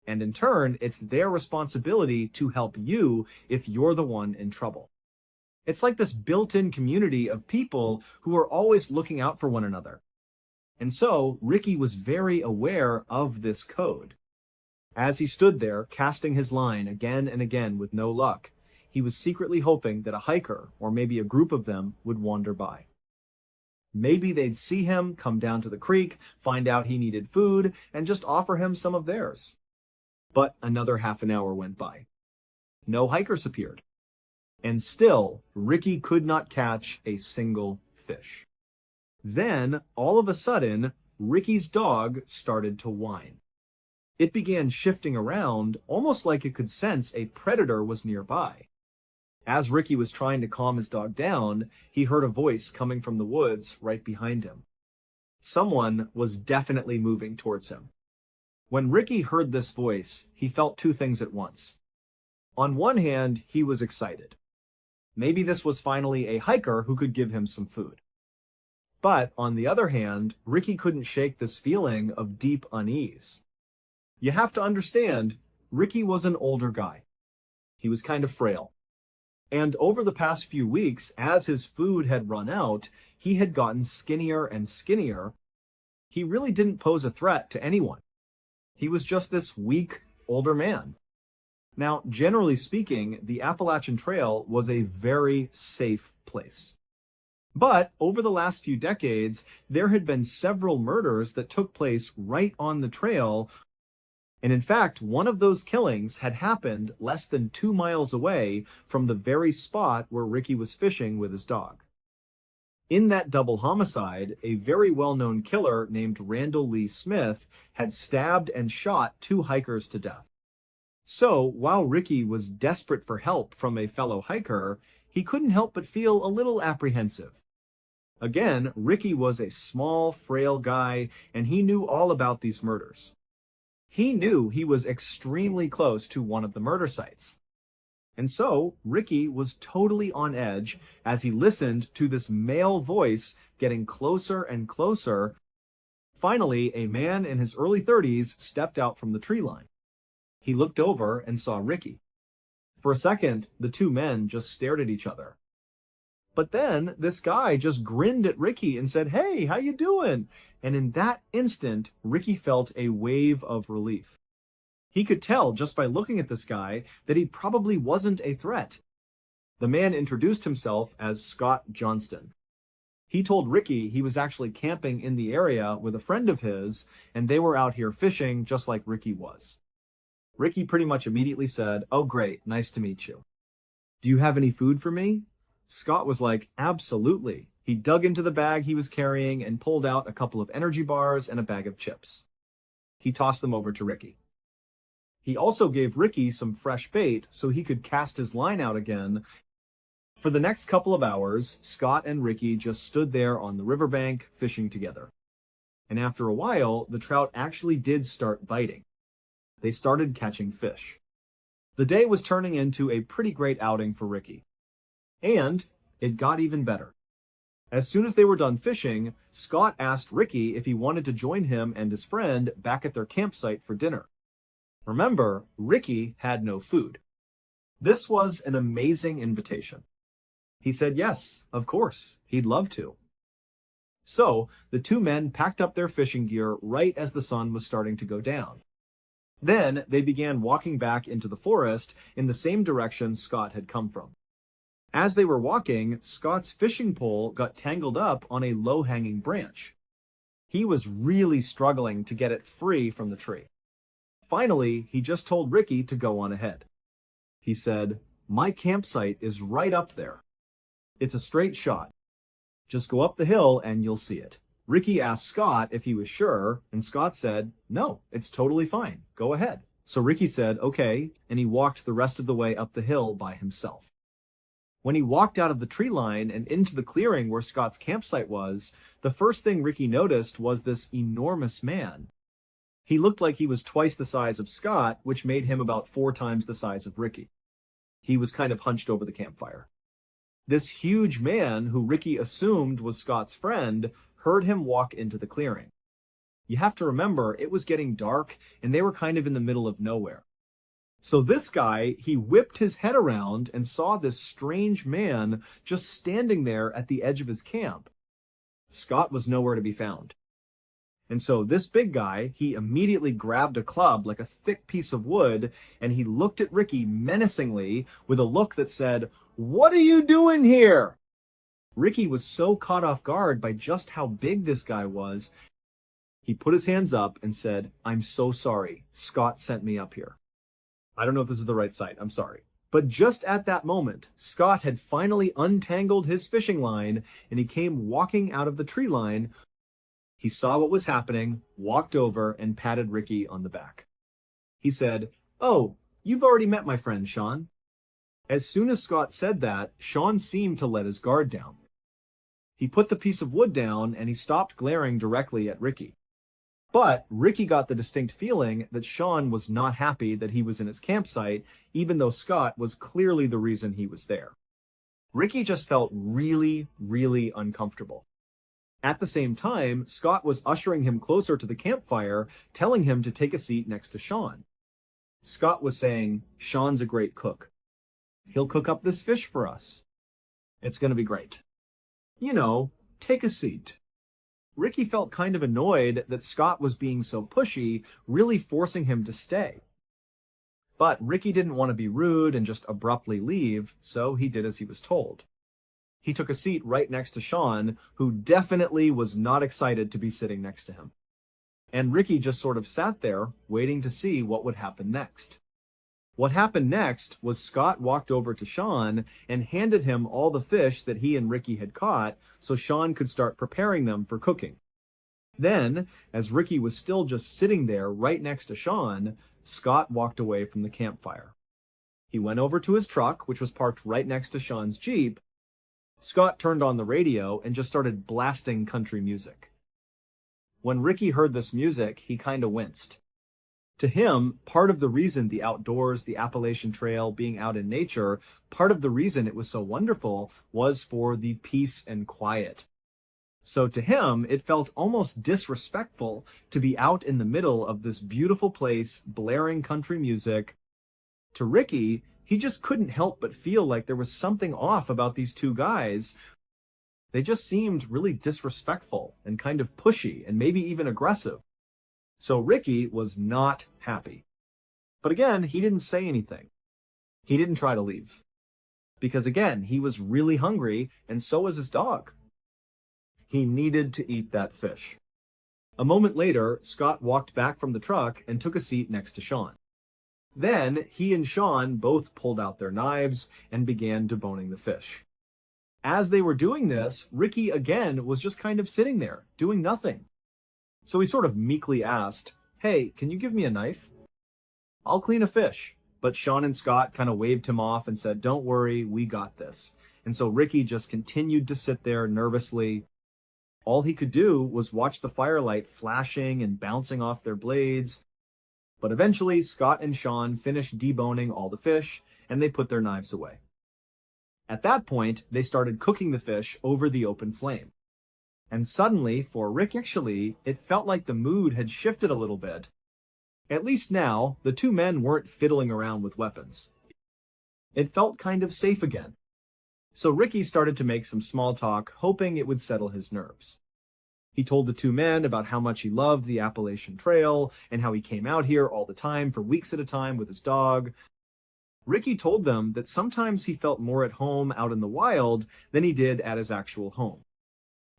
And in turn, it's their responsibility to help you if you're the one in trouble. It's like this built-in community of people who are always looking out for one another. And so, Ricky was very aware of this code. As he stood there, casting his line again and again with no luck, he was secretly hoping that a hiker, or maybe a group of them, would wander by. Maybe they'd see him, come down to the creek, find out he needed food, and just offer him some of theirs. But another half an hour went by. No hikers appeared. And still, Ricky could not catch a single fish. Then, all of a sudden, Ricky's dog started to whine. It began shifting around, almost like it could sense a predator was nearby. As Ricky was trying to calm his dog down, he heard a voice coming from the woods right behind him. Someone was definitely moving towards him. When Ricky heard this voice, he felt two things at once. On one hand, he was excited. Maybe this was finally a hiker who could give him some food. But on the other hand, Ricky couldn't shake this feeling of deep unease. You have to understand, Ricky was an older guy. He was kind of frail. And over the past few weeks, as his food had run out, he had gotten skinnier and skinnier. He really didn't pose a threat to anyone. He was just this weak, older man. Now, generally speaking, the Appalachian Trail was a very safe place. But over the last few decades, there had been several murders that took place right on the trail. And in fact, one of those killings had happened less than 2 miles away from the very spot where Ricky was fishing with his dog. In that double homicide, a very well-known killer named Randall Lee Smith had stabbed and shot 2 hikers to death. So, while Ricky was desperate for help from a fellow hiker, he couldn't help but feel a little apprehensive. Again, Ricky was a small, frail guy, and he knew all about these murders. He knew he was extremely close to one of the murder sites. And so, Ricky was totally on edge as he listened to this male voice getting closer and closer. Finally, a man in his early 30s stepped out from the tree line. He looked over and saw Ricky. For a second, the two men just stared at each other. But then, this guy just grinned at Ricky and said, "Hey, how you doing?" And in that instant, Ricky felt a wave of relief. He could tell just by looking at this guy that he probably wasn't a threat. The man introduced himself as Scott Johnston. He told Ricky he was actually camping in the area with a friend of his, and they were out here fishing just like Ricky was. Ricky pretty much immediately said, "Oh great, nice to meet you. Do you have any food for me?" Scott was like, "Absolutely." He dug into the bag he was carrying and pulled out a couple of energy bars and a bag of chips. He tossed them over to Ricky. He also gave Ricky some fresh bait so he could cast his line out again. For the next couple of hours, Scott and Ricky just stood there on the riverbank fishing together. And after a while, the trout actually did start biting. They started catching fish. The day was turning into a pretty great outing for Ricky. And it got even better. As soon as they were done fishing, Scott asked Ricky if he wanted to join him and his friend back at their campsite for dinner. Remember, Ricky had no food. This was an amazing invitation. He said yes, of course, he'd love to. So, the two men packed up their fishing gear right as the sun was starting to go down. Then, they began walking back into the forest in the same direction Scott had come from. As they were walking, Scott's fishing pole got tangled up on a low-hanging branch. He was really struggling to get it free from the tree. Finally, he just told Ricky to go on ahead. He said, "My campsite is right up there. It's a straight shot. Just go up the hill and you'll see it." Ricky asked Scott if he was sure, and Scott said, "No, it's totally fine. Go ahead." So Ricky said, "Okay," and he walked the rest of the way up the hill by himself. When he walked out of the tree line and into the clearing where Scott's campsite was, the first thing Ricky noticed was this enormous man. He looked like he was twice the size of Scott, which made him about 4 times the size of Ricky. He was kind of hunched over the campfire. This huge man, who Ricky assumed was Scott's friend, heard him walk into the clearing. You have to remember, it was getting dark, and they were kind of in the middle of nowhere. So this guy, he whipped his head around and saw this strange man just standing there at the edge of his camp. Scott was nowhere to be found. And so this big guy, he immediately grabbed a club like a thick piece of wood, and he looked at Ricky menacingly with a look that said, "What are you doing here?" Ricky was so caught off guard by just how big this guy was. He put his hands up and said, "I'm so sorry. Scott sent me up here." I don't know if this is the right site. I'm sorry. But just at that moment, Scott had finally untangled his fishing line and he came walking out of the tree line. He saw what was happening, walked over, and patted Ricky on the back. He said, "Oh, you've already met my friend Sean." As soon as Scott said that, Sean seemed to let his guard down. He put the piece of wood down and he stopped glaring directly at Ricky. But Ricky got the distinct feeling that Sean was not happy that he was in his campsite, even though Scott was clearly the reason he was there. Ricky just felt really, really uncomfortable. At the same time, Scott was ushering him closer to the campfire, telling him to take a seat next to Sean. Scott was saying, "Sean's a great cook. He'll cook up this fish for us. It's going to be great. You know, take a seat." Ricky felt kind of annoyed that Scott was being so pushy, really forcing him to stay. But Ricky didn't want to be rude and just abruptly leave, so he did as he was told. He took a seat right next to Sean, who definitely was not excited to be sitting next to him. And Ricky just sort of sat there, waiting to see what would happen next. What happened next was Scott walked over to Sean and handed him all the fish that he and Ricky had caught so Sean could start preparing them for cooking. Then, as Ricky was still just sitting there right next to Sean, Scott walked away from the campfire. He went over to his truck, which was parked right next to Sean's Jeep. Scott turned on the radio and just started blasting country music. When Ricky heard this music, he kind of winced. To him, part of the reason the outdoors, the Appalachian Trail, being out in nature, part of the reason it was so wonderful was for the peace and quiet. So to him, it felt almost disrespectful to be out in the middle of this beautiful place, blaring country music. To Ricky, he just couldn't help but feel like there was something off about these two guys. They just seemed really disrespectful and kind of pushy and maybe even aggressive. So Ricky was not happy. But again, he didn't say anything. He didn't try to leave. Because again, he was really hungry, and so was his dog. He needed to eat that fish. A moment later, Scott walked back from the truck and took a seat next to Sean. Then, he and Sean both pulled out their knives and began deboning the fish. As they were doing this, Ricky again was just kind of sitting there, doing nothing. So he sort of meekly asked, "Hey, can you give me a knife? I'll clean a fish." But Sean and Scott kind of waved him off and said, "Don't worry, we got this." And so Ricky just continued to sit there nervously. All he could do was watch the firelight flashing and bouncing off their blades. But eventually, Scott and Sean finished deboning all the fish, and they put their knives away. At that point, they started cooking the fish over the open flame. And suddenly, for Rick actually, it felt like the mood had shifted a little bit. At least now, the two men weren't fiddling around with weapons. It felt kind of safe again. So Ricky started to make some small talk, hoping it would settle his nerves. He told the two men about how much he loved the Appalachian Trail and how he came out here all the time for weeks at a time with his dog. Ricky told them that sometimes he felt more at home out in the wild than he did at his actual home.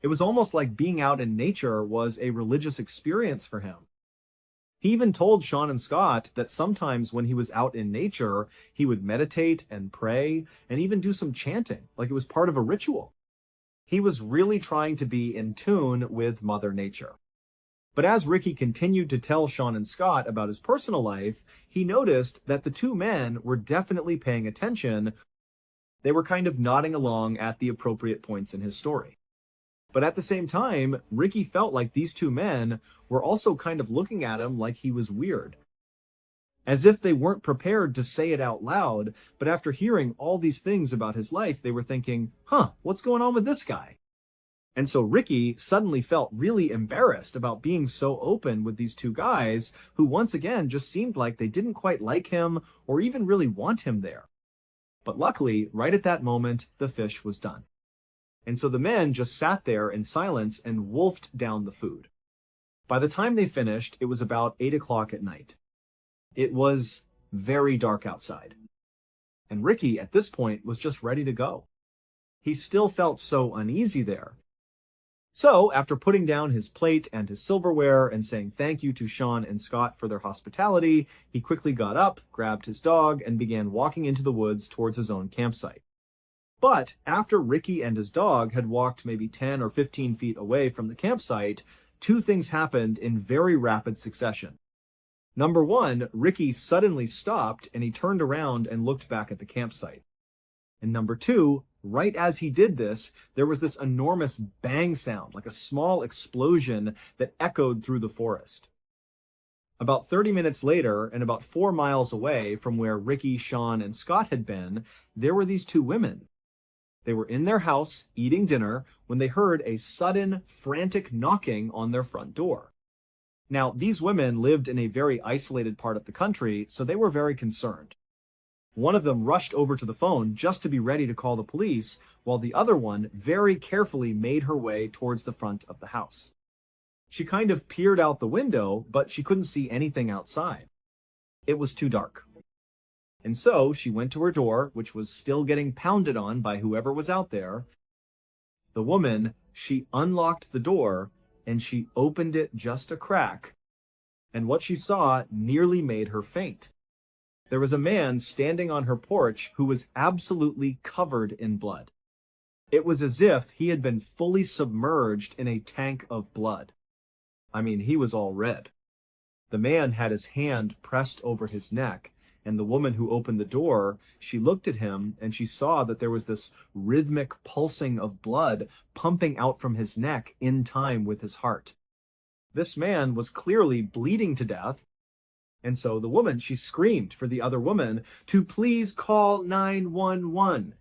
It was almost like being out in nature was a religious experience for him. He even told Sean and Scott that sometimes when he was out in nature, he would meditate and pray and even do some chanting, like it was part of a ritual. He was really trying to be in tune with Mother Nature. But as Ricky continued to tell Sean and Scott about his personal life, he noticed that the two men were definitely paying attention. They were kind of nodding along at the appropriate points in his story. But at the same time, Ricky felt like these two men were also kind of looking at him like he was weird. As if they weren't prepared to say it out loud, but after hearing all these things about his life, they were thinking, what's going on with this guy? And so Ricky suddenly felt really embarrassed about being so open with these two guys who once again just seemed like they didn't quite like him or even really want him there. But luckily, right at that moment, the fish was done. And so the men just sat there in silence and wolfed down the food. By the time they finished, it was about 8 o'clock at night. It was very dark outside. And Ricky, at this point, was just ready to go. He still felt so uneasy there. So, after putting down his plate and his silverware and saying thank you to Sean and Scott for their hospitality, he quickly got up, grabbed his dog, and began walking into the woods towards his own campsite. But after Ricky and his dog had walked maybe 10 or 15 feet away from the campsite, two things happened in very rapid succession. Number one, Ricky suddenly stopped and he turned around and looked back at the campsite. And number two, right as he did this, there was this enormous bang sound, like a small explosion that echoed through the forest. About 30 minutes later, and about 4 miles away from where Ricky, Sean, and Scott had been, there were these two women. They were in their house eating dinner when they heard a sudden, frantic knocking on their front door. Now, these women lived in a very isolated part of the country, so they were very concerned. One of them rushed over to the phone just to be ready to call the police, while the other one very carefully made her way towards the front of the house. She kind of peered out the window, but she couldn't see anything outside. It was too dark. And so she went to her door, which was still getting pounded on by whoever was out there. The woman, she unlocked the door, and she opened it just a crack, and what she saw nearly made her faint. There was a man standing on her porch who was absolutely covered in blood. It was as if he had been fully submerged in a tank of blood. I mean, he was all red. The man had his hand pressed over his neck, and the woman who opened the door, she looked at him and she saw that there was this rhythmic pulsing of blood pumping out from his neck in time with his heart. This man was clearly bleeding to death, and so the woman, she screamed for the other woman to please call 911.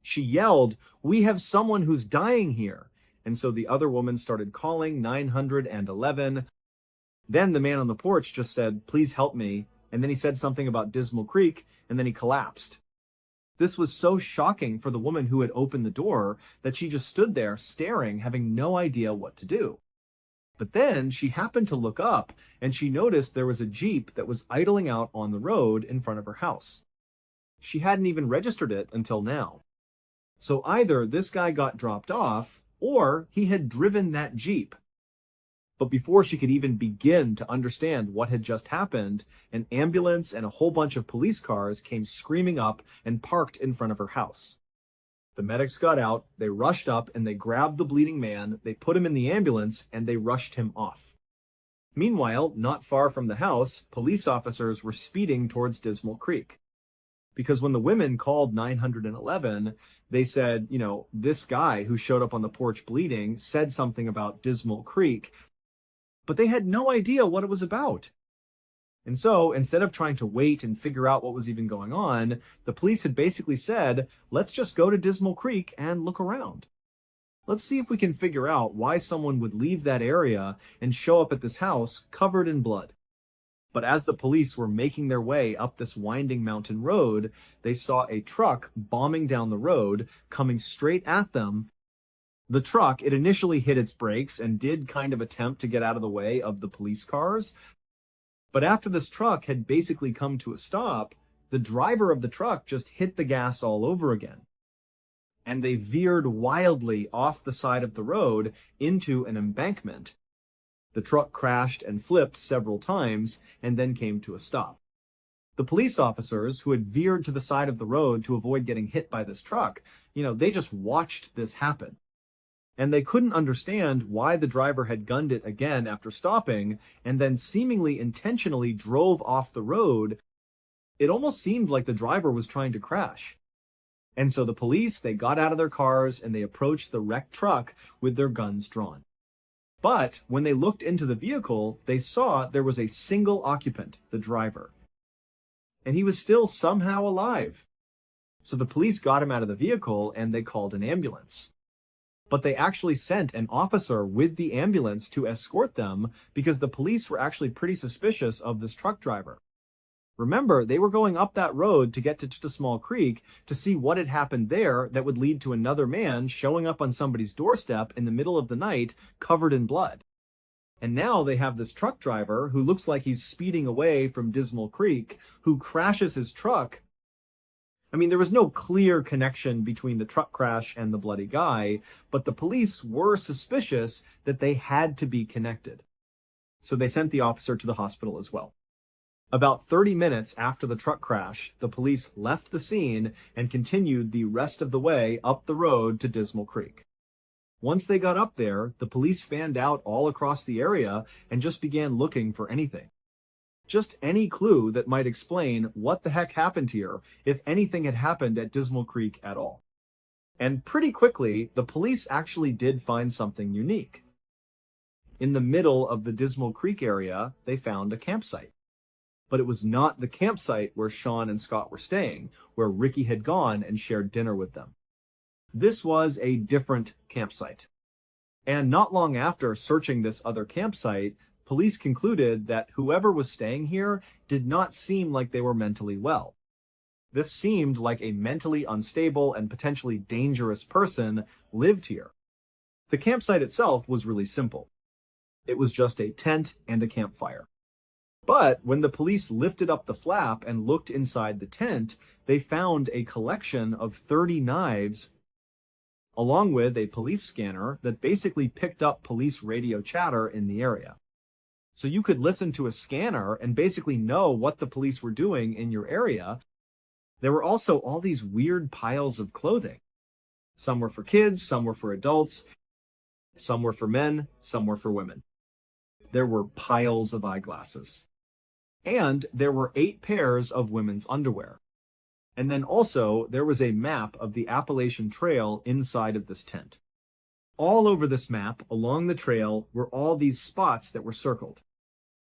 She yelled, "We have someone who's dying here." And so the other woman started calling 911. Then the man on the porch just said, "Please help me." And then he said something about Dismal Creek, and then he collapsed. This was so shocking for the woman who had opened the door that she just stood there staring, having no idea what to do. But then she happened to look up, and she noticed there was a Jeep that was idling out on the road in front of her house. She hadn't even registered it until now. So either this guy got dropped off, or he had driven that Jeep. But before she could even begin to understand what had just happened, an ambulance and a whole bunch of police cars came screaming up and parked in front of her house. The medics got out, they rushed up, and they grabbed the bleeding man, they put him in the ambulance, and they rushed him off. Meanwhile, not far from the house, police officers were speeding towards Dismal Creek. Because when the women called 911, they said, this guy who showed up on the porch bleeding said something about Dismal Creek, but they had no idea what it was about. And so, instead of trying to wait and figure out what was even going on, the police had basically said, let's just go to Dismal Creek and look around. Let's see if we can figure out why someone would leave that area and show up at this house covered in blood. But as the police were making their way up this winding mountain road, they saw a truck bombing down the road, coming straight at them. The truck, it initially hit its brakes and did kind of attempt to get out of the way of the police cars. But after this truck had basically come to a stop, the driver of the truck just hit the gas all over again. And they veered wildly off the side of the road into an embankment. The truck crashed and flipped several times and then came to a stop. The police officers who had veered to the side of the road to avoid getting hit by this truck, they just watched this happen. And they couldn't understand why the driver had gunned it again after stopping and then seemingly intentionally drove off the road. It almost seemed like the driver was trying to crash. And so the police, they got out of their cars and they approached the wrecked truck with their guns drawn. But when they looked into the vehicle, they saw there was a single occupant, the driver. And he was still somehow alive. So the police got him out of the vehicle and they called an ambulance. But they actually sent an officer with the ambulance to escort them because the police were actually pretty suspicious of this truck driver. Remember, they were going up that road to get to Small Creek to see what had happened there that would lead to another man showing up on somebody's doorstep in the middle of the night covered in blood. And now they have this truck driver who looks like he's speeding away from Dismal Creek, who crashes his truck. I mean, there was no clear connection between the truck crash and the bloody guy, but the police were suspicious that they had to be connected. So they sent the officer to the hospital as well. About 30 minutes after the truck crash, the police left the scene and continued the rest of the way up the road to Dismal Creek. Once they got up there, the police fanned out all across the area and just began looking for anything. Just any clue that might explain what the heck happened here, if anything had happened at Dismal Creek at all. And pretty quickly, the police actually did find something unique. In the middle of the Dismal Creek area, they found a campsite. But it was not the campsite where Sean and Scott were staying, where Ricky had gone and shared dinner with them. This was a different campsite. And not long after searching this other campsite, police concluded that whoever was staying here did not seem like they were mentally well. This seemed like a mentally unstable and potentially dangerous person lived here. The campsite itself was really simple. It was just a tent and a campfire. But when the police lifted up the flap and looked inside the tent, they found a collection of 30 knives, along with a police scanner that basically picked up police radio chatter in the area. So you could listen to a scanner and basically know what the police were doing in your area. There were also all these weird piles of clothing. Some were for kids, some were for adults, some were for men, some were for women. There were piles of eyeglasses. And there were 8 pairs of women's underwear. And then also there was a map of the Appalachian Trail inside of this tent. All over this map, along the trail, were all these spots that were circled.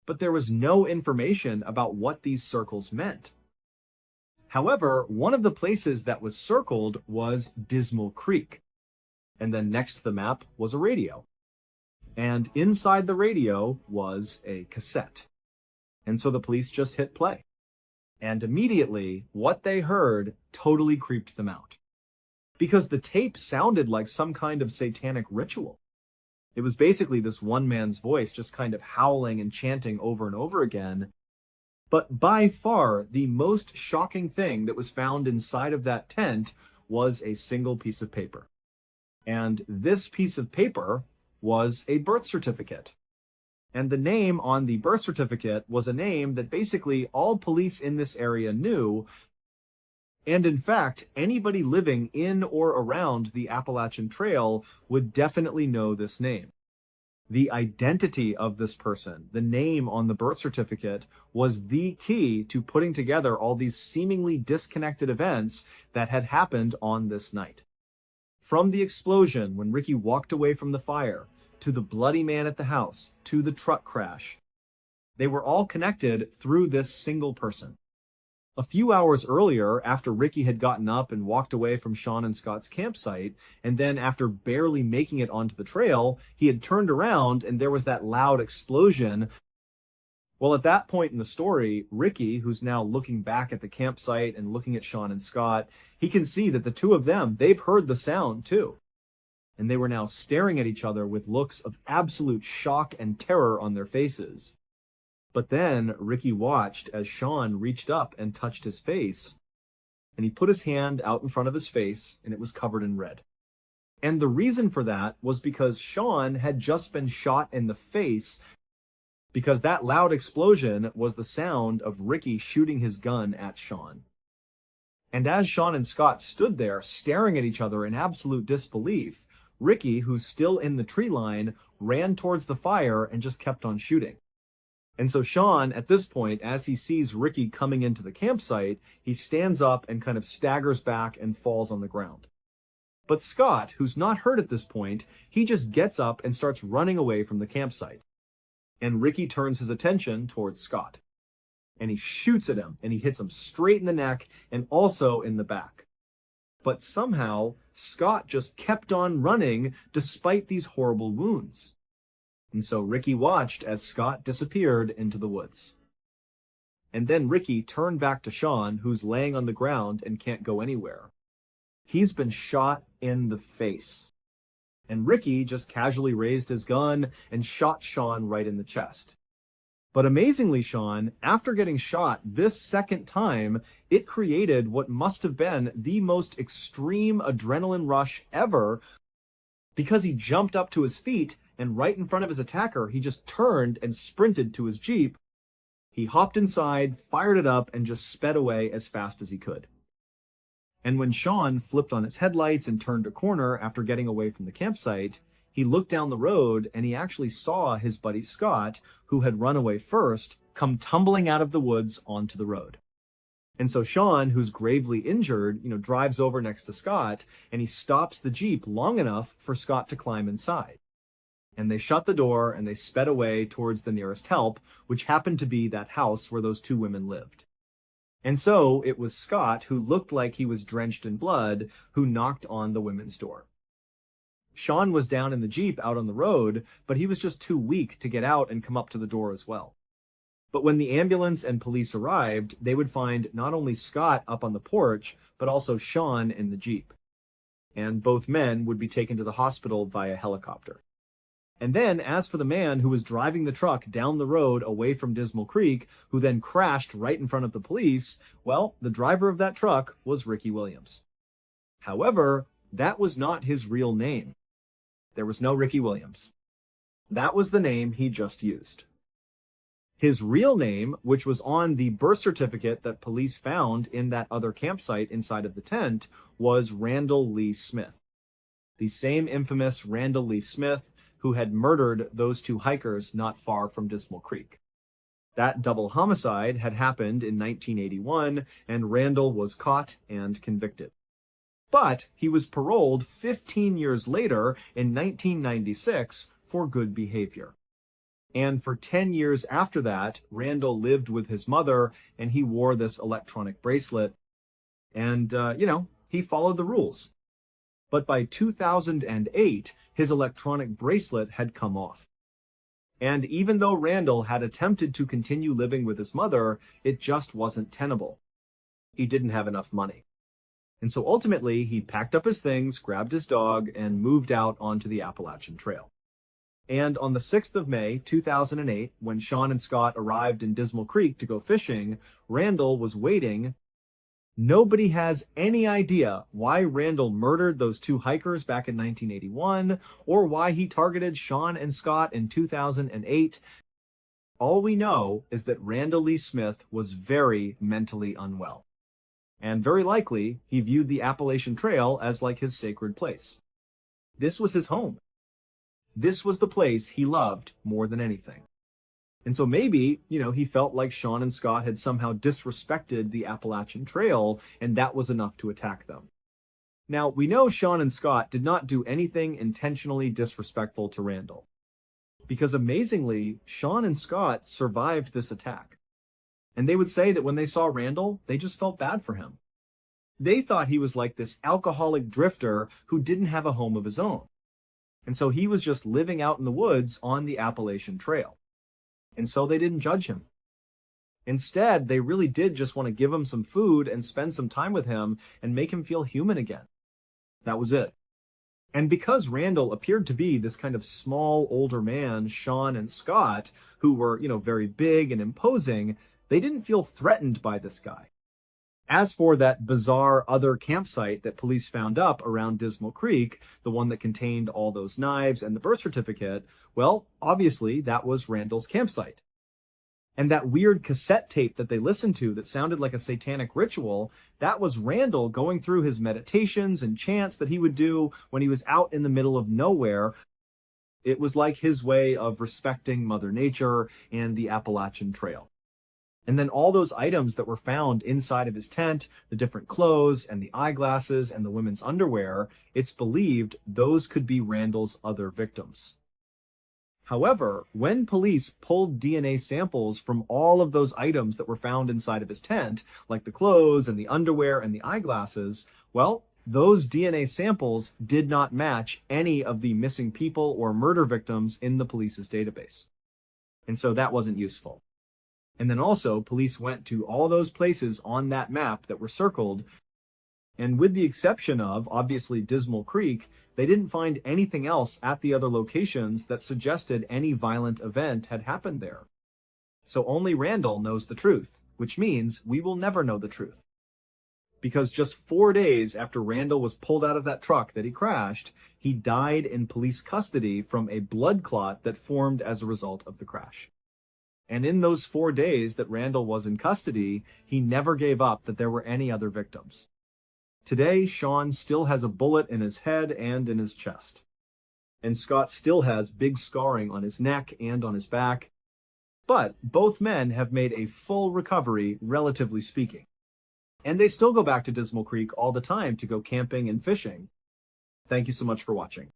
But there was no information about what these circles meant. However, one of the places that was circled was Dismal Creek. And then next to the map was a radio. And inside the radio was a cassette. And so the police just hit play. And immediately, what they heard totally creeped them out. Because the tape sounded like some kind of satanic ritual. It was basically this one man's voice just kind of howling and chanting over and over again. But by far, the most shocking thing that was found inside of that tent was a single piece of paper. And this piece of paper was a birth certificate. And the name on the birth certificate was a name that basically all police in this area knew. And in fact, anybody living in or around the Appalachian Trail would definitely know this name. The identity of this person, the name on the birth certificate, was the key to putting together all these seemingly disconnected events that had happened on this night. From the explosion when Ricky walked away from the fire, to the bloody man at the house, to the truck crash, they were all connected through this single person. A few hours earlier, after Ricky had gotten up and walked away from Sean and Scott's campsite, and then after barely making it onto the trail, he had turned around and there was that loud explosion. Well, at that point in the story, Ricky, who's now looking back at the campsite and looking at Sean and Scott, he can see that the two of them, they've heard the sound too. And they were now staring at each other with looks of absolute shock and terror on their faces. But then Ricky watched as Sean reached up and touched his face, and he put his hand out in front of his face, and it was covered in red. And the reason for that was because Sean had just been shot in the face, because that loud explosion was the sound of Ricky shooting his gun at Sean. And as Sean and Scott stood there staring at each other in absolute disbelief, Ricky, who's still in the tree line, ran towards the fire and just kept on shooting. And so Sean, at this point, as he sees Ricky coming into the campsite, he stands up and kind of staggers back and falls on the ground. But Scott, who's not hurt at this point, he just gets up and starts running away from the campsite. And Ricky turns his attention towards Scott. And he shoots at him, and he hits him straight in the neck and also in the back. But somehow, Scott just kept on running despite these horrible wounds. And so Ricky watched as Scott disappeared into the woods. And then Ricky turned back to Sean, who's laying on the ground and can't go anywhere. He's been shot in the face. And Ricky just casually raised his gun and shot Sean right in the chest. But amazingly, Sean, after getting shot this second time, it created what must have been the most extreme adrenaline rush ever, because he jumped up to his feet and right in front of his attacker, he just turned and sprinted to his Jeep. He hopped inside, fired it up, and just sped away as fast as he could. And when Sean flipped on his headlights and turned a corner after getting away from the campsite, he looked down the road and he actually saw his buddy Scott, who had run away first, come tumbling out of the woods onto the road. And so Sean, who's gravely injured, drives over next to Scott, and he stops the Jeep long enough for Scott to climb inside. And they shut the door and they sped away towards the nearest help, which happened to be that house where those two women lived. And so it was Scott, who looked like he was drenched in blood, who knocked on the women's door. Sean was down in the Jeep out on the road, but he was just too weak to get out and come up to the door as well. But when the ambulance and police arrived, they would find not only Scott up on the porch, but also Sean in the Jeep. And both men would be taken to the hospital via helicopter. And then, as for the man who was driving the truck down the road away from Dismal Creek, who then crashed right in front of the police, well, the driver of that truck was Ricky Williams. However, that was not his real name. There was no Ricky Williams. That was the name he just used. His real name, which was on the birth certificate that police found in that other campsite inside of the tent, was Randall Lee Smith. The same infamous Randall Lee Smith who had murdered those two hikers not far from Dismal Creek. That double homicide had happened in 1981, and Randall was caught and convicted. But he was paroled 15 years later in 1996 for good behavior. And for 10 years after that, Randall lived with his mother, and he wore this electronic bracelet. And, he followed the rules. But by 2008, his electronic bracelet had come off. And even though Randall had attempted to continue living with his mother, it just wasn't tenable. He didn't have enough money. And so ultimately, he packed up his things, grabbed his dog, and moved out onto the Appalachian Trail. And on the 6th of May, 2008, when Sean and Scott arrived in Dismal Creek to go fishing, Randall was waiting. Nobody has any idea why Randall murdered those two hikers back in 1981, or why he targeted Sean and Scott in 2008. All we know is that Randall Lee Smith was very mentally unwell. And very likely, he viewed the Appalachian Trail as like his sacred place. This was his home. This was the place he loved more than anything. And so maybe, he felt like Sean and Scott had somehow disrespected the Appalachian Trail, and that was enough to attack them. Now, we know Sean and Scott did not do anything intentionally disrespectful to Randall, because amazingly, Sean and Scott survived this attack. And they would say that when they saw Randall, they just felt bad for him. They thought he was like this alcoholic drifter who didn't have a home of his own. And so he was just living out in the woods on the Appalachian Trail. And so they didn't judge him. Instead, they really did just want to give him some food and spend some time with him and make him feel human again. That was it. And because Randall appeared to be this kind of small, older man, Sean and Scott, who were, very big and imposing, they didn't feel threatened by this guy. As for that bizarre other campsite that police found up around Dismal Creek, the one that contained all those knives and the birth certificate, well, obviously that was Randall's campsite. And that weird cassette tape that they listened to that sounded like a satanic ritual, that was Randall going through his meditations and chants that he would do when he was out in the middle of nowhere. It was like his way of respecting Mother Nature and the Appalachian Trail. And then all those items that were found inside of his tent, the different clothes and the eyeglasses and the women's underwear, it's believed those could be Randall's other victims. However, when police pulled DNA samples from all of those items that were found inside of his tent, like the clothes and the underwear and the eyeglasses, well, those DNA samples did not match any of the missing people or murder victims in the police's database. And so that wasn't useful. And then also, police went to all those places on that map that were circled, and with the exception of, obviously, Dismal Creek, they didn't find anything else at the other locations that suggested any violent event had happened there. So only Randall knows the truth, which means we will never know the truth. Because just 4 days after Randall was pulled out of that truck that he crashed, he died in police custody from a blood clot that formed as a result of the crash. And in those 4 days that Randall was in custody, he never gave up that there were any other victims. Today, Sean still has a bullet in his head and in his chest. And Scott still has big scarring on his neck and on his back. But both men have made a full recovery, relatively speaking. And they still go back to Dismal Creek all the time to go camping and fishing. Thank you so much for watching.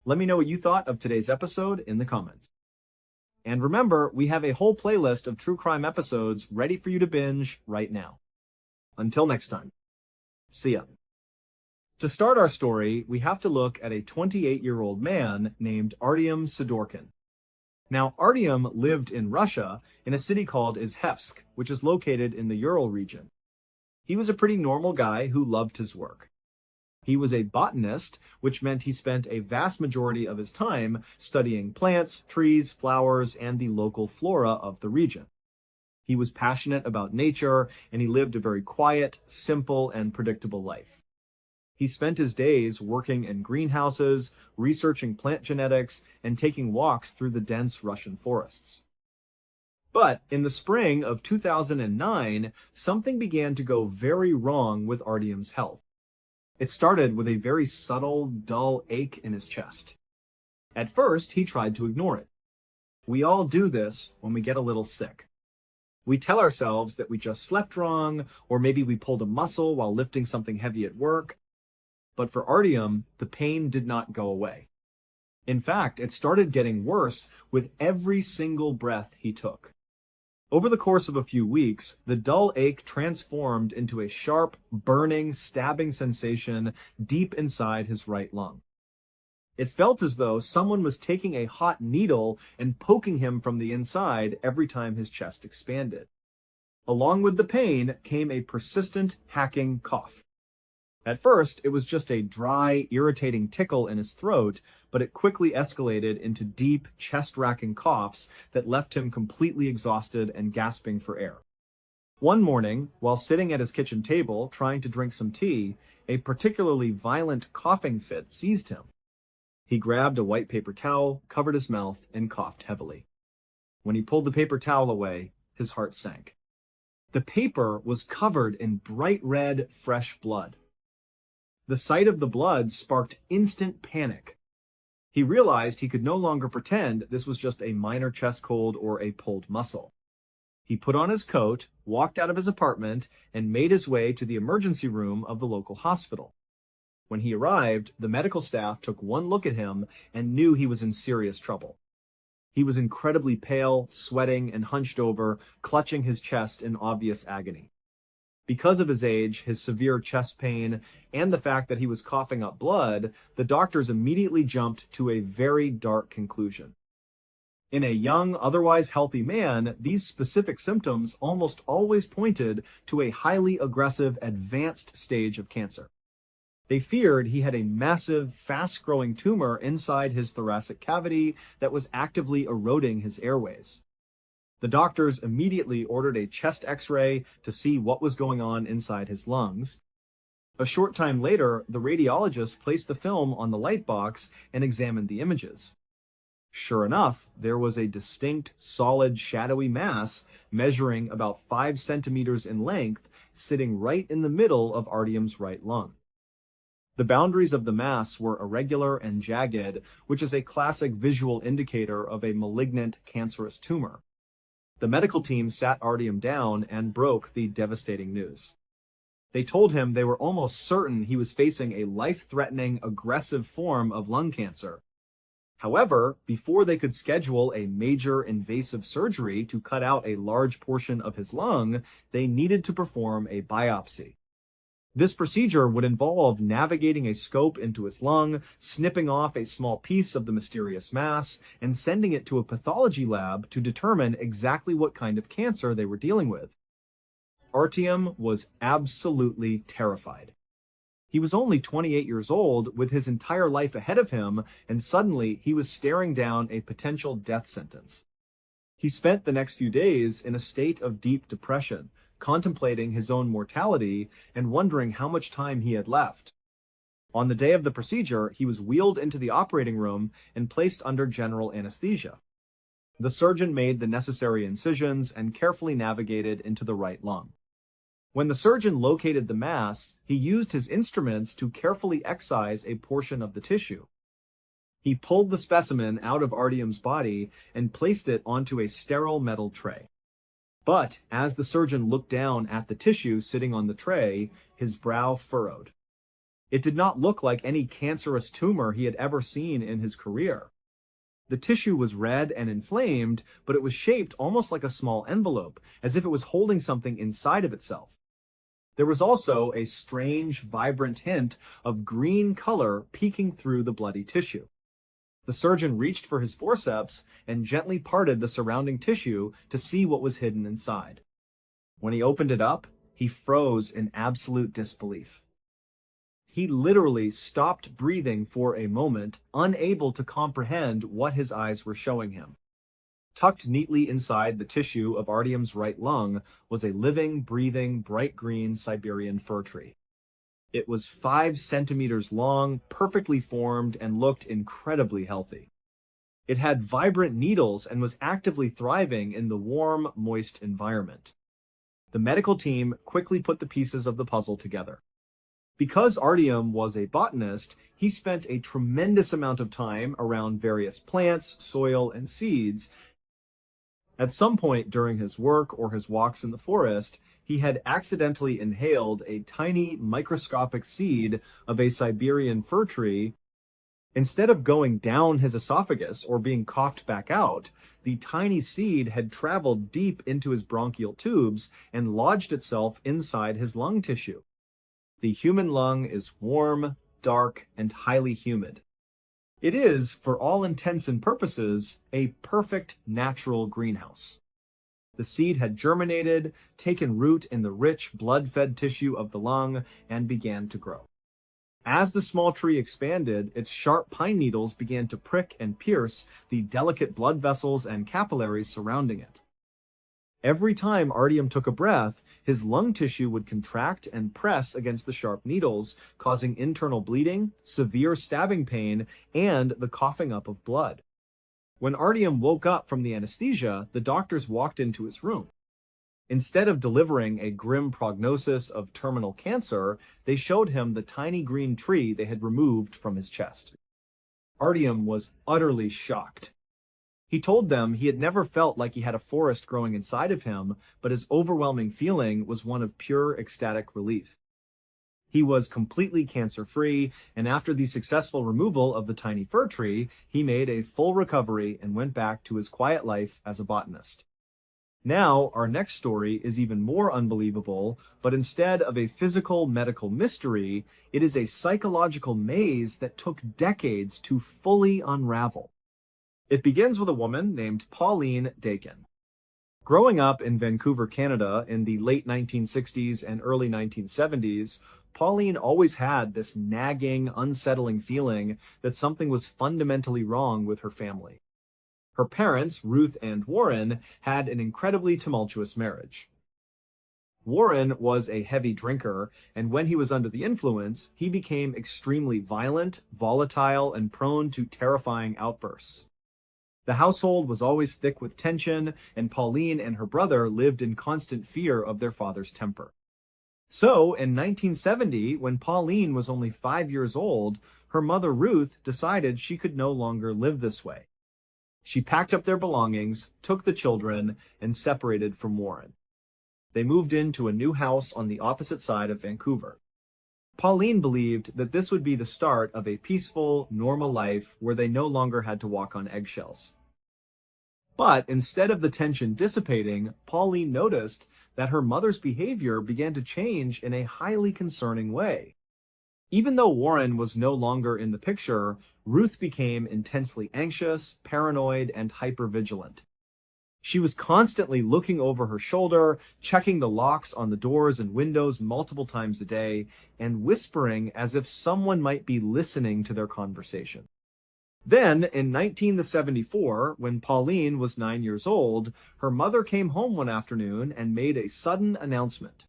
Let me know what you thought of today's episode in the comments. And remember, we have a whole playlist of true crime episodes ready for you to binge right now. Until next time. See ya. To start our story, we have to look at a 28-year-old man named Artyom Sidorkin. Now, Artyom lived in Russia in a city called Izhevsk, which is located in the Ural region. He was a pretty normal guy who loved his work. He was a botanist, which meant he spent a vast majority of his time studying plants, trees, flowers, and the local flora of the region. He was passionate about nature, and he lived a very quiet, simple, and predictable life. He spent his days working in greenhouses, researching plant genetics, and taking walks through the dense Russian forests. But in the spring of 2009, something began to go very wrong with Artyom's health. It started with a very subtle, dull ache in his chest. At first, he tried to ignore it. We all do this when we get a little sick. We tell ourselves that we just slept wrong, or maybe we pulled a muscle while lifting something heavy at work. But for Artyom, the pain did not go away. In fact, it started getting worse with every single breath he took. Over the course of a few weeks, the dull ache transformed into a sharp, burning, stabbing sensation deep inside his right lung. It felt as though someone was taking a hot needle and poking him from the inside every time his chest expanded. Along with the pain came a persistent, hacking cough. At first, it was just a dry, irritating tickle in his throat, but it quickly escalated into deep, chest-racking coughs that left him completely exhausted and gasping for air. One morning, while sitting at his kitchen table trying to drink some tea, a particularly violent coughing fit seized him. He grabbed a white paper towel, covered his mouth, and coughed heavily. When he pulled the paper towel away, his heart sank. The paper was covered in bright red, fresh blood. The sight of the blood sparked instant panic. He realized he could no longer pretend this was just a minor chest cold or a pulled muscle. He put on his coat, walked out of his apartment, and made his way to the emergency room of the local hospital. When he arrived, the medical staff took one look at him and knew he was in serious trouble. He was incredibly pale, sweating, and hunched over, clutching his chest in obvious agony. Because of his age, his severe chest pain, and the fact that he was coughing up blood, the doctors immediately jumped to a very dark conclusion. In a young, otherwise healthy man, these specific symptoms almost always pointed to a highly aggressive, advanced stage of cancer. They feared he had a massive, fast-growing tumor inside his thoracic cavity that was actively eroding his airways. The doctors immediately ordered a chest x-ray to see what was going on inside his lungs. A short time later, the radiologist placed the film on the light box and examined the images. Sure enough, there was a distinct, solid, shadowy mass measuring about 5 centimeters in length, sitting right in the middle of Artyom's right lung. The boundaries of the mass were irregular and jagged, which is a classic visual indicator of a malignant, cancerous tumor. The medical team sat Artyom down and broke the devastating news. They told him they were almost certain he was facing a life-threatening, aggressive form of lung cancer. However, before they could schedule a major invasive surgery to cut out a large portion of his lung, they needed to perform a biopsy. This procedure would involve navigating a scope into his lung, snipping off a small piece of the mysterious mass, and sending it to a pathology lab to determine exactly what kind of cancer they were dealing with. Artyom was absolutely terrified. He was only 28 years old, with his entire life ahead of him, and suddenly he was staring down a potential death sentence. He spent the next few days in a state of deep depression, contemplating his own mortality and wondering how much time he had left. On the day of the procedure, he was wheeled into the operating room and placed under general anesthesia. The surgeon made the necessary incisions and carefully navigated into the right lung. When the surgeon located the mass, he used his instruments to carefully excise a portion of the tissue. He pulled the specimen out of Artyom's body and placed it onto a sterile metal tray. But as the surgeon looked down at the tissue sitting on the tray, his brow furrowed. It did not look like any cancerous tumor he had ever seen in his career. The tissue was red and inflamed, but it was shaped almost like a small envelope, as if it was holding something inside of itself. There was also a strange, vibrant hint of green color peeking through the bloody tissue. The surgeon reached for his forceps and gently parted the surrounding tissue to see what was hidden inside. When he opened it up, he froze in absolute disbelief. He literally stopped breathing for a moment, unable to comprehend what his eyes were showing him. Tucked neatly inside the tissue of Artyom's right lung was a living, breathing, bright green Siberian fir tree. It was 5 centimeters long, perfectly formed, and looked incredibly healthy. It had vibrant needles and was actively thriving in the warm, moist environment. The medical team quickly put the pieces of the puzzle together. Because Artyom was a botanist, he spent a tremendous amount of time around various plants, soil, and seeds. At some point during his work or his walks in the forest, he had accidentally inhaled a tiny microscopic seed of a Siberian fir tree. Instead of going down his esophagus or being coughed back out, the tiny seed had traveled deep into his bronchial tubes and lodged itself inside his lung tissue. The human lung is warm, dark, and highly humid. It is, for all intents and purposes, a perfect natural greenhouse. The seed had germinated, taken root in the rich, blood-fed tissue of the lung, and began to grow. As the small tree expanded, its sharp pine needles began to prick and pierce the delicate blood vessels and capillaries surrounding it. Every time Artyom took a breath, his lung tissue would contract and press against the sharp needles, causing internal bleeding, severe stabbing pain, and the coughing up of blood. When Artyom woke up from the anesthesia, the doctors walked into his room. Instead of delivering a grim prognosis of terminal cancer, they showed him the tiny green tree they had removed from his chest. Artyom was utterly shocked. He told them he had never felt like he had a forest growing inside of him, but his overwhelming feeling was one of pure ecstatic relief. He was completely cancer-free, and after the successful removal of the tiny fir tree, he made a full recovery and went back to his quiet life as a botanist. Now, our next story is even more unbelievable, but instead of a physical medical mystery, it is a psychological maze that took decades to fully unravel. It begins with a woman named Pauline Dakin. Growing up in Vancouver, Canada in the late 1960s and early 1970s, Pauline always had this nagging, unsettling feeling that something was fundamentally wrong with her family. Her parents, Ruth and Warren, had an incredibly tumultuous marriage. Warren was a heavy drinker, and when he was under the influence, he became extremely violent, volatile, and prone to terrifying outbursts. The household was always thick with tension, and Pauline and her brother lived in constant fear of their father's temper. So, in 1970, when Pauline was only 5 years old, her mother Ruth decided she could no longer live this way. She packed up their belongings, took the children, and separated from Warren. They moved into a new house on the opposite side of Vancouver. Pauline believed that this would be the start of a peaceful, normal life where they no longer had to walk on eggshells. But instead of the tension dissipating, Pauline noticed that her mother's behavior began to change in a highly concerning way. Even though Warren was no longer in the picture, Ruth became intensely anxious, paranoid, and hypervigilant. She was constantly looking over her shoulder, checking the locks on the doors and windows multiple times a day, and whispering as if someone might be listening to their conversation. Then, in 1974, when Pauline was 9 years old, her mother came home one afternoon and made a sudden announcement.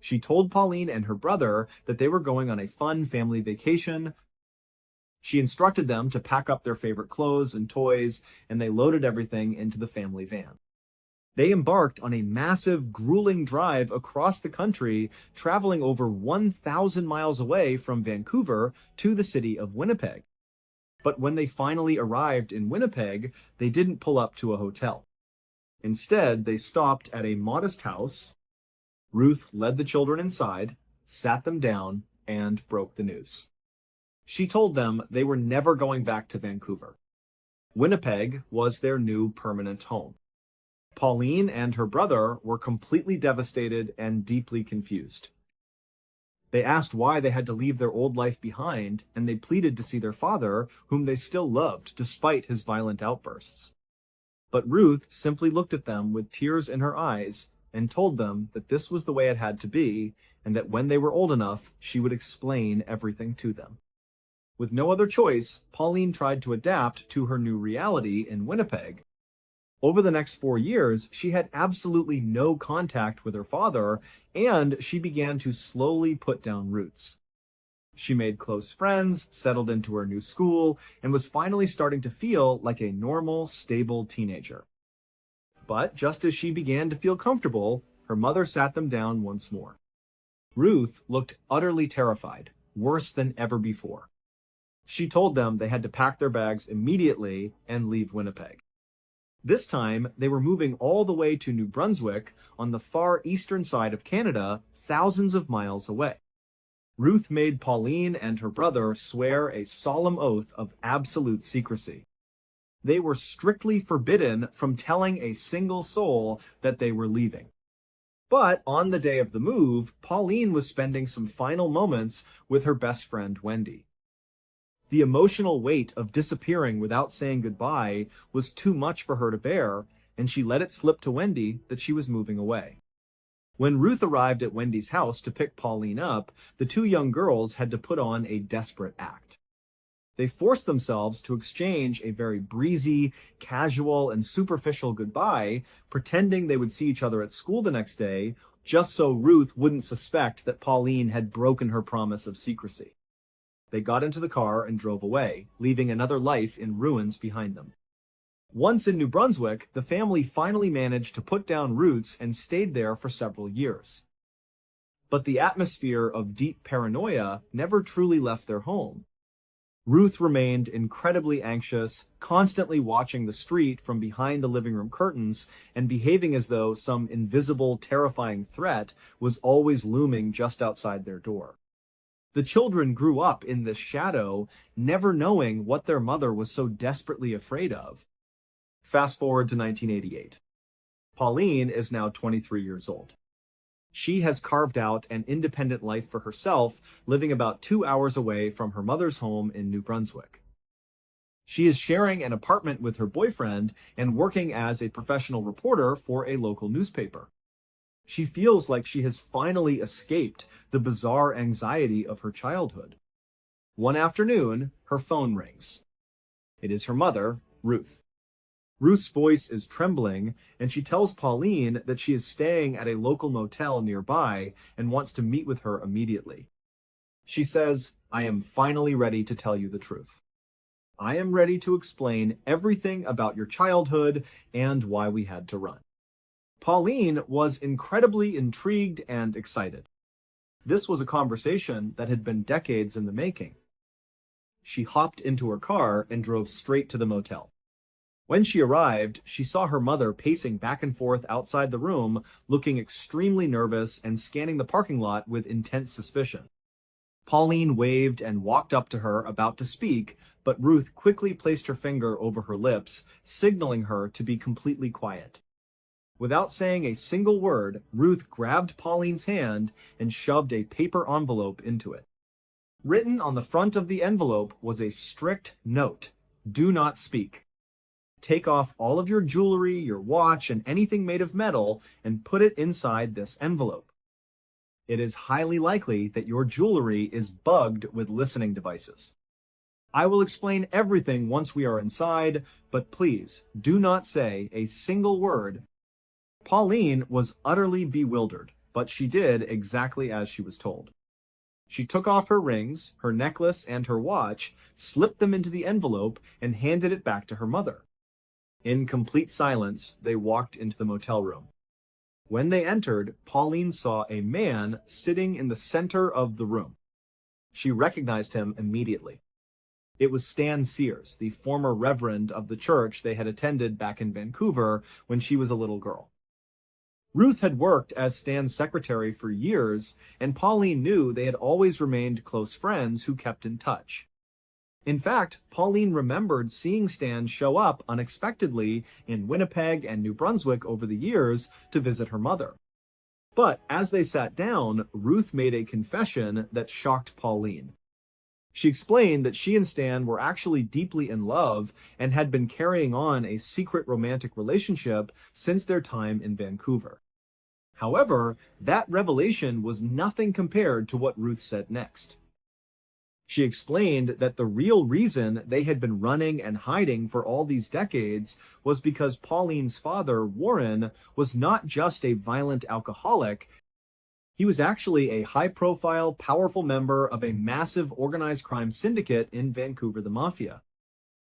She told Pauline and her brother that they were going on a fun family vacation. She instructed them to pack up their favorite clothes and toys, and they loaded everything into the family van. They embarked on a massive, grueling drive across the country, traveling over 1,000 miles away from Vancouver to the city of Winnipeg. But when they finally arrived in Winnipeg, they didn't pull up to a hotel. Instead, they stopped at a modest house. Ruth led the children inside, sat them down, and broke the news. She told them they were never going back to Vancouver. Winnipeg was their new permanent home. Pauline and her brother were completely devastated and deeply confused. They asked why they had to leave their old life behind, and they pleaded to see their father, whom they still loved despite his violent outbursts. But Ruth simply looked at them with tears in her eyes and told them that this was the way it had to be, and that when they were old enough, she would explain everything to them. With no other choice, Pauline tried to adapt to her new reality in Winnipeg. Over the next 4 years, she had absolutely no contact with her father, and she began to slowly put down roots. She made close friends, settled into her new school, and was finally starting to feel like a normal, stable teenager. But just as she began to feel comfortable, her mother sat them down once more. Ruth looked utterly terrified, worse than ever before. She told them they had to pack their bags immediately and leave Winnipeg. This time, they were moving all the way to New Brunswick on the far eastern side of Canada, thousands of miles away. Ruth made Pauline and her brother swear a solemn oath of absolute secrecy. They were strictly forbidden from telling a single soul that they were leaving. But on the day of the move, Pauline was spending some final moments with her best friend, Wendy. The emotional weight of disappearing without saying goodbye was too much for her to bear, and she let it slip to Wendy that she was moving away. When Ruth arrived at Wendy's house to pick Pauline up, the two young girls had to put on a desperate act. They forced themselves to exchange a very breezy, casual, and superficial goodbye, pretending they would see each other at school the next day, just so Ruth wouldn't suspect that Pauline had broken her promise of secrecy. They got into the car and drove away, leaving another life in ruins behind them. Once in New Brunswick, the family finally managed to put down roots and stayed there for several years. But the atmosphere of deep paranoia never truly left their home. Ruth remained incredibly anxious, constantly watching the street from behind the living room curtains and behaving as though some invisible, terrifying threat was always looming just outside their door. The children grew up in this shadow, never knowing what their mother was so desperately afraid of. Fast forward to 1988. Pauline is now 23 years old. She has carved out an independent life for herself, living about 2 hours away from her mother's home in New Brunswick. She is sharing an apartment with her boyfriend and working as a professional reporter for a local newspaper. She feels like she has finally escaped the bizarre anxiety of her childhood. One afternoon, her phone rings. It is her mother, Ruth. Ruth's voice is trembling, and she tells Pauline that she is staying at a local motel nearby and wants to meet with her immediately. She says, "I am finally ready to tell you the truth. I am ready to explain everything about your childhood and why we had to run." Pauline was incredibly intrigued and excited. This was a conversation that had been decades in the making. She hopped into her car and drove straight to the motel. When she arrived, she saw her mother pacing back and forth outside the room, looking extremely nervous and scanning the parking lot with intense suspicion. Pauline waved and walked up to her, about to speak, but Ruth quickly placed her finger over her lips, signaling her to be completely quiet. Without saying a single word, Ruth grabbed Pauline's hand and shoved a paper envelope into it. Written on the front of the envelope was a strict note: "Do not speak. Take off all of your jewelry, your watch, and anything made of metal and put it inside this envelope. It is highly likely that your jewelry is bugged with listening devices." I will explain everything once we are inside, but please do not say a single word. Pauline was utterly bewildered, but she did exactly as she was told. She took off her rings, her necklace, and her watch, slipped them into the envelope, and handed it back to her mother. In complete silence, they walked into the motel room. When they entered, Pauline saw a man sitting in the center of the room. She recognized him immediately. It was Stan Sears, the former reverend of the church they had attended back in Vancouver when she was a little girl. Ruth had worked as Stan's secretary for years, and Pauline knew they had always remained close friends who kept in touch. In fact, Pauline remembered seeing Stan show up unexpectedly in Winnipeg and New Brunswick over the years to visit her mother. But as they sat down, Ruth made a confession that shocked Pauline. She explained that she and Stan were actually deeply in love and had been carrying on a secret romantic relationship since their time in Vancouver. However, that revelation was nothing compared to what Ruth said next. She explained that the real reason they had been running and hiding for all these decades was because Pauline's father, Warren, was not just a violent alcoholic. He was actually a high-profile, powerful member of a massive organized crime syndicate in Vancouver, the Mafia.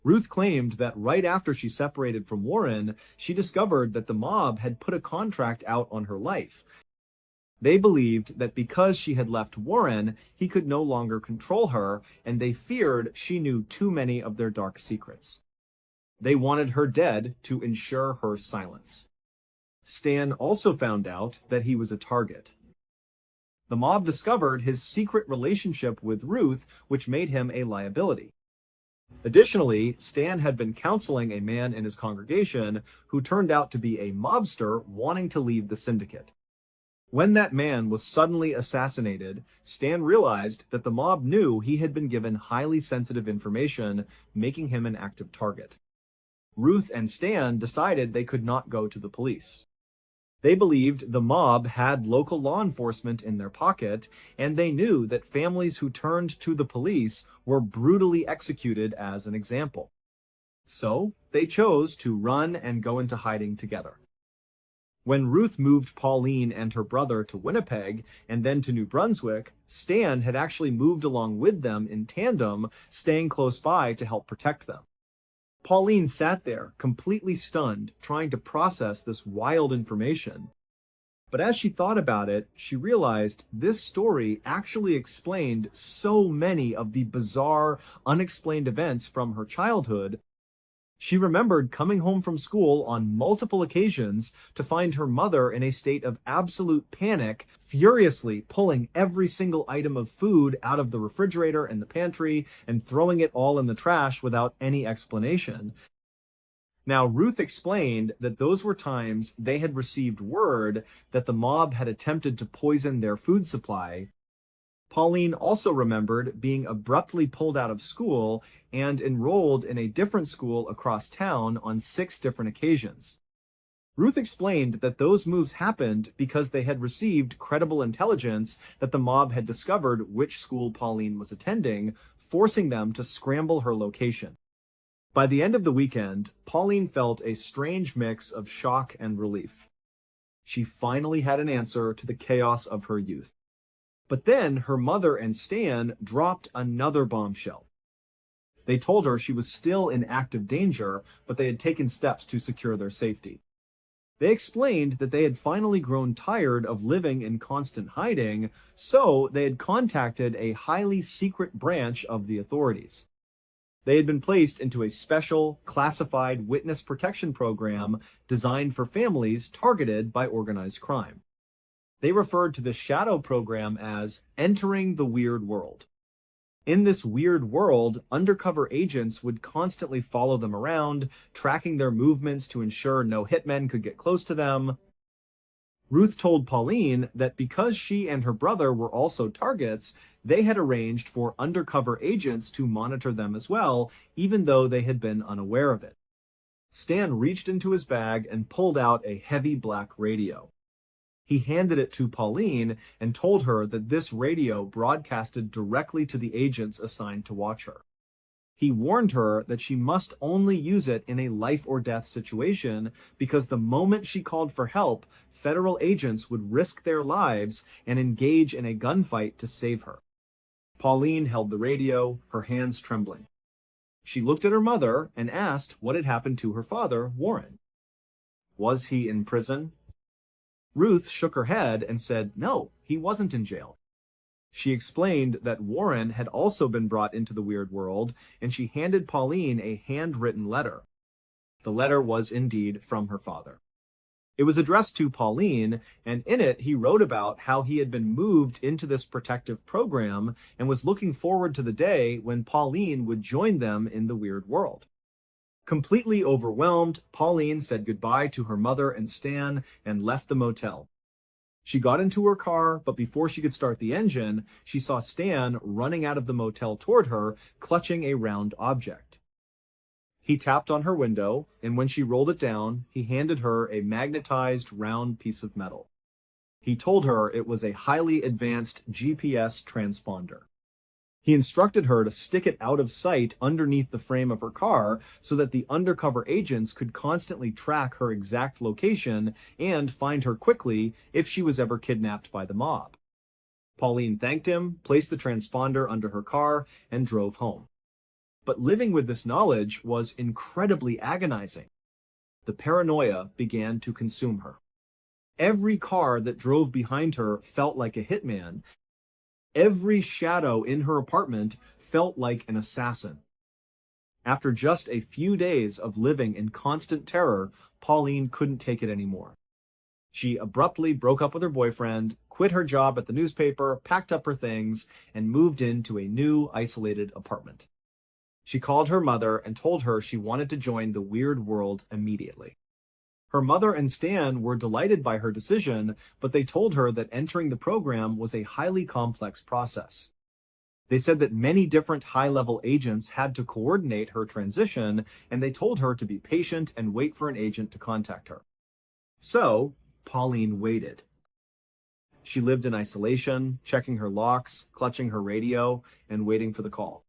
Ruth claimed that right after she separated from Warren, she discovered that the mob had put a contract out on her life. They believed that because she had left Warren, he could no longer control her, and they feared she knew too many of their dark secrets. They wanted her dead to ensure her silence. Stan also found out that he was a target. The mob discovered his secret relationship with Ruth, which made him a liability. Additionally, Stan had been counseling a man in his congregation who turned out to be a mobster wanting to leave the syndicate. When that man was suddenly assassinated, Stan realized that the mob knew he had been given highly sensitive information, making him an active target. Ruth and Stan decided they could not go to the police. They believed the mob had local law enforcement in their pocket, and they knew that families who turned to the police were brutally executed as an example. So, they chose to run and go into hiding together. When Ruth moved Pauline and her brother to Winnipeg and then to New Brunswick, Stan had actually moved along with them in tandem, staying close by to help protect them. Pauline sat there, completely stunned, trying to process this wild information. But as she thought about it, she realized this story actually explained so many of the bizarre, unexplained events from her childhood. She remembered coming home from school on multiple occasions to find her mother in a state of absolute panic, furiously pulling every single item of food out of the refrigerator and the pantry and throwing it all in the trash without any explanation. Now, Ruth explained that those were times they had received word that the mob had attempted to poison their food supply. Pauline also remembered being abruptly pulled out of school and enrolled in a different school across town on 6 different occasions. Ruth explained that those moves happened because they had received credible intelligence that the mob had discovered which school Pauline was attending, forcing them to scramble her location. By the end of the weekend, Pauline felt a strange mix of shock and relief. She finally had an answer to the chaos of her youth. But then her mother and Stan dropped another bombshell. They told her she was still in active danger, but they had taken steps to secure their safety. They explained that they had finally grown tired of living in constant hiding, so they had contacted a highly secret branch of the authorities. They had been placed into a special, classified witness protection program designed for families targeted by organized crime. They referred to the shadow program as entering the weird world. In this weird world, undercover agents would constantly follow them around, tracking their movements to ensure no hitmen could get close to them. Ruth told Pauline that because she and her brother were also targets, they had arranged for undercover agents to monitor them as well, even though they had been unaware of it. Stan reached into his bag and pulled out a heavy black radio. He handed it to Pauline and told her that this radio broadcasted directly to the agents assigned to watch her. He warned her that she must only use it in a life or death situation because the moment she called for help, federal agents would risk their lives and engage in a gunfight to save her. Pauline held the radio, her hands trembling. She looked at her mother and asked what had happened to her father, Warren. Was he in prison? Ruth shook her head and said no, he wasn't in jail. She explained that Warren had also been brought into the weird world, and she handed Pauline a handwritten letter. The letter was indeed from her father. It was addressed to Pauline, and in it he wrote about how he had been moved into this protective program and was looking forward to the day when Pauline would join them in the weird world. Completely overwhelmed, Pauline said goodbye to her mother and Stan and left the motel. She got into her car, but before she could start the engine, she saw Stan running out of the motel toward her, clutching a round object. He tapped on her window, and when she rolled it down, he handed her a magnetized round piece of metal. He told her it was a highly advanced GPS transponder. He instructed her to stick it out of sight underneath the frame of her car so that the undercover agents could constantly track her exact location and find her quickly if she was ever kidnapped by the mob. Pauline thanked him, placed the transponder under her car, and drove home. But living with this knowledge was incredibly agonizing. The paranoia began to consume her. Every car that drove behind her felt like a hitman. Every shadow in her apartment felt like an assassin. After just a few days of living in constant terror, Pauline couldn't take it anymore. She abruptly broke up with her boyfriend, quit her job at the newspaper, packed up her things, and moved into a new, isolated apartment. She called her mother and told her she wanted to join the weird world immediately. Her mother and Stan were delighted by her decision, but they told her that entering the program was a highly complex process. They said that many different high-level agents had to coordinate her transition, and they told her to be patient and wait for an agent to contact her. So, Pauline waited. She lived in isolation, checking her locks, clutching her radio, and waiting for the call.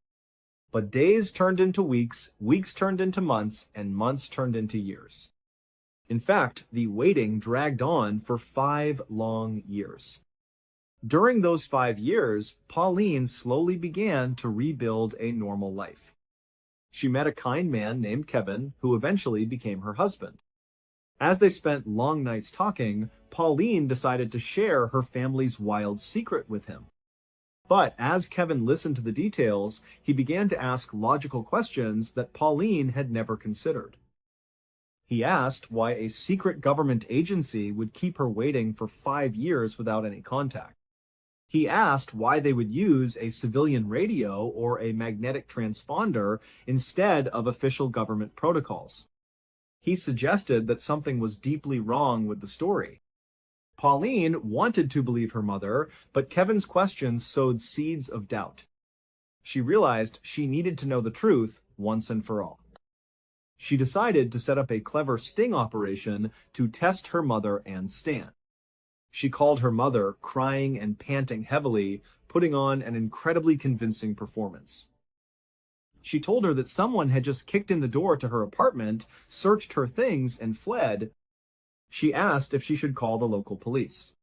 But days turned into weeks, weeks turned into months, and months turned into years. In fact, the waiting dragged on for 5 long years. During those 5 years, Pauline slowly began to rebuild a normal life. She met a kind man named Kevin, who eventually became her husband. As they spent long nights talking, Pauline decided to share her family's wild secret with him. But as Kevin listened to the details, he began to ask logical questions that Pauline had never considered. He asked why a secret government agency would keep her waiting for 5 years without any contact. He asked why they would use a civilian radio or a magnetic transponder instead of official government protocols. He suggested that something was deeply wrong with the story. Pauline wanted to believe her mother, but Kevin's questions sowed seeds of doubt. She realized she needed to know the truth once and for all. She decided to set up a clever sting operation to test her mother and Stan. She called her mother, crying and panting heavily, putting on an incredibly convincing performance. She told her that someone had just kicked in the door to her apartment, searched her things, and fled. She asked if she should call the local police.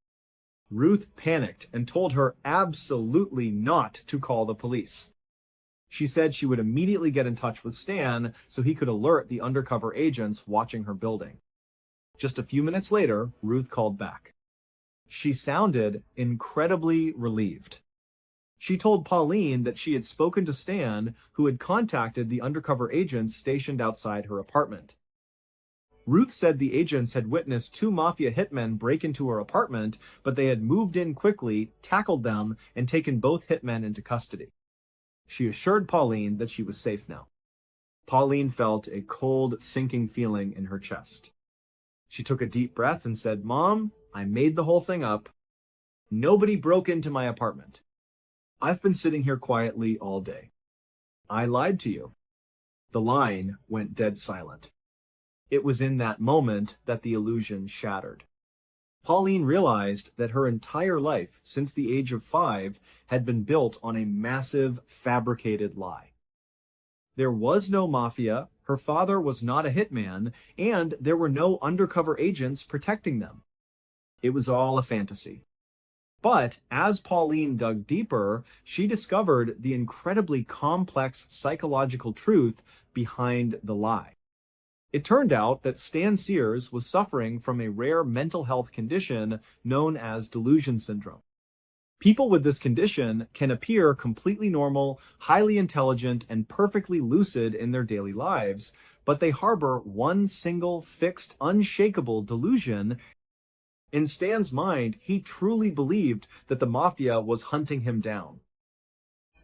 Ruth panicked and told her absolutely not to call the police. She said she would immediately get in touch with Stan so he could alert the undercover agents watching her building. Just a few minutes later, Ruth called back. She sounded incredibly relieved. She told Pauline that she had spoken to Stan, who had contacted the undercover agents stationed outside her apartment. Ruth said the agents had witnessed 2 mafia hitmen break into her apartment, but they had moved in quickly, tackled them, and taken both hitmen into custody. She assured Pauline that she was safe now. Pauline felt a cold, sinking feeling in her chest. She took a deep breath and said, "Mom, I made the whole thing up. Nobody broke into my apartment. I've been sitting here quietly all day. I lied to you." The line went dead silent. It was in that moment that the illusion shattered. Pauline realized that her entire life, since the age of 5, had been built on a massive, fabricated lie. There was no mafia, her father was not a hitman, and there were no undercover agents protecting them. It was all a fantasy. But as Pauline dug deeper, she discovered the incredibly complex psychological truth behind the lie. It turned out that Stan Sears was suffering from a rare mental health condition known as delusion syndrome. People with this condition can appear completely normal, highly intelligent, and perfectly lucid in their daily lives, but they harbor one single, fixed, unshakable delusion. In Stan's mind, he truly believed that the mafia was hunting him down.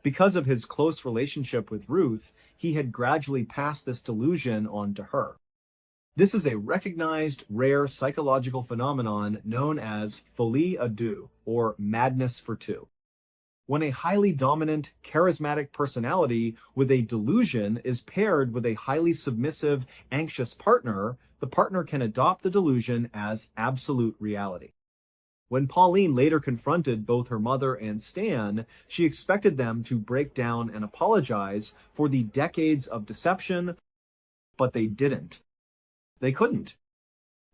Because of his close relationship with Ruth, he had gradually passed this delusion on to her. This is a recognized, rare psychological phenomenon known as folie à deux, or madness for two. When a highly dominant, charismatic personality with a delusion is paired with a highly submissive, anxious partner, the partner can adopt the delusion as absolute reality. When Pauline later confronted both her mother and Stan, she expected them to break down and apologize for the decades of deception, but they didn't. They couldn't.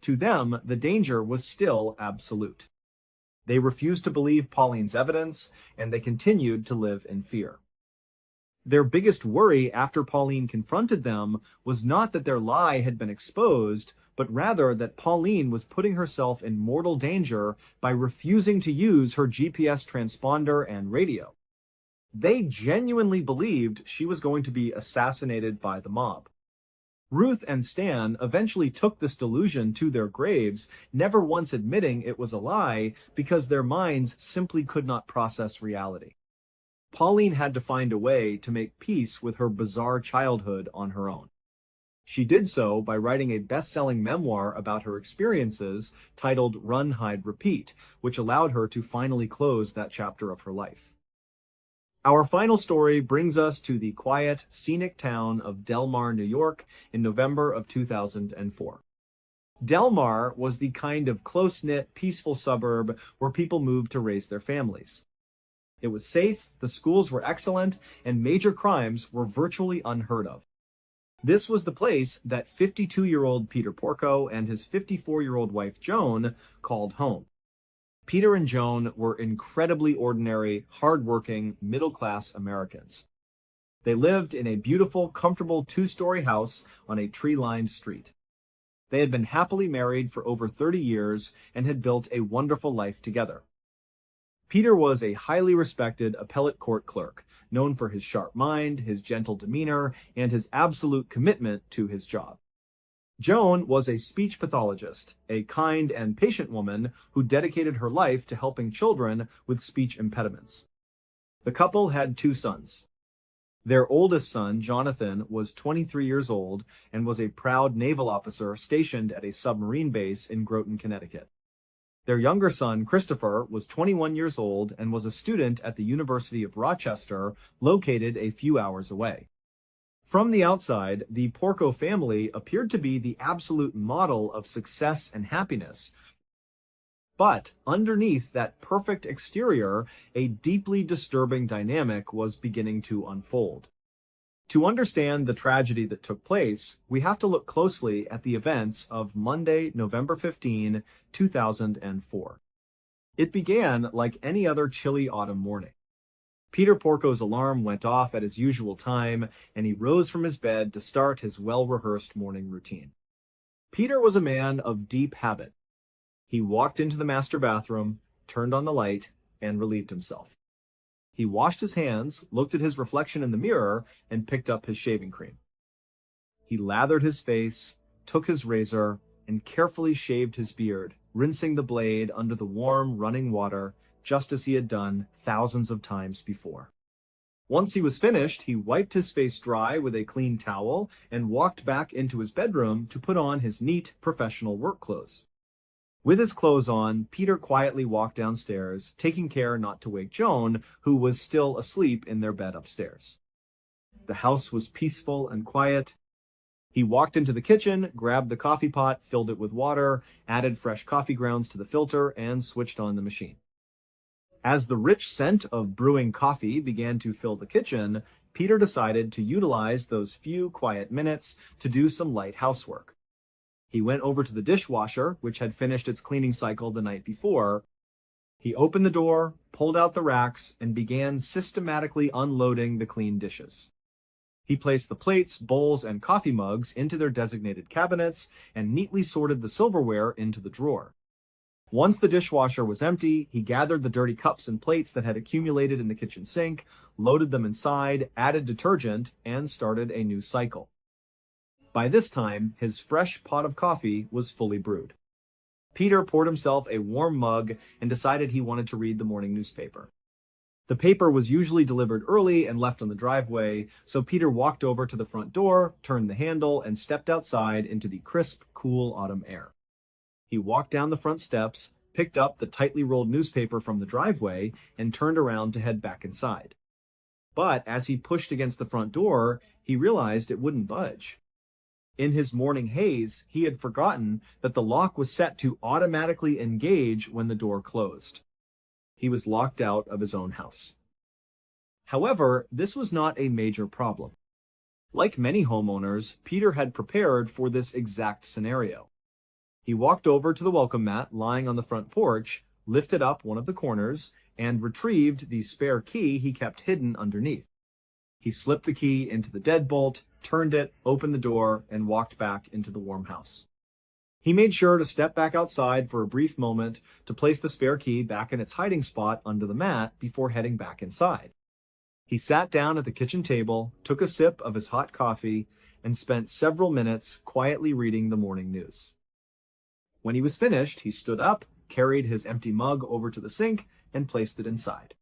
To them, the danger was still absolute. They refused to believe Pauline's evidence, and they continued to live in fear. Their biggest worry after Pauline confronted them was not that their lie had been exposed, but rather that Pauline was putting herself in mortal danger by refusing to use her GPS transponder and radio. They genuinely believed she was going to be assassinated by the mob. Ruth and Stan eventually took this delusion to their graves, never once admitting it was a lie because their minds simply could not process reality. Pauline had to find a way to make peace with her bizarre childhood on her own. She did so by writing a best-selling memoir about her experiences titled Run, Hide, Repeat, which allowed her to finally close that chapter of her life. Our final story brings us to the quiet, scenic town of Del Mar, New York, in November of 2004. Del Mar was the kind of close-knit, peaceful suburb where people moved to raise their families. It was safe, the schools were excellent, and major crimes were virtually unheard of. This was the place that 52-year-old Peter Porco and his 54-year-old wife Joan called home. Peter and Joan were incredibly ordinary, hard-working, middle-class Americans. They lived in a beautiful, comfortable two-story house on a tree-lined street. They had been happily married for over 30 years and had built a wonderful life together. Peter was a highly respected appellate court clerk, known for his sharp mind, his gentle demeanor, and his absolute commitment to his job. Joan was a speech pathologist, a kind and patient woman who dedicated her life to helping children with speech impediments. The couple had 2 sons. Their oldest son, Jonathan, was 23 years old and was a proud naval officer stationed at a submarine base in Groton, Connecticut. Their younger son, Christopher, was 21 years old and was a student at the University of Rochester, located a few hours away. From the outside, the Porco family appeared to be the absolute model of success and happiness. But underneath that perfect exterior, a deeply disturbing dynamic was beginning to unfold. To understand the tragedy that took place, we have to look closely at the events of Monday, November 15, 2004. It began like any other chilly autumn morning. Peter Porco's alarm went off at his usual time, and he rose from his bed to start his well-rehearsed morning routine. Peter was a man of deep habit. He walked into the master bathroom, turned on the light, and relieved himself. He washed his hands, looked at his reflection in the mirror, and picked up his shaving cream. He lathered his face, took his razor, and carefully shaved his beard, rinsing the blade under the warm, running water, just as he had done thousands of times before. Once he was finished, he wiped his face dry with a clean towel and walked back into his bedroom to put on his neat, professional work clothes. With his clothes on, Peter quietly walked downstairs, taking care not to wake Joan, who was still asleep in their bed upstairs. The house was peaceful and quiet. He walked into the kitchen, grabbed the coffee pot, filled it with water, added fresh coffee grounds to the filter, and switched on the machine. As the rich scent of brewing coffee began to fill the kitchen, Peter decided to utilize those few quiet minutes to do some light housework. He went over to the dishwasher, which had finished its cleaning cycle the night before. He opened the door, pulled out the racks, and began systematically unloading the clean dishes. He placed the plates, bowls, and coffee mugs into their designated cabinets and neatly sorted the silverware into the drawer. Once the dishwasher was empty, he gathered the dirty cups and plates that had accumulated in the kitchen sink, loaded them inside, added detergent, and started a new cycle. By this time, his fresh pot of coffee was fully brewed. Peter poured himself a warm mug and decided he wanted to read the morning newspaper. The paper was usually delivered early and left on the driveway, so Peter walked over to the front door, turned the handle, and stepped outside into the crisp, cool autumn air. He walked down the front steps, picked up the tightly rolled newspaper from the driveway, and turned around to head back inside. But as he pushed against the front door, he realized it wouldn't budge. In his morning haze, he had forgotten that the lock was set to automatically engage when the door closed. He was locked out of his own house. However, this was not a major problem. Like many homeowners, Peter had prepared for this exact scenario. He walked over to the welcome mat lying on the front porch, lifted up one of the corners, and retrieved the spare key he kept hidden underneath. He slipped the key into the deadbolt, turned it, opened the door, and walked back into the warm house. He made sure to step back outside for a brief moment to place the spare key back in its hiding spot under the mat before heading back inside. He sat down at the kitchen table, took a sip of his hot coffee, and spent several minutes quietly reading the morning news. When he was finished, he stood up, carried his empty mug over to the sink, and placed it inside.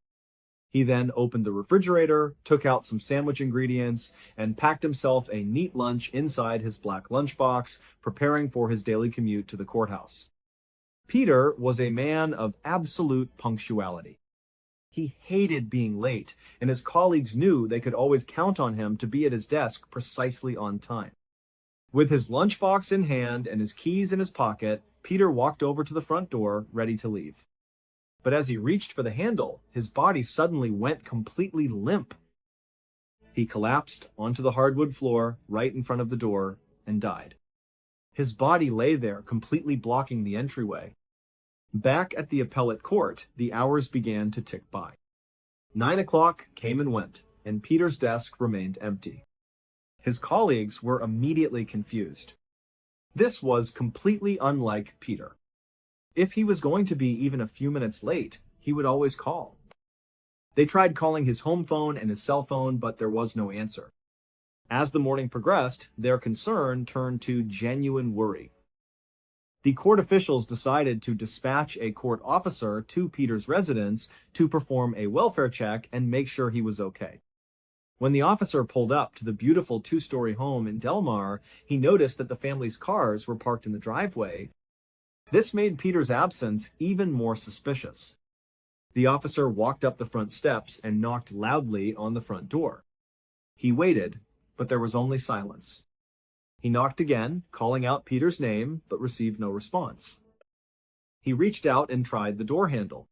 He then opened the refrigerator, took out some sandwich ingredients, and packed himself a neat lunch inside his black lunchbox, preparing for his daily commute to the courthouse. Peter was a man of absolute punctuality. He hated being late, and his colleagues knew they could always count on him to be at his desk precisely on time. With his lunchbox in hand and his keys in his pocket, Peter walked over to the front door, ready to leave. But as he reached for the handle, his body suddenly went completely limp. He collapsed onto the hardwood floor right in front of the door and died. His body lay there, completely blocking the entryway. Back at the appellate court, the hours began to tick by. 9 o'clock came and went, and Peter's desk remained empty. His colleagues were immediately confused. This was completely unlike Peter. If he was going to be even a few minutes late, he would always call. They tried calling his home phone and his cell phone, but there was no answer. As the morning progressed, their concern turned to genuine worry. The court officials decided to dispatch a court officer to Peter's residence to perform a welfare check and make sure he was okay. When the officer pulled up to the beautiful two-story home in Delmar, he noticed that the family's cars were parked in the driveway. This made Peter's absence even more suspicious. The officer walked up the front steps and knocked loudly on the front door. He waited, but there was only silence. He knocked again, calling out Peter's name, but received no response. He reached out and tried the door handle.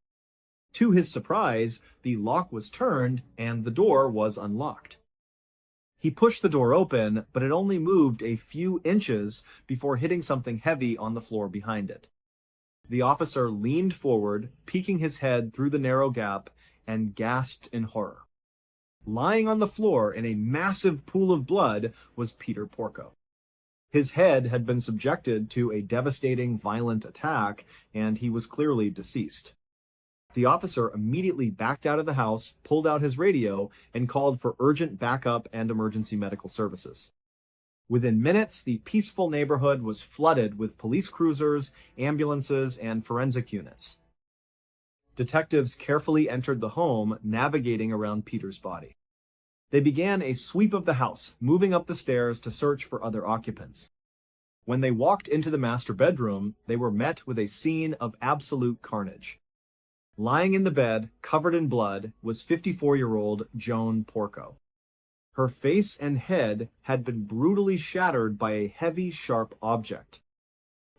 To his surprise, the lock was turned and the door was unlocked. He pushed the door open, but it only moved a few inches before hitting something heavy on the floor behind it. The officer leaned forward, peeking his head through the narrow gap, and gasped in horror. Lying on the floor in a massive pool of blood was Peter Porco. His head had been subjected to a devastating, violent attack, and he was clearly deceased. The officer immediately backed out of the house, pulled out his radio, and called for urgent backup and emergency medical services. Within minutes, the peaceful neighborhood was flooded with police cruisers, ambulances, and forensic units. Detectives carefully entered the home, navigating around Peter's body. They began a sweep of the house, moving up the stairs to search for other occupants. When they walked into the master bedroom, they were met with a scene of absolute carnage. Lying in the bed, covered in blood, was 54-year-old Joan Porco. Her face and head had been brutally shattered by a heavy, sharp object.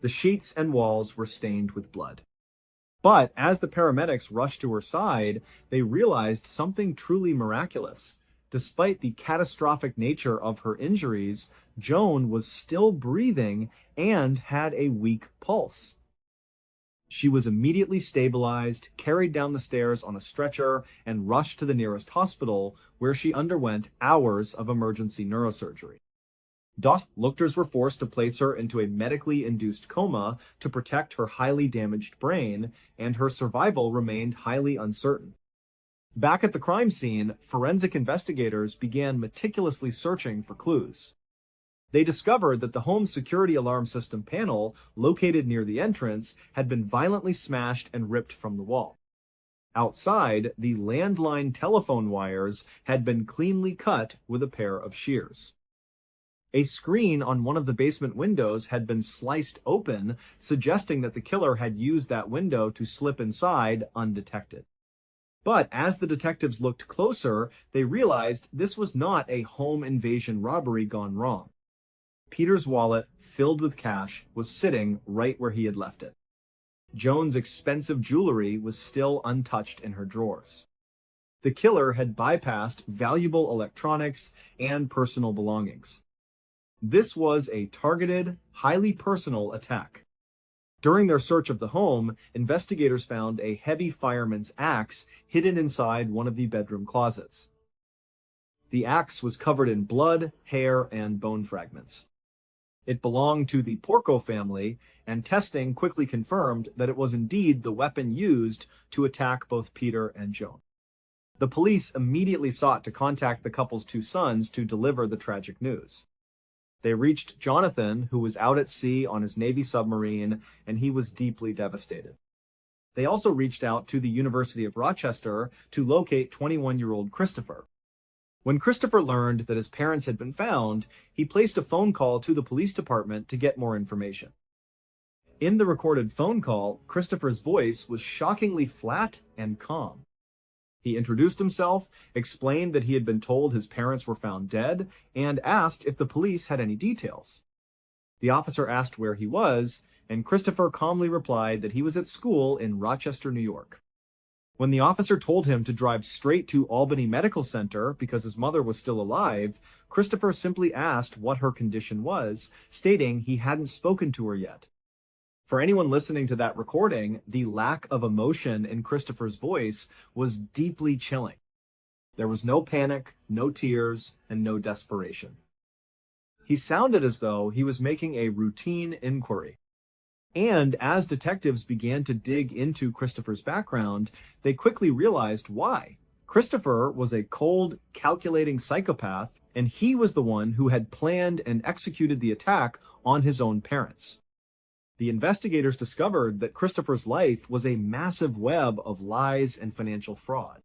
The sheets and walls were stained with blood. But as the paramedics rushed to her side, they realized something truly miraculous. Despite the catastrophic nature of her injuries, Joan was still breathing and had a weak pulse. She was immediately stabilized, carried down the stairs on a stretcher, and rushed to the nearest hospital, where she underwent hours of emergency neurosurgery. Doctors were forced to place her into a medically induced coma to protect her highly damaged brain, and her survival remained highly uncertain. Back at the crime scene, forensic investigators began meticulously searching for clues. They discovered that the home's security alarm system panel, located near the entrance, had been violently smashed and ripped from the wall. Outside, the landline telephone wires had been cleanly cut with a pair of shears. A screen on one of the basement windows had been sliced open, suggesting that the killer had used that window to slip inside undetected. But as the detectives looked closer, they realized this was not a home invasion robbery gone wrong. Peter's wallet, filled with cash, was sitting right where he had left it. Joan's expensive jewelry was still untouched in her drawers. The killer had bypassed valuable electronics and personal belongings. This was a targeted, highly personal attack. During their search of the home, investigators found a heavy fireman's axe hidden inside one of the bedroom closets. The axe was covered in blood, hair, and bone fragments. It belonged to the Porco family, and testing quickly confirmed that it was indeed the weapon used to attack both Peter and Joan. The police immediately sought to contact the couple's two sons to deliver the tragic news. They reached Jonathan, who was out at sea on his Navy submarine, and he was deeply devastated. They also reached out to the University of Rochester to locate 21-year-old Christopher. When Christopher learned that his parents had been found, he placed a phone call to the police department to get more information. In the recorded phone call, Christopher's voice was shockingly flat and calm. He introduced himself, explained that he had been told his parents were found dead, and asked if the police had any details. The officer asked where he was, and Christopher calmly replied that he was at school in Rochester, New York. When the officer told him to drive straight to Albany Medical Center because his mother was still alive, Christopher simply asked what her condition was, stating he hadn't spoken to her yet. For anyone listening to that recording, the lack of emotion in Christopher's voice was deeply chilling. There was no panic, no tears, and no desperation. He sounded as though he was making a routine inquiry. And as detectives began to dig into Christopher's background, they quickly realized why. Christopher was a cold, calculating psychopath, and he was the one who had planned and executed the attack on his own parents. The investigators discovered that Christopher's life was a massive web of lies and financial fraud.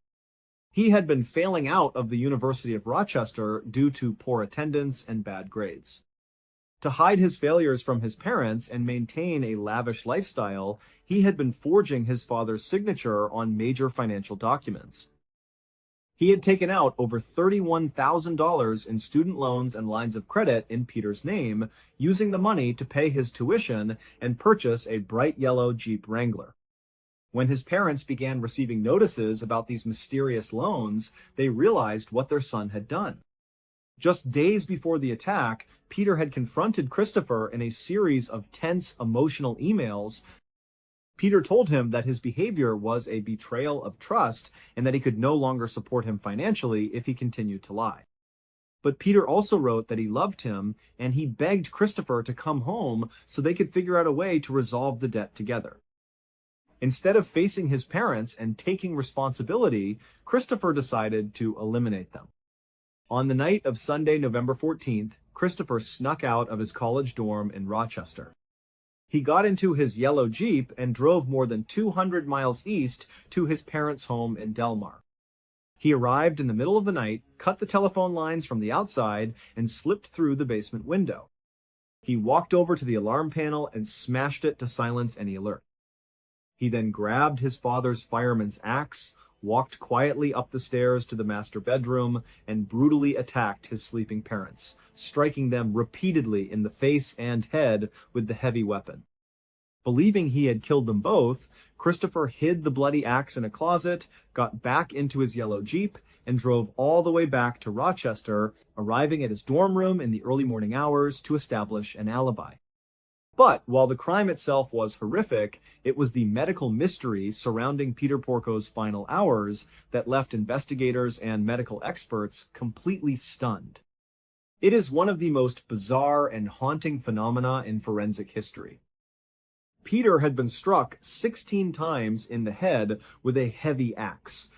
He had been failing out of the University of Rochester due to poor attendance and bad grades. To hide his failures from his parents and maintain a lavish lifestyle, he had been forging his father's signature on major financial documents. He had taken out over $31,000 in student loans and lines of credit in Peter's name, using the money to pay his tuition and purchase a bright yellow Jeep Wrangler. When his parents began receiving notices about these mysterious loans, they realized what their son had done. Just days before the attack, Peter had confronted Christopher in a series of tense, emotional emails. Peter told him that his behavior was a betrayal of trust and that he could no longer support him financially if he continued to lie. But Peter also wrote that he loved him, and he begged Christopher to come home so they could figure out a way to resolve the debt together. Instead of facing his parents and taking responsibility, Christopher decided to eliminate them. On the night of Sunday, November 14th, Christopher snuck out of his college dorm in Rochester. He got into his yellow Jeep and drove more than 200 miles east to his parents' home in Delmar. He arrived in the middle of the night, cut the telephone lines from the outside, and slipped through the basement window. He walked over to the alarm panel and smashed it to silence any alert. He then grabbed his father's fireman's axe, walked quietly up the stairs to the master bedroom, and brutally attacked his sleeping parents, striking them repeatedly in the face and head with the heavy weapon. Believing he had killed them both, Christopher hid the bloody axe in a closet, got back into his yellow Jeep, and drove all the way back to Rochester, arriving at his dorm room in the early morning hours to establish an alibi. But while the crime itself was horrific, it was the medical mystery surrounding Peter Porco's final hours that left investigators and medical experts completely stunned. It is one of the most bizarre and haunting phenomena in forensic history. Peter had been struck 16 times in the head with a heavy axe.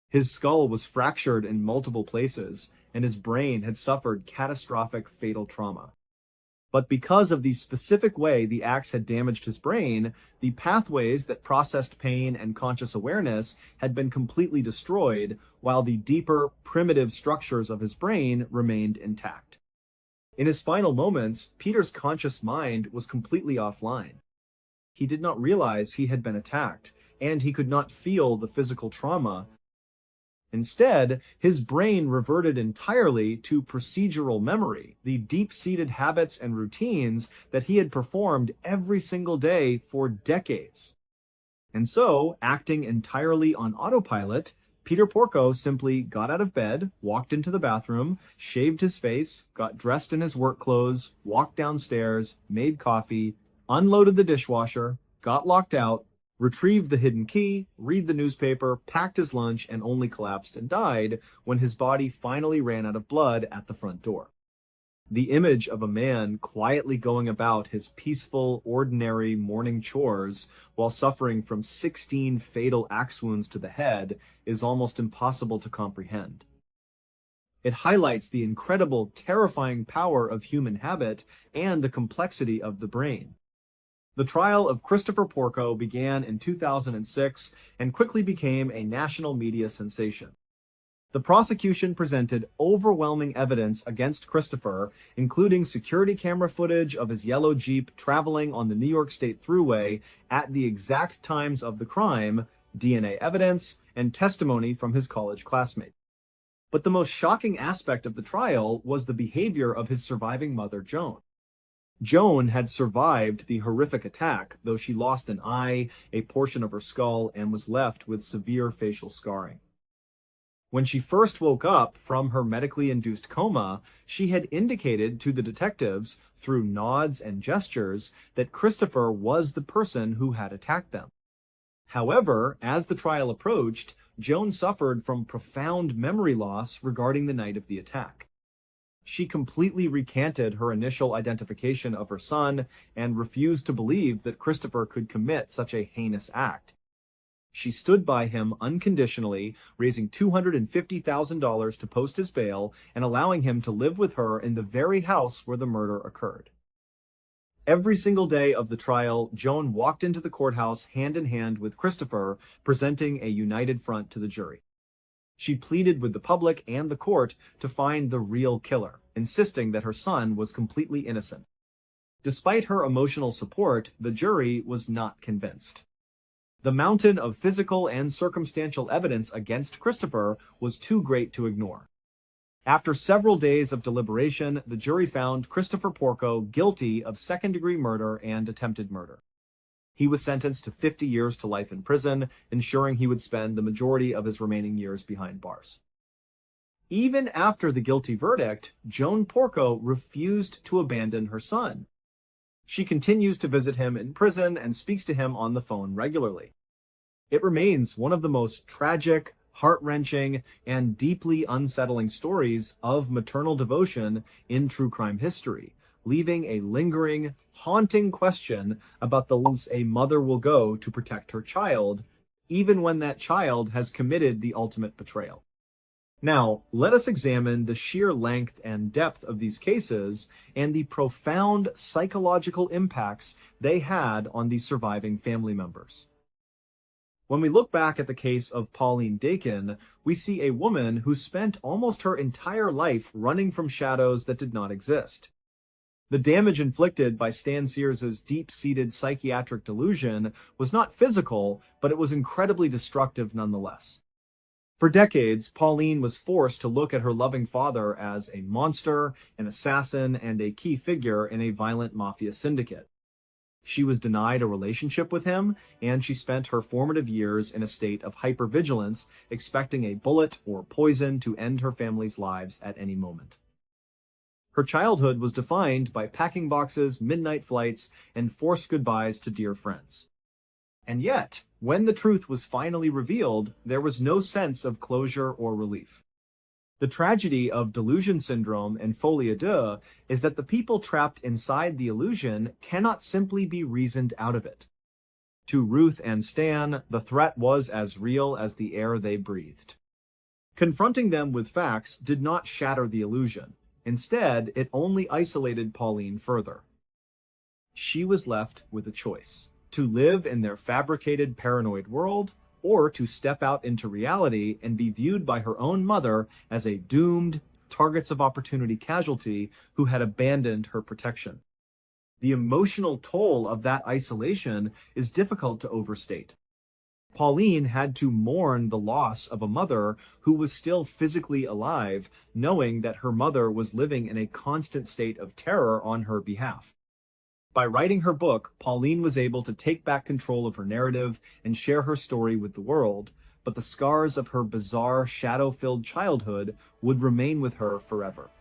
His skull was fractured in multiple places, and his brain had suffered catastrophic fatal trauma. But because of the specific way the axe had damaged his brain, the pathways that processed pain and conscious awareness had been completely destroyed, while the deeper, primitive structures of his brain remained intact. In his final moments, Peter's conscious mind was completely offline. He did not realize he had been attacked, and he could not feel the physical trauma. Instead, his brain reverted entirely to procedural memory, the deep-seated habits and routines that he had performed every single day for decades. And so, acting entirely on autopilot, Peter Porco simply got out of bed, walked into the bathroom, shaved his face, got dressed in his work clothes, walked downstairs, made coffee, unloaded the dishwasher, got locked out, retrieved the hidden key, read the newspaper, packed his lunch, and only collapsed and died when his body finally ran out of blood at the front door. The image of a man quietly going about his peaceful, ordinary morning chores while suffering from 16 fatal axe wounds to the head is almost impossible to comprehend. It highlights the incredible, terrifying power of human habit and the complexity of the brain. The trial of Christopher Porco began in 2006 and quickly became a national media sensation. The prosecution presented overwhelming evidence against Christopher, including security camera footage of his yellow Jeep traveling on the New York State Thruway at the exact times of the crime, DNA evidence, and testimony from his college classmate. But the most shocking aspect of the trial was the behavior of his surviving mother, Joan. Joan had survived the horrific attack, though she lost an eye, a portion of her skull, and was left with severe facial scarring. When she first woke up from her medically induced coma, she had indicated to the detectives, through nods and gestures, that Christopher was the person who had attacked them. However, as the trial approached, Joan suffered from profound memory loss regarding the night of the attack. She completely recanted her initial identification of her son and refused to believe that Christopher could commit such a heinous act. She stood by him unconditionally, raising $250,000 to post his bail and allowing him to live with her in the very house where the murder occurred. Every single day of the trial, Joan walked into the courthouse hand in hand with Christopher, presenting a united front to the jury. She pleaded with the public and the court to find the real killer, insisting that her son was completely innocent. Despite her emotional support, the jury was not convinced. The mountain of physical and circumstantial evidence against Christopher was too great to ignore. After several days of deliberation, the jury found Christopher Porco guilty of second-degree murder and attempted murder. He was sentenced to 50 years to life in prison, ensuring he would spend the majority of his remaining years behind bars. Even after the guilty verdict, Joan Porco refused to abandon her son. She continues to visit him in prison and speaks to him on the phone regularly. It remains one of the most tragic, heart-wrenching, and deeply unsettling stories of maternal devotion in true crime history, leaving a lingering, haunting question about the lengths a mother will go to protect her child, even when that child has committed the ultimate betrayal. Now, let us examine the sheer length and depth of these cases and the profound psychological impacts they had on the surviving family members. When we look back at the case of Pauline Dakin, we see a woman who spent almost her entire life running from shadows that did not exist. The damage inflicted by Stan Sears's deep-seated psychiatric delusion was not physical, but it was incredibly destructive nonetheless. For decades, Pauline was forced to look at her loving father as a monster, an assassin, and a key figure in a violent mafia syndicate. She was denied a relationship with him, and she spent her formative years in a state of hypervigilance, expecting a bullet or poison to end her family's lives at any moment. Her childhood was defined by packing boxes, midnight flights, and forced goodbyes to dear friends. And yet, when the truth was finally revealed, there was no sense of closure or relief. The tragedy of delusion syndrome and folie à deux is that the people trapped inside the illusion cannot simply be reasoned out of it. To Ruth and Stan, the threat was as real as the air they breathed. Confronting them with facts did not shatter the illusion. Instead, it only isolated Pauline further. She was left with a choice: to live in their fabricated paranoid world, or to step out into reality and be viewed by her own mother as a doomed, targets of opportunity casualty who had abandoned her protection. The emotional toll of that isolation is difficult to overstate. Pauline had to mourn the loss of a mother who was still physically alive, knowing that her mother was living in a constant state of terror on her behalf. By writing her book, Pauline was able to take back control of her narrative and share her story with the world, but the scars of her bizarre, shadow-filled childhood would remain with her forever.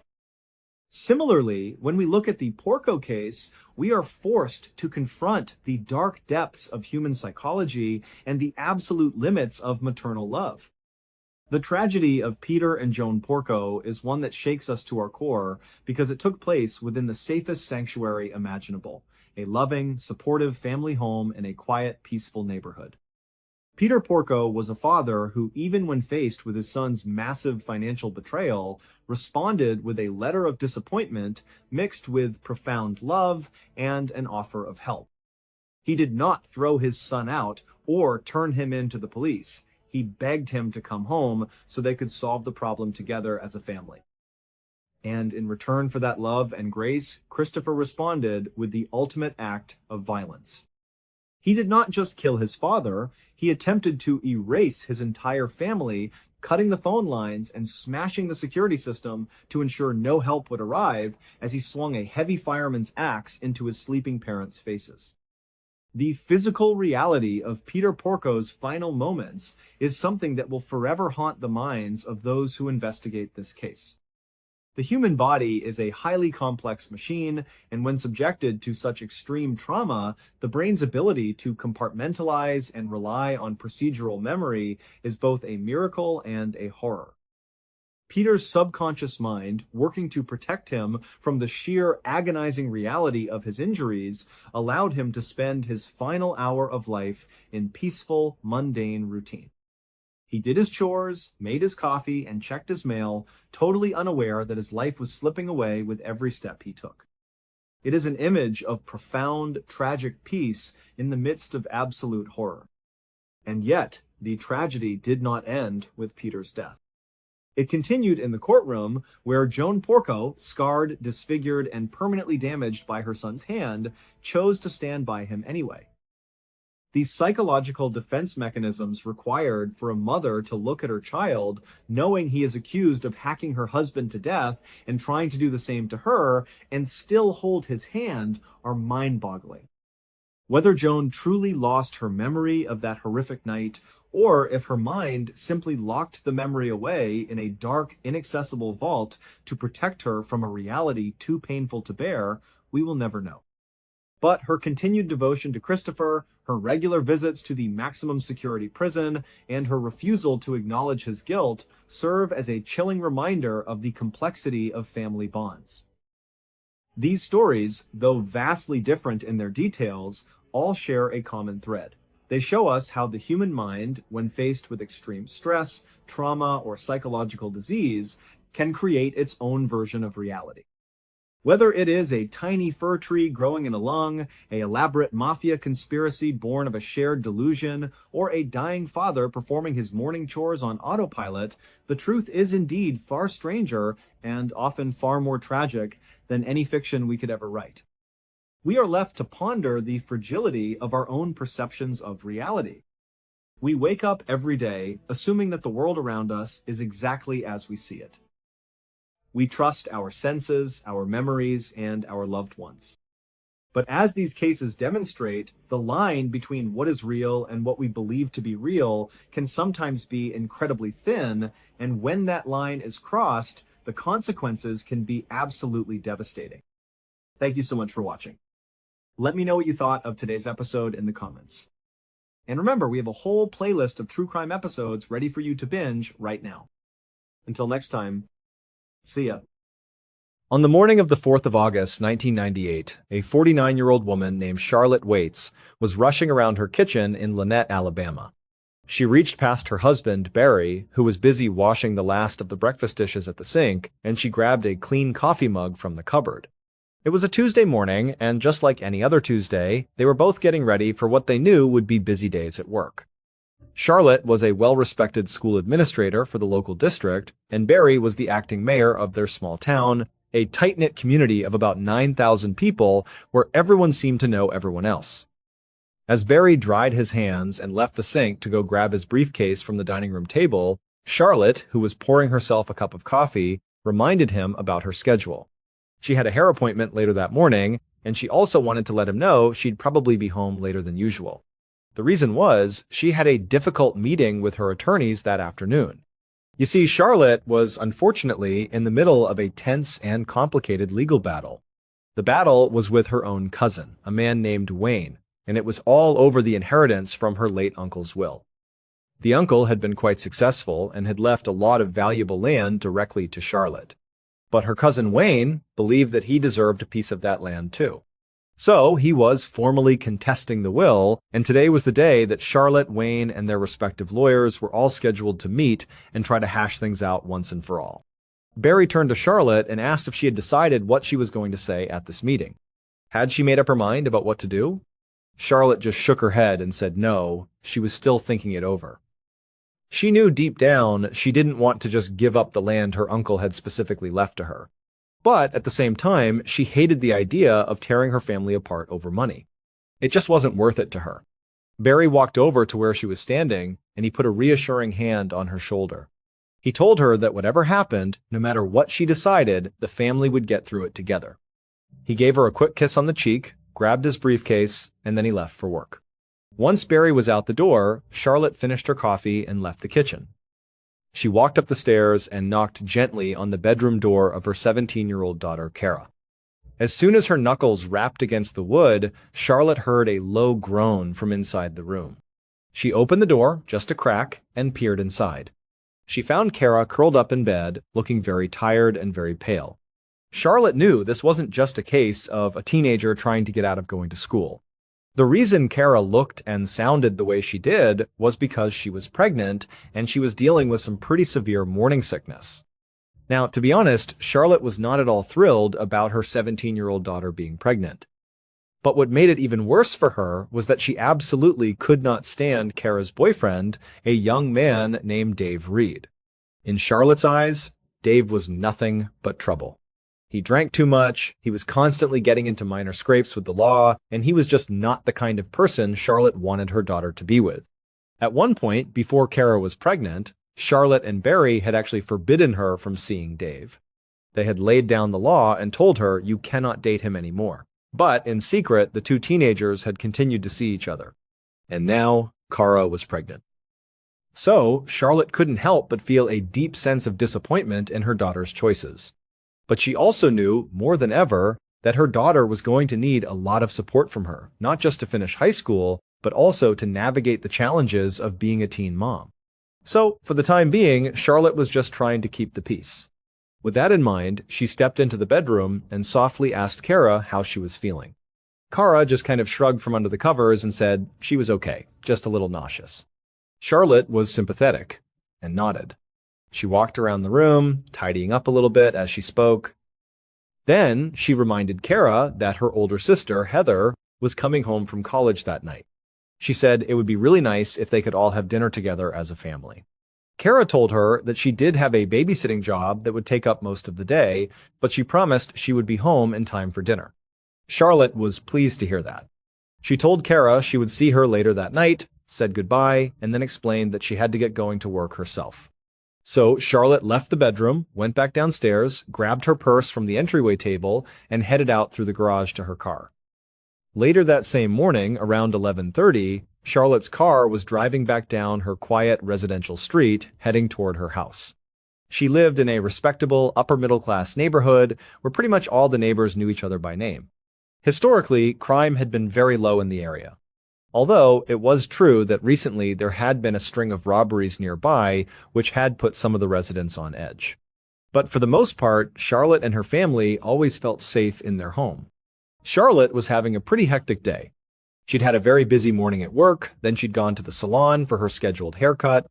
Similarly, when we look at the Porco case, we are forced to confront the dark depths of human psychology and the absolute limits of maternal love. The tragedy of Peter and Joan Porco is one that shakes us to our core because it took place within the safest sanctuary imaginable, a loving, supportive family home in a quiet, peaceful neighborhood. Peter Porco was a father who, even when faced with his son's massive financial betrayal, responded with a letter of disappointment mixed with profound love and an offer of help. He did not throw his son out or turn him in to the police. He begged him to come home so they could solve the problem together as a family. And in return for that love and grace, Christopher responded with the ultimate act of violence. He did not just kill his father, he attempted to erase his entire family, cutting the phone lines and smashing the security system to ensure no help would arrive as he swung a heavy fireman's axe into his sleeping parents' faces. The physical reality of Peter Porco's final moments is something that will forever haunt the minds of those who investigate this case. The human body is a highly complex machine, and when subjected to such extreme trauma, the brain's ability to compartmentalize and rely on procedural memory is both a miracle and a horror. Peter's subconscious mind, working to protect him from the sheer agonizing reality of his injuries, allowed him to spend his final hour of life in peaceful, mundane routine. He did his chores, made his coffee, and checked his mail, totally unaware that his life was slipping away with every step he took. It is an image of profound, tragic peace in the midst of absolute horror. And yet, the tragedy did not end with Peter's death. It continued in the courtroom, where Joan Porco, scarred, disfigured, and permanently damaged by her son's hand, chose to stand by him anyway. The psychological defense mechanisms required for a mother to look at her child, knowing he is accused of hacking her husband to death and trying to do the same to her, and still hold his hand, are mind-boggling. Whether Joan truly lost her memory of that horrific night, or if her mind simply locked the memory away in a dark, inaccessible vault to protect her from a reality too painful to bear, we will never know. But her continued devotion to Christopher, her regular visits to the maximum security prison, and her refusal to acknowledge his guilt serve as a chilling reminder of the complexity of family bonds. These stories, though vastly different in their details, all share a common thread. They show us how the human mind, when faced with extreme stress, trauma, or psychological disease, can create its own version of reality. Whether it is a tiny fir tree growing in a lung, an elaborate mafia conspiracy born of a shared delusion, or a dying father performing his morning chores on autopilot, the truth is indeed far stranger and often far more tragic than any fiction we could ever write. We are left to ponder the fragility of our own perceptions of reality. We wake up every day assuming that the world around us is exactly as we see it. We trust our senses, our memories, and our loved ones. But as these cases demonstrate, the line between what is real and what we believe to be real can sometimes be incredibly thin, and when that line is crossed, the consequences can be absolutely devastating. Thank you so much for watching. Let me know what you thought of today's episode in the comments. And remember, we have a whole playlist of true crime episodes ready for you to binge right now. Until next time, see ya. On the morning of the 4th of August, 1998, a 49-year-old woman named Charlotte Waits was rushing around her kitchen in Lynette, Alabama. She reached past her husband, Barry, who was busy washing the last of the breakfast dishes at the sink, and she grabbed a clean coffee mug from the cupboard. It was a Tuesday morning, and just like any other Tuesday, they were both getting ready for what they knew would be busy days at work. Charlotte was a well-respected school administrator for the local district, and Barry was the acting mayor of their small town, a tight-knit community of about 9,000 people where everyone seemed to know everyone else. As Barry dried his hands and left the sink to go grab his briefcase from the dining room table, Charlotte, who was pouring herself a cup of coffee, reminded him about her schedule. She had a hair appointment later that morning, and she also wanted to let him know she'd probably be home later than usual. The reason was she had a difficult meeting with her attorneys that afternoon. You see, Charlotte was unfortunately in the middle of a tense and complicated legal battle. The battle was with her own cousin, a man named Wayne, and it was all over the inheritance from her late uncle's will. The uncle had been quite successful and had left a lot of valuable land directly to Charlotte. But her cousin Wayne believed that he deserved a piece of that land too. So he was formally contesting the will, and today was the day that Charlotte, Wayne, and their respective lawyers were all scheduled to meet and try to hash things out once and for all. Barry turned to Charlotte and asked if she had decided what she was going to say at this meeting. Had she made up her mind about what to do? Charlotte just shook her head and said no, she was still thinking it over. She knew deep down she didn't want to just give up the land her uncle had specifically left to her. But at the same time, she hated the idea of tearing her family apart over money. It just wasn't worth it to her. Barry walked over to where she was standing, and he put a reassuring hand on her shoulder. He told her that whatever happened, no matter what she decided, the family would get through it together. He gave her a quick kiss on the cheek, grabbed his briefcase, and then he left for work. Once Barry was out the door, Charlotte finished her coffee and left the kitchen. She walked up the stairs and knocked gently on the bedroom door of her 17-year-old daughter, Kara. As soon as her knuckles rapped against the wood, Charlotte heard a low groan from inside the room. She opened the door, just a crack, and peered inside. She found Kara curled up in bed, looking very tired and very pale. Charlotte knew this wasn't just a case of a teenager trying to get out of going to school. The reason Kara looked and sounded the way she did was because she was pregnant and she was dealing with some pretty severe morning sickness. Now, to be honest, Charlotte was not at all thrilled about her 17-year-old daughter being pregnant. But what made it even worse for her was that she absolutely could not stand Kara's boyfriend, a young man named Dave Reed. In Charlotte's eyes, Dave was nothing but trouble. He drank too much, he was constantly getting into minor scrapes with the law, and he was just not the kind of person Charlotte wanted her daughter to be with. At one point, before Kara was pregnant, Charlotte and Barry had actually forbidden her from seeing Dave. They had laid down the law and told her you cannot date him anymore. But in secret, the two teenagers had continued to see each other. And now, Kara was pregnant. So, Charlotte couldn't help but feel a deep sense of disappointment in her daughter's choices. But she also knew, more than ever, that her daughter was going to need a lot of support from her, not just to finish high school, but also to navigate the challenges of being a teen mom. So, for the time being, Charlotte was just trying to keep the peace. With that in mind, she stepped into the bedroom and softly asked Kara how she was feeling. Kara just kind of shrugged from under the covers and said she was okay, just a little nauseous. Charlotte was sympathetic and nodded. She walked around the room, tidying up a little bit as she spoke. Then she reminded Kara that her older sister, Heather, was coming home from college that night. She said it would be really nice if they could all have dinner together as a family. Kara told her that she did have a babysitting job that would take up most of the day, but she promised she would be home in time for dinner. Charlotte was pleased to hear that. She told Kara she would see her later that night, said goodbye, and then explained that she had to get going to work herself. So Charlotte left the bedroom, went back downstairs, grabbed her purse from the entryway table, and headed out through the garage to her car. Later that same morning, around 11:30, Charlotte's car was driving back down her quiet residential street, heading toward her house. She lived in a respectable, upper-middle-class neighborhood where pretty much all the neighbors knew each other by name. Historically, crime had been very low in the area. Although it was true that recently there had been a string of robberies nearby, which had put some of the residents on edge. But for the most part, Charlotte and her family always felt safe in their home. Charlotte was having a pretty hectic day. She'd had a very busy morning at work, then she'd gone to the salon for her scheduled haircut,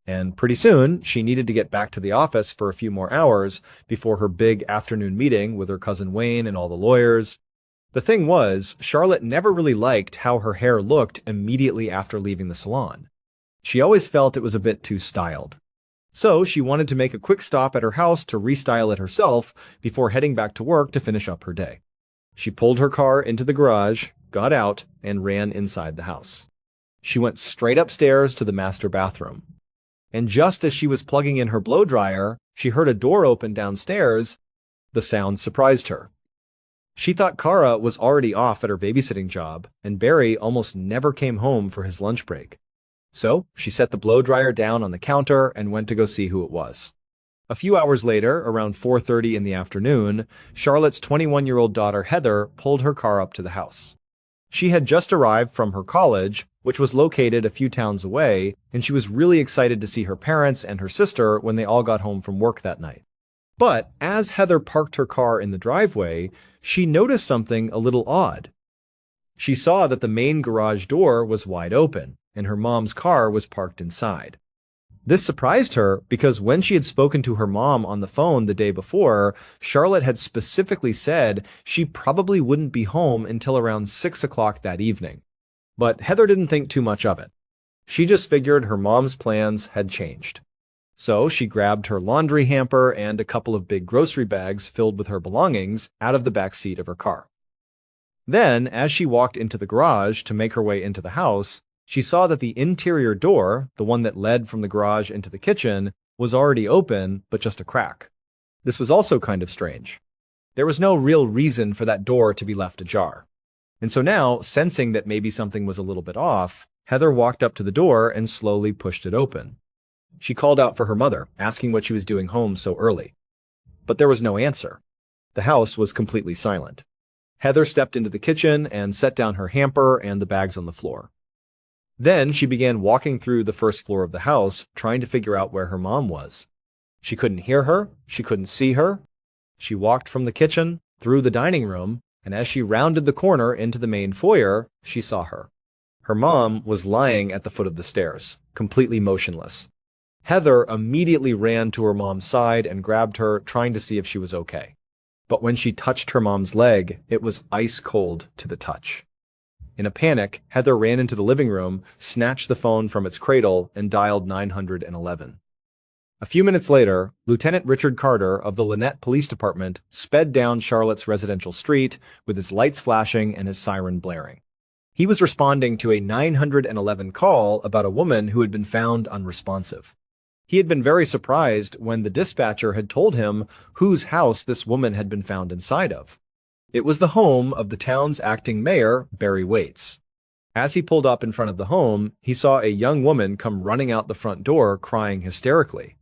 and pretty soon she needed to get back to the office for a few more hours before her big afternoon meeting with her cousin Wayne and all the lawyers. The thing was, Charlotte never really liked how her hair looked immediately after leaving the salon. She always felt it was a bit too styled. So she wanted to make a quick stop at her house to restyle it herself before heading back to work to finish up her day. She pulled her car into the garage, got out, and ran inside the house. She went straight upstairs to the master bathroom. And just as she was plugging in her blow dryer, she heard a door open downstairs. The sound surprised her. She thought Kara was already off at her babysitting job, and Barry almost never came home for his lunch break. So she set the blow dryer down on the counter and went to go see who it was. A few hours later, around 4:30 in the afternoon, Charlotte's 21-year-old daughter Heather pulled her car up to the house. She had just arrived from her college, which was located a few towns away, and she was really excited to see her parents and her sister when they all got home from work that night. But as Heather parked her car in the driveway, she noticed something a little odd. She saw that the main garage door was wide open, and her mom's car was parked inside. This surprised her because when she had spoken to her mom on the phone the day before, Charlotte had specifically said she probably wouldn't be home until around 6 o'clock that evening. But Heather didn't think too much of it. She just figured her mom's plans had changed. So she grabbed her laundry hamper and a couple of big grocery bags filled with her belongings out of the back seat of her car. Then, as she walked into the garage to make her way into the house, she saw that the interior door, the one that led from the garage into the kitchen, was already open, but just a crack. This was also kind of strange. There was no real reason for that door to be left ajar. And so now, sensing that maybe something was a little bit off, Heather walked up to the door and slowly pushed it open. She called out for her mother, asking what she was doing home so early. But there was no answer. The house was completely silent. Heather stepped into the kitchen and set down her hamper and the bags on the floor. Then she began walking through the first floor of the house, trying to figure out where her mom was. She couldn't hear her, she couldn't see her. She walked from the kitchen, through the dining room, and as she rounded the corner into the main foyer, she saw her. Her mom was lying at the foot of the stairs, completely motionless. Heather immediately ran to her mom's side and grabbed her, trying to see if she was okay. But when she touched her mom's leg, it was ice cold to the touch. In a panic, Heather ran into the living room, snatched the phone from its cradle, and dialed 911. A few minutes later, Lieutenant Richard Carter of the Lynette Police Department sped down Charlotte's residential street with his lights flashing and his siren blaring. He was responding to a 911 call about a woman who had been found unresponsive. He had been very surprised when the dispatcher had told him whose house this woman had been found inside of. It was the home of the town's acting mayor, Barry Waits. As he pulled up in front of the home, he saw a young woman come running out the front door crying hysterically.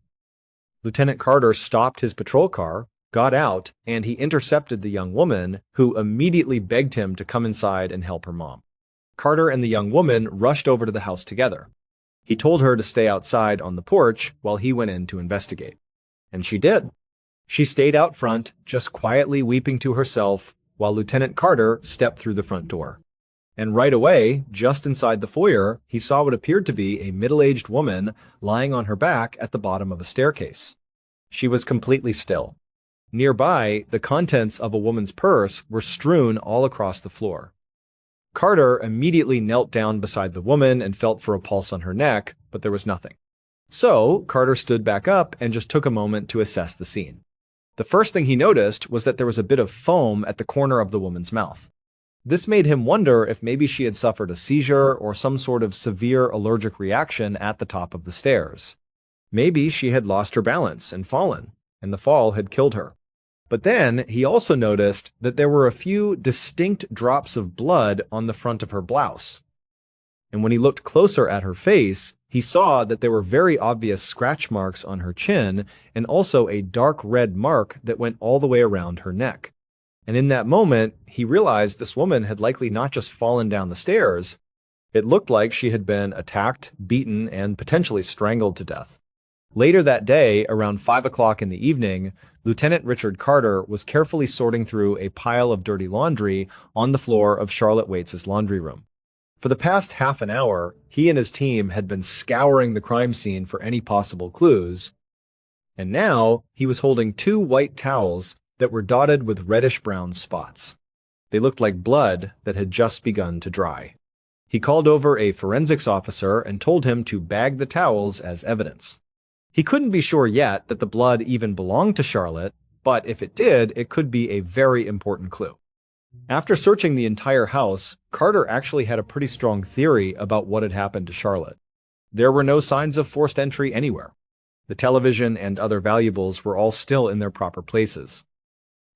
Lieutenant Carter stopped his patrol car, got out, and he intercepted the young woman, who immediately begged him to come inside and help her mom. Carter and the young woman rushed over to the house together. He told her to stay outside on the porch while he went in to investigate. And she did. She stayed out front, just quietly weeping to herself, while Lieutenant Carter stepped through the front door. And right away, just inside the foyer, he saw what appeared to be a middle-aged woman lying on her back at the bottom of a staircase. She was completely still. Nearby, the contents of a woman's purse were strewn all across the floor. Carter immediately knelt down beside the woman and felt for a pulse on her neck, but there was nothing. So, Carter stood back up and just took a moment to assess the scene. The first thing he noticed was that there was a bit of foam at the corner of the woman's mouth. This made him wonder if maybe she had suffered a seizure or some sort of severe allergic reaction at the top of the stairs. Maybe she had lost her balance and fallen, and the fall had killed her. But then he also noticed that there were a few distinct drops of blood on the front of her blouse. And when he looked closer at her face, he saw that there were very obvious scratch marks on her chin and also a dark red mark that went all the way around her neck. And in that moment, he realized this woman had likely not just fallen down the stairs. It looked like she had been attacked, beaten, and potentially strangled to death. Later that day, around 5 o'clock in the evening, Lieutenant Richard Carter was carefully sorting through a pile of dirty laundry on the floor of Charlotte Waits' laundry room. For the past half an hour, he and his team had been scouring the crime scene for any possible clues, and now he was holding 2 white towels that were dotted with reddish-brown spots. They looked like blood that had just begun to dry. He called over a forensics officer and told him to bag the towels as evidence. He couldn't be sure yet that the blood even belonged to Charlotte, but if it did, it could be a very important clue. After searching the entire house, Carter actually had a pretty strong theory about what had happened to Charlotte. There were no signs of forced entry anywhere. The television and other valuables were all still in their proper places.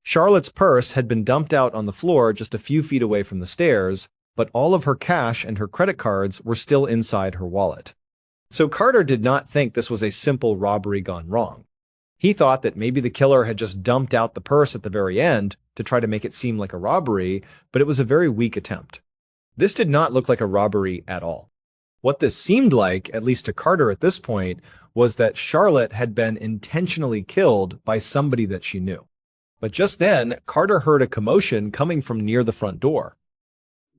Charlotte's purse had been dumped out on the floor just a few feet away from the stairs, but all of her cash and her credit cards were still inside her wallet. So Carter did not think this was a simple robbery gone wrong. He thought that maybe the killer had just dumped out the purse at the very end to try to make it seem like a robbery, but it was a very weak attempt. This did not look like a robbery at all. What this seemed like, at least to Carter at this point, was that Charlotte had been intentionally killed by somebody that she knew. But just then, Carter heard a commotion coming from near the front door.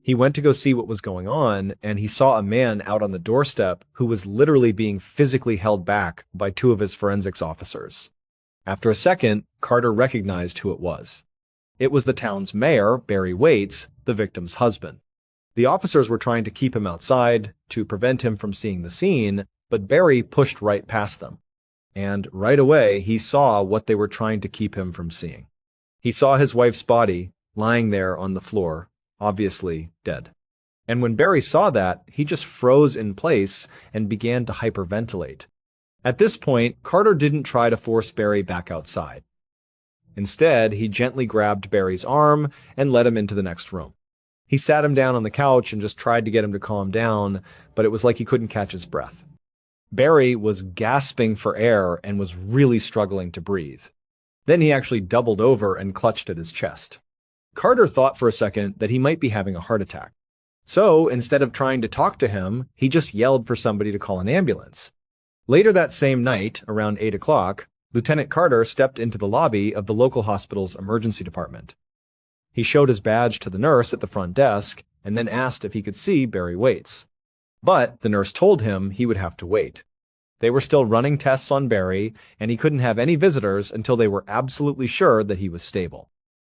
He went to go see what was going on, and he saw a man out on the doorstep who was literally being physically held back by 2 of his forensics officers. After a second, Carter recognized who it was. It was the town's mayor, Barry Waits, the victim's husband. The officers were trying to keep him outside to prevent him from seeing the scene, but Barry pushed right past them. And right away, he saw what they were trying to keep him from seeing. He saw his wife's body lying there on the floor, obviously dead. And when Barry saw that, he just froze in place and began to hyperventilate. At this point, Carter didn't try to force Barry back outside. Instead, he gently grabbed Barry's arm and led him into the next room. He sat him down on the couch and just tried to get him to calm down, but it was like he couldn't catch his breath. Barry was gasping for air and was really struggling to breathe. Then he actually doubled over and clutched at his chest. Carter thought for a second that he might be having a heart attack. So, instead of trying to talk to him, he just yelled for somebody to call an ambulance. Later that same night, around 8 o'clock, Lieutenant Carter stepped into the lobby of the local hospital's emergency department. He showed his badge to the nurse at the front desk and then asked if he could see Barry Waits. But the nurse told him he would have to wait. They were still running tests on Barry, and he couldn't have any visitors until they were absolutely sure that he was stable.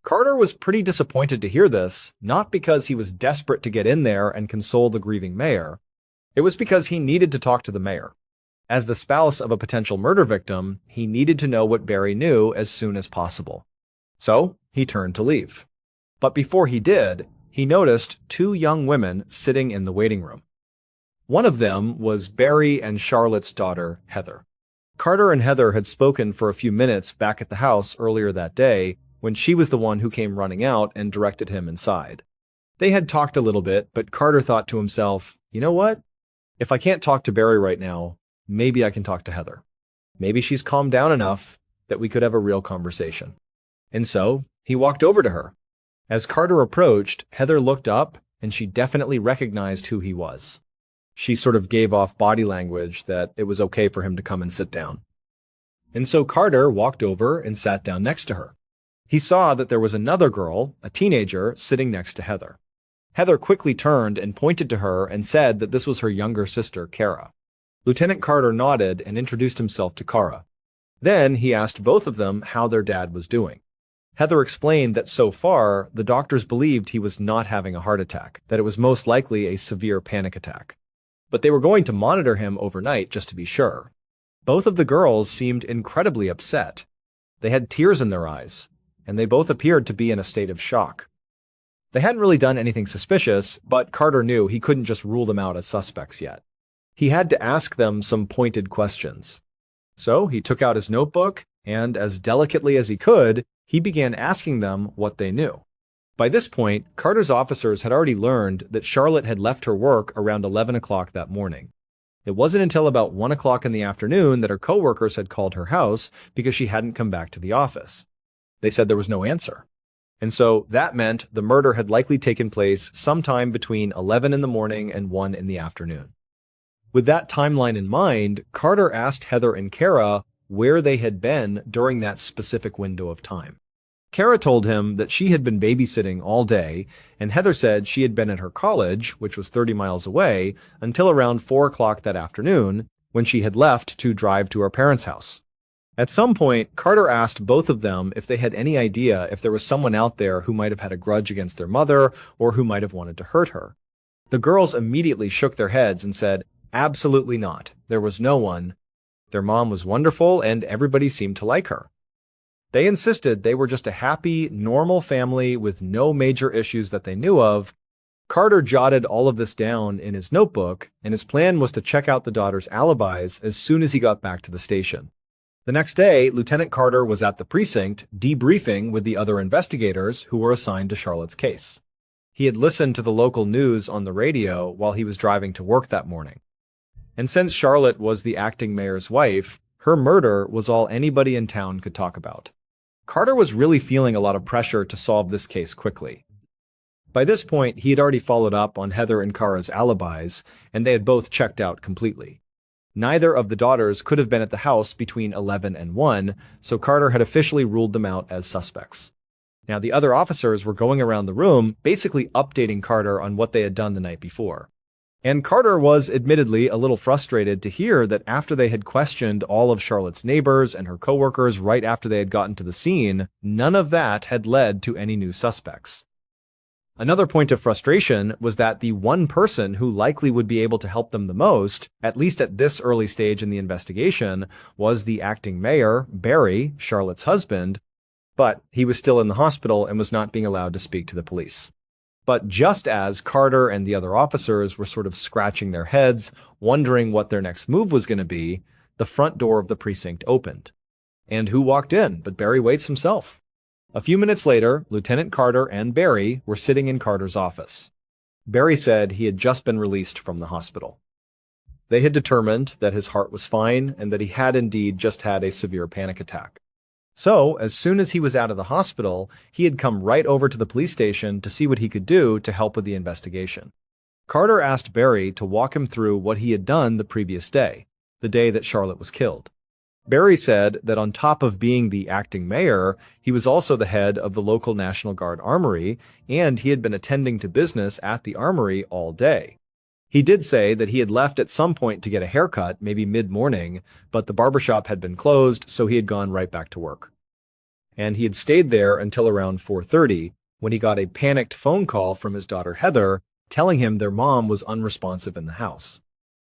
Carter was pretty disappointed to hear this, not because he was desperate to get in there and console the grieving mayor. It was because he needed to talk to the mayor. As the spouse of a potential murder victim, he needed to know what Barry knew as soon as possible. So, he turned to leave. But before he did, he noticed 2 young women sitting in the waiting room. One of them was Barry and Charlotte's daughter, Heather. Carter and Heather had spoken for a few minutes back at the house earlier that day, when she was the one who came running out and directed him inside. They had talked a little bit, but Carter thought to himself, you know what? If I can't talk to Barry right now, maybe I can talk to Heather. Maybe she's calmed down enough that we could have a real conversation. And so, he walked over to her. As Carter approached, Heather looked up, and she definitely recognized who he was. She sort of gave off body language that it was okay for him to come and sit down. And so Carter walked over and sat down next to her. He saw that there was another girl, a teenager, sitting next to Heather. Heather quickly turned and pointed to her and said that this was her younger sister, Kara. Lieutenant Carter nodded and introduced himself to Kara. Then he asked both of them how their dad was doing. Heather explained that so far, the doctors believed he was not having a heart attack, that it was most likely a severe panic attack. But they were going to monitor him overnight just to be sure. Both of the girls seemed incredibly upset. They had tears in their eyes, and they both appeared to be in a state of shock. They hadn't really done anything suspicious, but Carter knew he couldn't just rule them out as suspects yet. He had to ask them some pointed questions. So he took out his notebook, and as delicately as he could, He began asking them what they knew. By this point, Carter's officers had already learned that Charlotte had left her work around 11 o'clock that morning. It wasn't until about 1 o'clock in the afternoon that her coworkers had called her house because she hadn't come back to the office. They said there was no answer. And so that meant the murder had likely taken place sometime between 11 in the morning and 1 in the afternoon. With that timeline in mind, Carter asked Heather and Kara where they had been during that specific window of time. Kara told him that she had been babysitting all day, and Heather said she had been at her college, which was 30 miles away, until around 4 o'clock that afternoon, when she had left to drive to her parents' house. At some point, Carter asked both of them if they had any idea if there was someone out there who might have had a grudge against their mother or who might have wanted to hurt her. The girls immediately shook their heads and said, "Absolutely not. There was no one. Their mom was wonderful and everybody seemed to like her." They insisted they were just a happy, normal family with no major issues that they knew of. Carter jotted all of this down in his notebook, and his plan was to check out the daughters' alibis as soon as he got back to the station. The next day, Lieutenant Carter was at the precinct, debriefing with the other investigators who were assigned to Charlotte's case. He had listened to the local news on the radio while he was driving to work that morning. And since Charlotte was the acting mayor's wife, her murder was all anybody in town could talk about. Carter was really feeling a lot of pressure to solve this case quickly. By this point, he had already followed up on Heather and Kara's alibis, and they had both checked out completely. Neither of the daughters could have been at the house between 11 and 1, so Carter had officially ruled them out as suspects. Now, the other officers were going around the room, basically updating Carter on what they had done the night before. And Carter was admittedly a little frustrated to hear that after they had questioned all of Charlotte's neighbors and her coworkers right after they had gotten to the scene, none of that had led to any new suspects. Another point of frustration was that the one person who likely would be able to help them the most, at least at this early stage in the investigation, was the acting mayor, Barry, Charlotte's husband, but he was still in the hospital and was not being allowed to speak to the police. But just as Carter and the other officers were sort of scratching their heads, wondering what their next move was going to be, the front door of the precinct opened. And who walked in but Barry Waits himself? A few minutes later, Lieutenant Carter and Barry were sitting in Carter's office. Barry said he had just been released from the hospital. They had determined that his heart was fine and that he had indeed just had a severe panic attack. So, as soon as he was out of the hospital, he had come right over to the police station to see what he could do to help with the investigation. Carter asked Barry to walk him through what he had done the previous day, the day that Charlotte was killed. Barry said that on top of being the acting mayor, he was also the head of the local National Guard Armory, and he had been attending to business at the armory all day. He did say that he had left at some point to get a haircut, maybe mid-morning, but the barbershop had been closed, so he had gone right back to work. And he had stayed there until around 4:30, when he got a panicked phone call from his daughter Heather, telling him their mom was unresponsive in the house.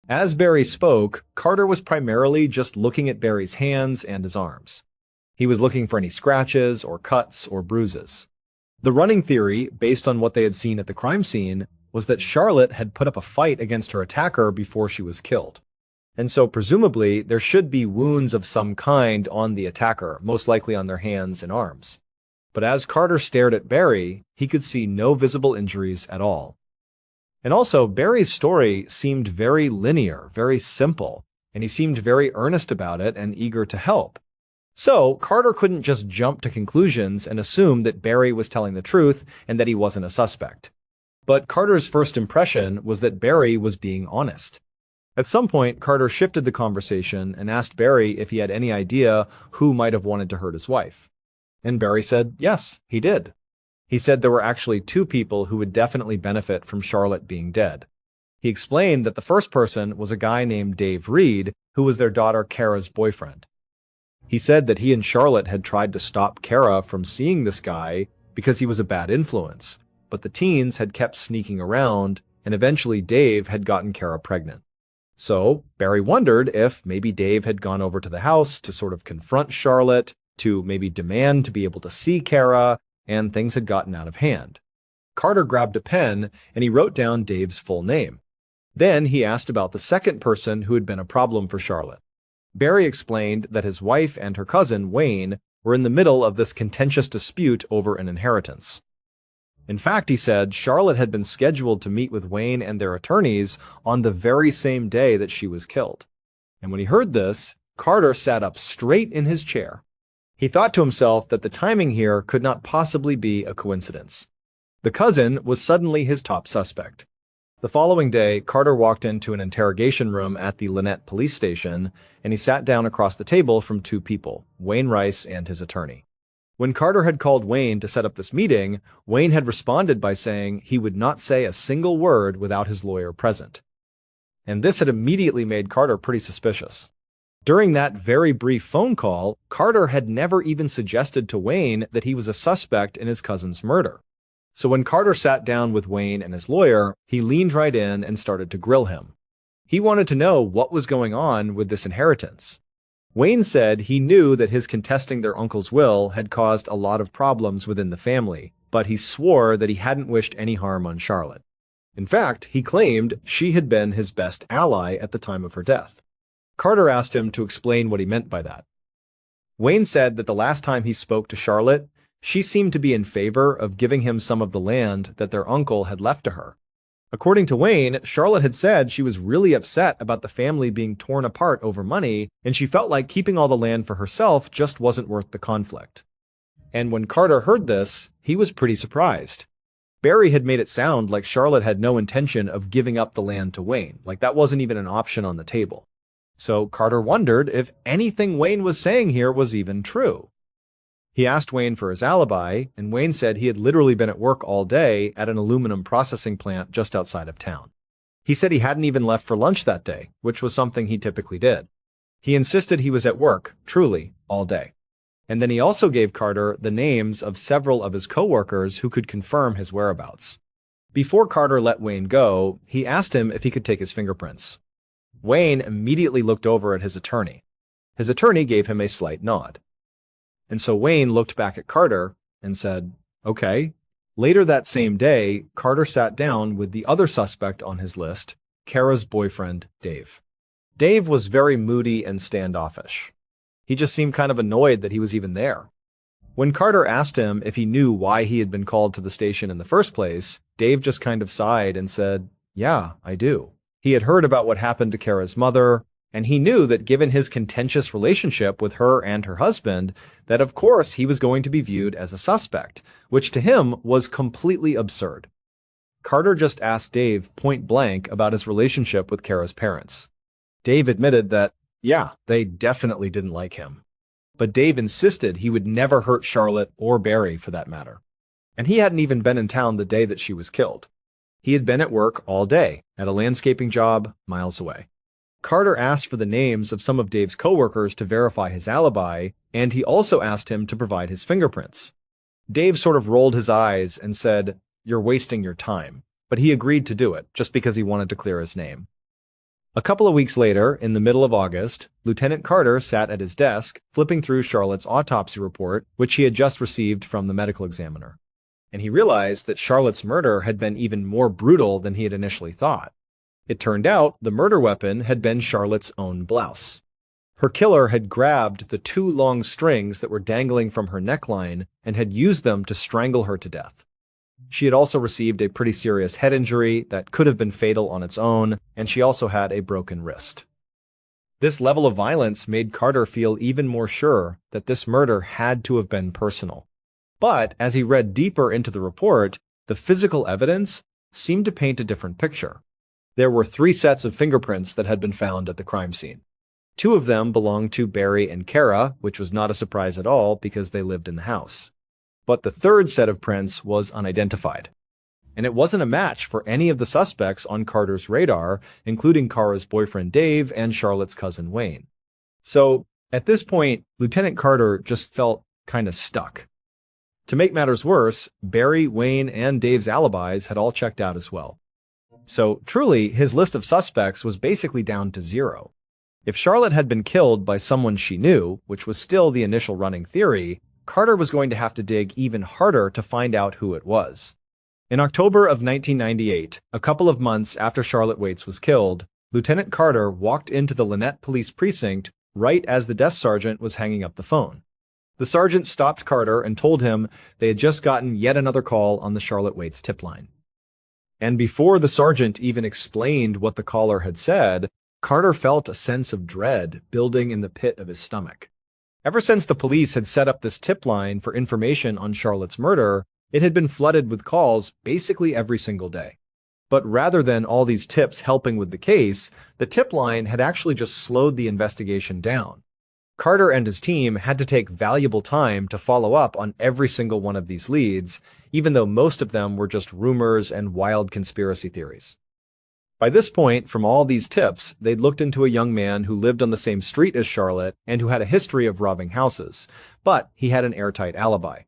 As Barry spoke, Carter was primarily just looking at Barry's hands and his arms. He was looking for any scratches or cuts or bruises. The running theory, based on what they had seen at the crime scene, was that Charlotte had put up a fight against her attacker before she was killed. And so presumably there should be wounds of some kind on the attacker, most likely on their hands and arms. But as Carter stared at Barry, he could see no visible injuries at all. And also, Barry's story seemed very linear, very simple, and he seemed very earnest about it and eager to help. So, Carter couldn't just jump to conclusions and assume that Barry was telling the truth and that he wasn't a suspect. But Carter's first impression was that Barry was being honest. At some point, Carter shifted the conversation and asked Barry if he had any idea who might have wanted to hurt his wife. And Barry said yes, he did. He said there were actually two people who would definitely benefit from Charlotte being dead. He explained that the first person was a guy named Dave Reed, who was their daughter Kara's boyfriend. He said that he and Charlotte had tried to stop Kara from seeing this guy because he was a bad influence, but the teens had kept sneaking around, and eventually Dave had gotten Kara pregnant. So Barry wondered if maybe Dave had gone over to the house to sort of confront Charlotte, to maybe demand to be able to see Kara, and things had gotten out of hand. Carter grabbed a pen, and he wrote down Dave's full name. Then he asked about the second person who had been a problem for Charlotte. Barry explained that his wife and her cousin, Wayne, were in the middle of this contentious dispute over an inheritance. In fact, he said, Charlotte had been scheduled to meet with Wayne and their attorneys on the very same day that she was killed. And when he heard this, Carter sat up straight in his chair. He thought to himself that the timing here could not possibly be a coincidence. The cousin was suddenly his top suspect. The following day, Carter walked into an interrogation room at the Lynette police station, and he sat down across the table from two people, Wayne Rice and his attorney. When Carter had called Wayne to set up this meeting, Wayne had responded by saying he would not say a single word without his lawyer present. And this had immediately made Carter pretty suspicious. During that very brief phone call, Carter had never even suggested to Wayne that he was a suspect in his cousin's murder. So when Carter sat down with Wayne and his lawyer, he leaned right in and started to grill him. He wanted to know what was going on with this inheritance. Wayne said he knew that his contesting their uncle's will had caused a lot of problems within the family, but he swore that he hadn't wished any harm on Charlotte. In fact, he claimed she had been his best ally at the time of her death. Carter asked him to explain what he meant by that. Wayne said that the last time he spoke to Charlotte, she seemed to be in favor of giving him some of the land that their uncle had left to her. According to Wayne, Charlotte had said she was really upset about the family being torn apart over money, and she felt like keeping all the land for herself just wasn't worth the conflict. And when Carter heard this, he was pretty surprised. Barry had made it sound like Charlotte had no intention of giving up the land to Wayne, like that wasn't even an option on the table. So Carter wondered if anything Wayne was saying here was even true. He asked Wayne for his alibi, and Wayne said he had literally been at work all day at an aluminum processing plant just outside of town. He said he hadn't even left for lunch that day, which was something he typically did. He insisted he was at work, truly, all day. And then he also gave Carter the names of several of his coworkers who could confirm his whereabouts. Before Carter let Wayne go, he asked him if he could take his fingerprints. Wayne immediately looked over at his attorney. His attorney gave him a slight nod. And so Wayne looked back at Carter and said, okay. Later that same day, Carter sat down with the other suspect on his list, Kara's boyfriend, Dave. Dave was very moody and standoffish. He just seemed kind of annoyed that he was even there. When Carter asked him if he knew why he had been called to the station in the first place, Dave just kind of sighed and said, yeah, I do. He had heard about what happened to Kara's mother, and he knew that given his contentious relationship with her and her husband, that of course he was going to be viewed as a suspect, which to him was completely absurd. Carter just asked Dave point blank about his relationship with Kara's parents. Dave admitted that, yeah, they definitely didn't like him. But Dave insisted he would never hurt Charlotte or Barry for that matter. And he hadn't even been in town the day that she was killed. He had been at work all day, at a landscaping job miles away. Carter asked for the names of some of Dave's coworkers to verify his alibi, and he also asked him to provide his fingerprints. Dave sort of rolled his eyes and said, "You're wasting your time," but he agreed to do it just because he wanted to clear his name. A couple of weeks later, in the middle of August, Lieutenant Carter sat at his desk, flipping through Charlotte's autopsy report, which he had just received from the medical examiner. And he realized that Charlotte's murder had been even more brutal than he had initially thought. It turned out the murder weapon had been Charlotte's own blouse. Her killer had grabbed the 2 long strings that were dangling from her neckline and had used them to strangle her to death. She had also received a pretty serious head injury that could have been fatal on its own, and she also had a broken wrist. This level of violence made Carter feel even more sure that this murder had to have been personal. But as he read deeper into the report, the physical evidence seemed to paint a different picture. There were 3 sets of fingerprints that had been found at the crime scene. 2 of them belonged to Barry and Kara, which was not a surprise at all because they lived in the house. But the 3rd set of prints was unidentified. And it wasn't a match for any of the suspects on Carter's radar, including Kara's boyfriend Dave and Charlotte's cousin Wayne. So, at this point, Lieutenant Carter just felt kind of stuck. To make matters worse, Barry, Wayne, and Dave's alibis had all checked out as well. So, truly, his list of suspects was basically down to 0. If Charlotte had been killed by someone she knew, which was still the initial running theory, Carter was going to have to dig even harder to find out who it was. In October of 1998, a couple of months after Charlotte Waits was killed, Lieutenant Carter walked into the Lynette police precinct right as the desk sergeant was hanging up the phone. The sergeant stopped Carter and told him they had just gotten yet another call on the Charlotte Waits tip line. And before the sergeant even explained what the caller had said, Carter felt a sense of dread building in the pit of his stomach. Ever since the police had set up this tip line for information on Charlotte's murder, it had been flooded with calls basically every single day. But rather than all these tips helping with the case, the tip line had actually just slowed the investigation down. Carter and his team had to take valuable time to follow up on every single one of these leads, even though most of them were just rumors and wild conspiracy theories. By this point, from all these tips, they'd looked into a young man who lived on the same street as Charlotte and who had a history of robbing houses, but he had an airtight alibi.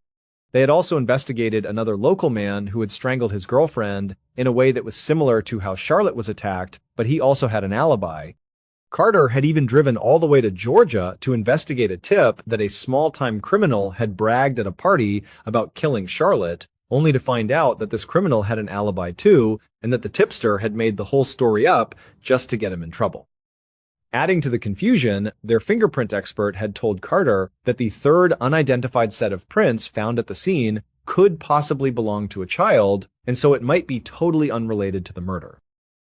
They had also investigated another local man who had strangled his girlfriend in a way that was similar to how Charlotte was attacked, but he also had an alibi. Carter had even driven all the way to Georgia to investigate a tip that a small-time criminal had bragged at a party about killing Charlotte, only to find out that this criminal had an alibi too, and that the tipster had made the whole story up just to get him in trouble. Adding to the confusion, their fingerprint expert had told Carter that the third unidentified set of prints found at the scene could possibly belong to a child, and so it might be totally unrelated to the murder.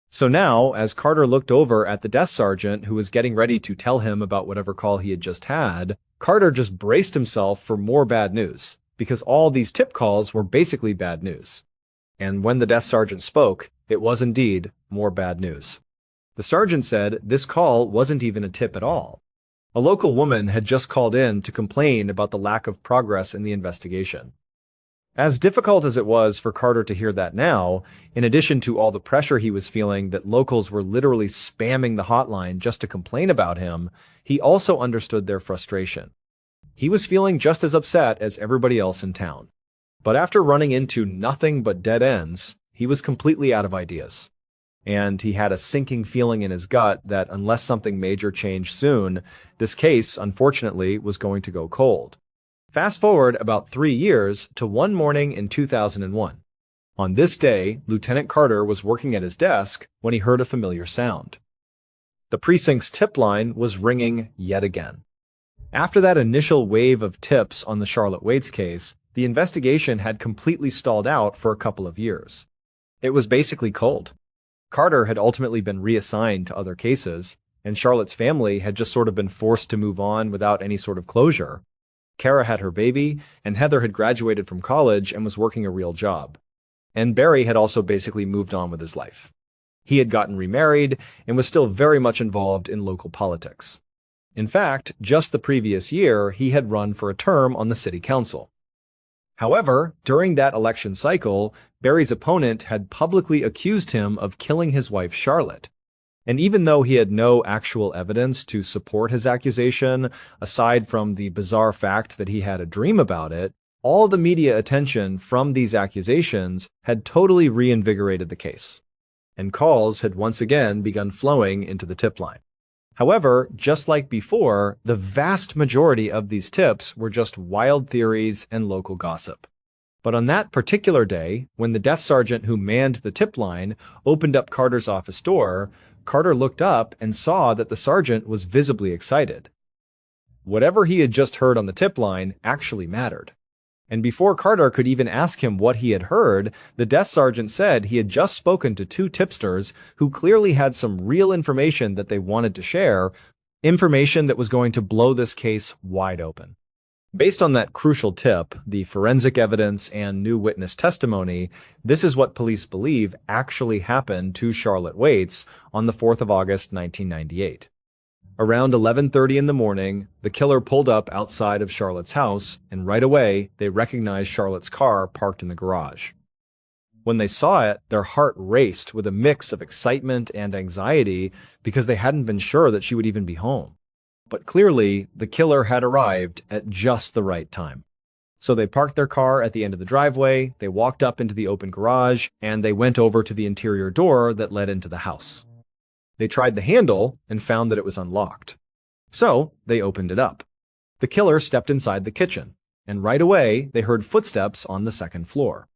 So now, as Carter looked over at the desk sergeant who was getting ready to tell him about whatever call he had just had, Carter just braced himself for more bad news, because all these tip calls were basically bad news. And when the desk sergeant spoke, it was indeed more bad news. The sergeant said this call wasn't even a tip at all. A local woman had just called in to complain about the lack of progress in the investigation. As difficult as it was for Carter to hear that now, in addition to all the pressure he was feeling that locals were literally spamming the hotline just to complain about him, he also understood their frustration. He was feeling just as upset as everybody else in town. But after running into nothing but dead ends, he was completely out of ideas. And he had a sinking feeling in his gut that unless something major changed soon, this case, unfortunately, was going to go cold. Fast forward about 3 years to one morning in 2001. On this day, Lieutenant Carter was working at his desk when he heard a familiar sound. The precinct's tip line was ringing yet again. After that initial wave of tips on the Charlotte Waits case, the investigation had completely stalled out for a couple of years. It was basically cold. Carter had ultimately been reassigned to other cases, and Charlotte's family had just sort of been forced to move on without any sort of closure. Kara had her baby, and Heather had graduated from college and was working a real job. And Barry had also basically moved on with his life. He had gotten remarried and was still very much involved in local politics. In fact, just the previous year, he had run for a term on the city council. However, during that election cycle, Barry's opponent had publicly accused him of killing his wife Charlotte. And even though he had no actual evidence to support his accusation, aside from the bizarre fact that he had a dream about it, all the media attention from these accusations had totally reinvigorated the case. And calls had once again begun flowing into the tip line. However, just like before, the vast majority of these tips were just wild theories and local gossip. But on that particular day, when the desk sergeant who manned the tip line opened up Carter's office door, Carter looked up and saw that the sergeant was visibly excited. Whatever he had just heard on the tip line actually mattered. And before Carter could even ask him what he had heard, the desk sergeant said he had just spoken to 2 tipsters who clearly had some real information that they wanted to share, information that was going to blow this case wide open. Based on that crucial tip, the forensic evidence and new witness testimony, this is what police believe actually happened to Charlotte Waits on the 4th of August, 1998. Around 11:30 in the morning, the killer pulled up outside of Charlotte's house, and right away, they recognized Charlotte's car parked in the garage. When they saw it, their heart raced with a mix of excitement and anxiety because they hadn't been sure that she would even be home. But clearly, the killer had arrived at just the right time. So they parked their car at the end of the driveway, they walked up into the open garage, and they went over to the interior door that led into the house. They tried the handle and found that it was unlocked. So they opened it up. The killer stepped inside the kitchen, and right away they heard footsteps on the second floor.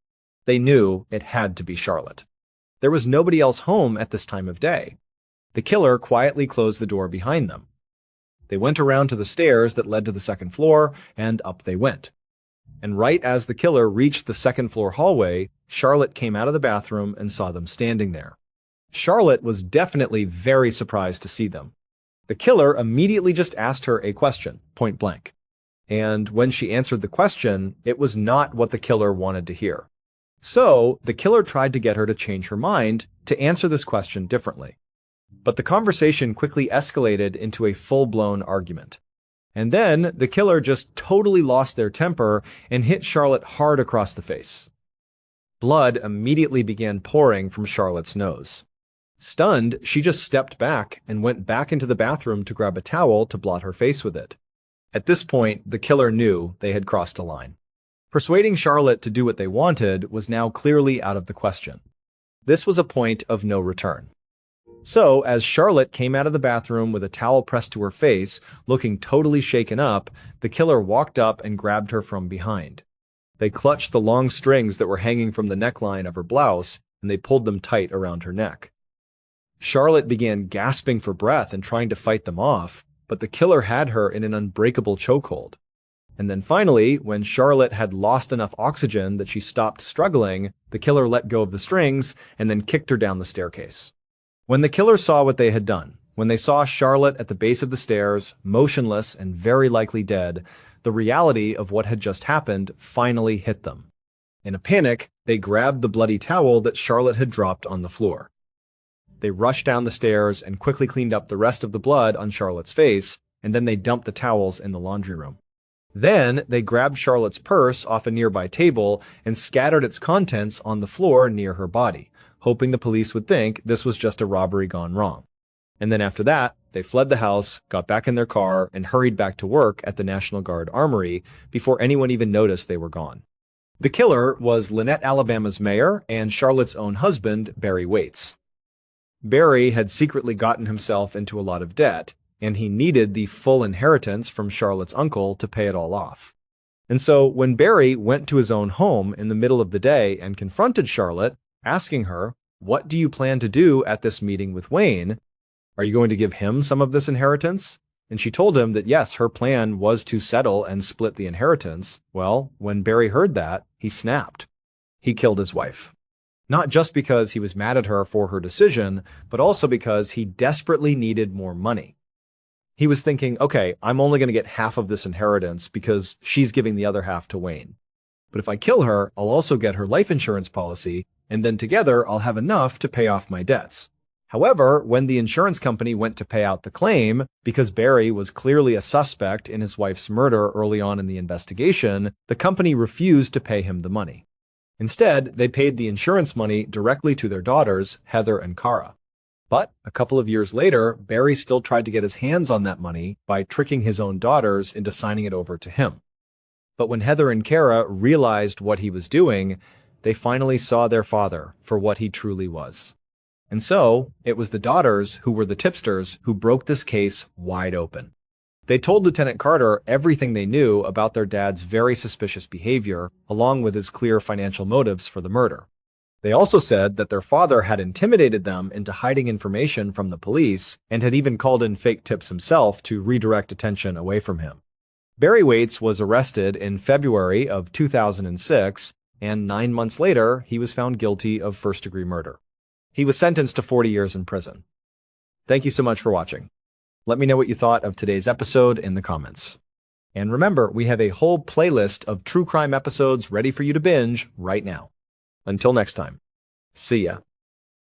They knew it had to be Charlotte. There was nobody else home at this time of day. The killer quietly closed the door behind them. They went around to the stairs that led to the second floor, and up they went. And right as the killer reached the second floor hallway, Charlotte came out of the bathroom and saw them standing there. Charlotte was definitely very surprised to see them. The killer immediately just asked her a question, point blank. And when she answered the question, it was not what the killer wanted to hear. So, the killer tried to get her to change her mind to answer this question differently. But the conversation quickly escalated into a full-blown argument. And then, the killer just totally lost their temper and hit Charlotte hard across the face. Blood immediately began pouring from Charlotte's nose. Stunned, she just stepped back and went back into the bathroom to grab a towel to blot her face with it. At this point, the killer knew they had crossed a line. Persuading Charlotte to do what they wanted was now clearly out of the question. This was a point of no return. So, as Charlotte came out of the bathroom with a towel pressed to her face, looking totally shaken up, the killer walked up and grabbed her from behind. They clutched the long strings that were hanging from the neckline of her blouse, and they pulled them tight around her neck. Charlotte began gasping for breath and trying to fight them off, but the killer had her in an unbreakable chokehold. And then finally, when Charlotte had lost enough oxygen that she stopped struggling, the killer let go of the strings and then kicked her down the staircase. When the killer saw what they had done, when they saw Charlotte at the base of the stairs, motionless and very likely dead, the reality of what had just happened finally hit them. In a panic, they grabbed the bloody towel that Charlotte had dropped on the floor. They rushed down the stairs and quickly cleaned up the rest of the blood on Charlotte's face, and then they dumped the towels in the laundry room. Then, they grabbed Charlotte's purse off a nearby table and scattered its contents on the floor near her body, hoping the police would think this was just a robbery gone wrong. And then after that, they fled the house, got back in their car, and hurried back to work at the National Guard Armory before anyone even noticed they were gone. The killer was Lynette, Alabama's mayor and Charlotte's own husband, Barry Waits. Barry had secretly gotten himself into a lot of debt, and he needed the full inheritance from Charlotte's uncle to pay it all off. And so when Barry went to his own home in the middle of the day and confronted Charlotte, asking her, "What do you plan to do at this meeting with Wayne? Are you going to give him some of this inheritance?" And she told him that yes, her plan was to settle and split the inheritance. Well, when Barry heard that, he snapped. He killed his wife. Not just because he was mad at her for her decision, but also because he desperately needed more money. He was thinking, okay, I'm only going to get half of this inheritance because she's giving the other half to Wayne. But if I kill her, I'll also get her life insurance policy, and then together I'll have enough to pay off my debts. However, when the insurance company went to pay out the claim, because Barry was clearly a suspect in his wife's murder early on in the investigation, the company refused to pay him the money. Instead, they paid the insurance money directly to their daughters, Heather and Cara. But a couple of years later, Barry still tried to get his hands on that money by tricking his own daughters into signing it over to him. But when Heather and Cara realized what he was doing, they finally saw their father for what he truly was. And so, it was the daughters who were the tipsters who broke this case wide open. They told Lieutenant Carter everything they knew about their dad's very suspicious behavior, along with his clear financial motives for the murder. They also said that their father had intimidated them into hiding information from the police and had even called in fake tips himself to redirect attention away from him. Barry Waits was arrested in February of 2006, and 9 months later, he was found guilty of first-degree murder. He was sentenced to 40 years in prison. Thank you so much for watching. Let me know what you thought of today's episode in the comments. And remember, we have a whole playlist of true crime episodes ready for you to binge right now. Until next time, see ya.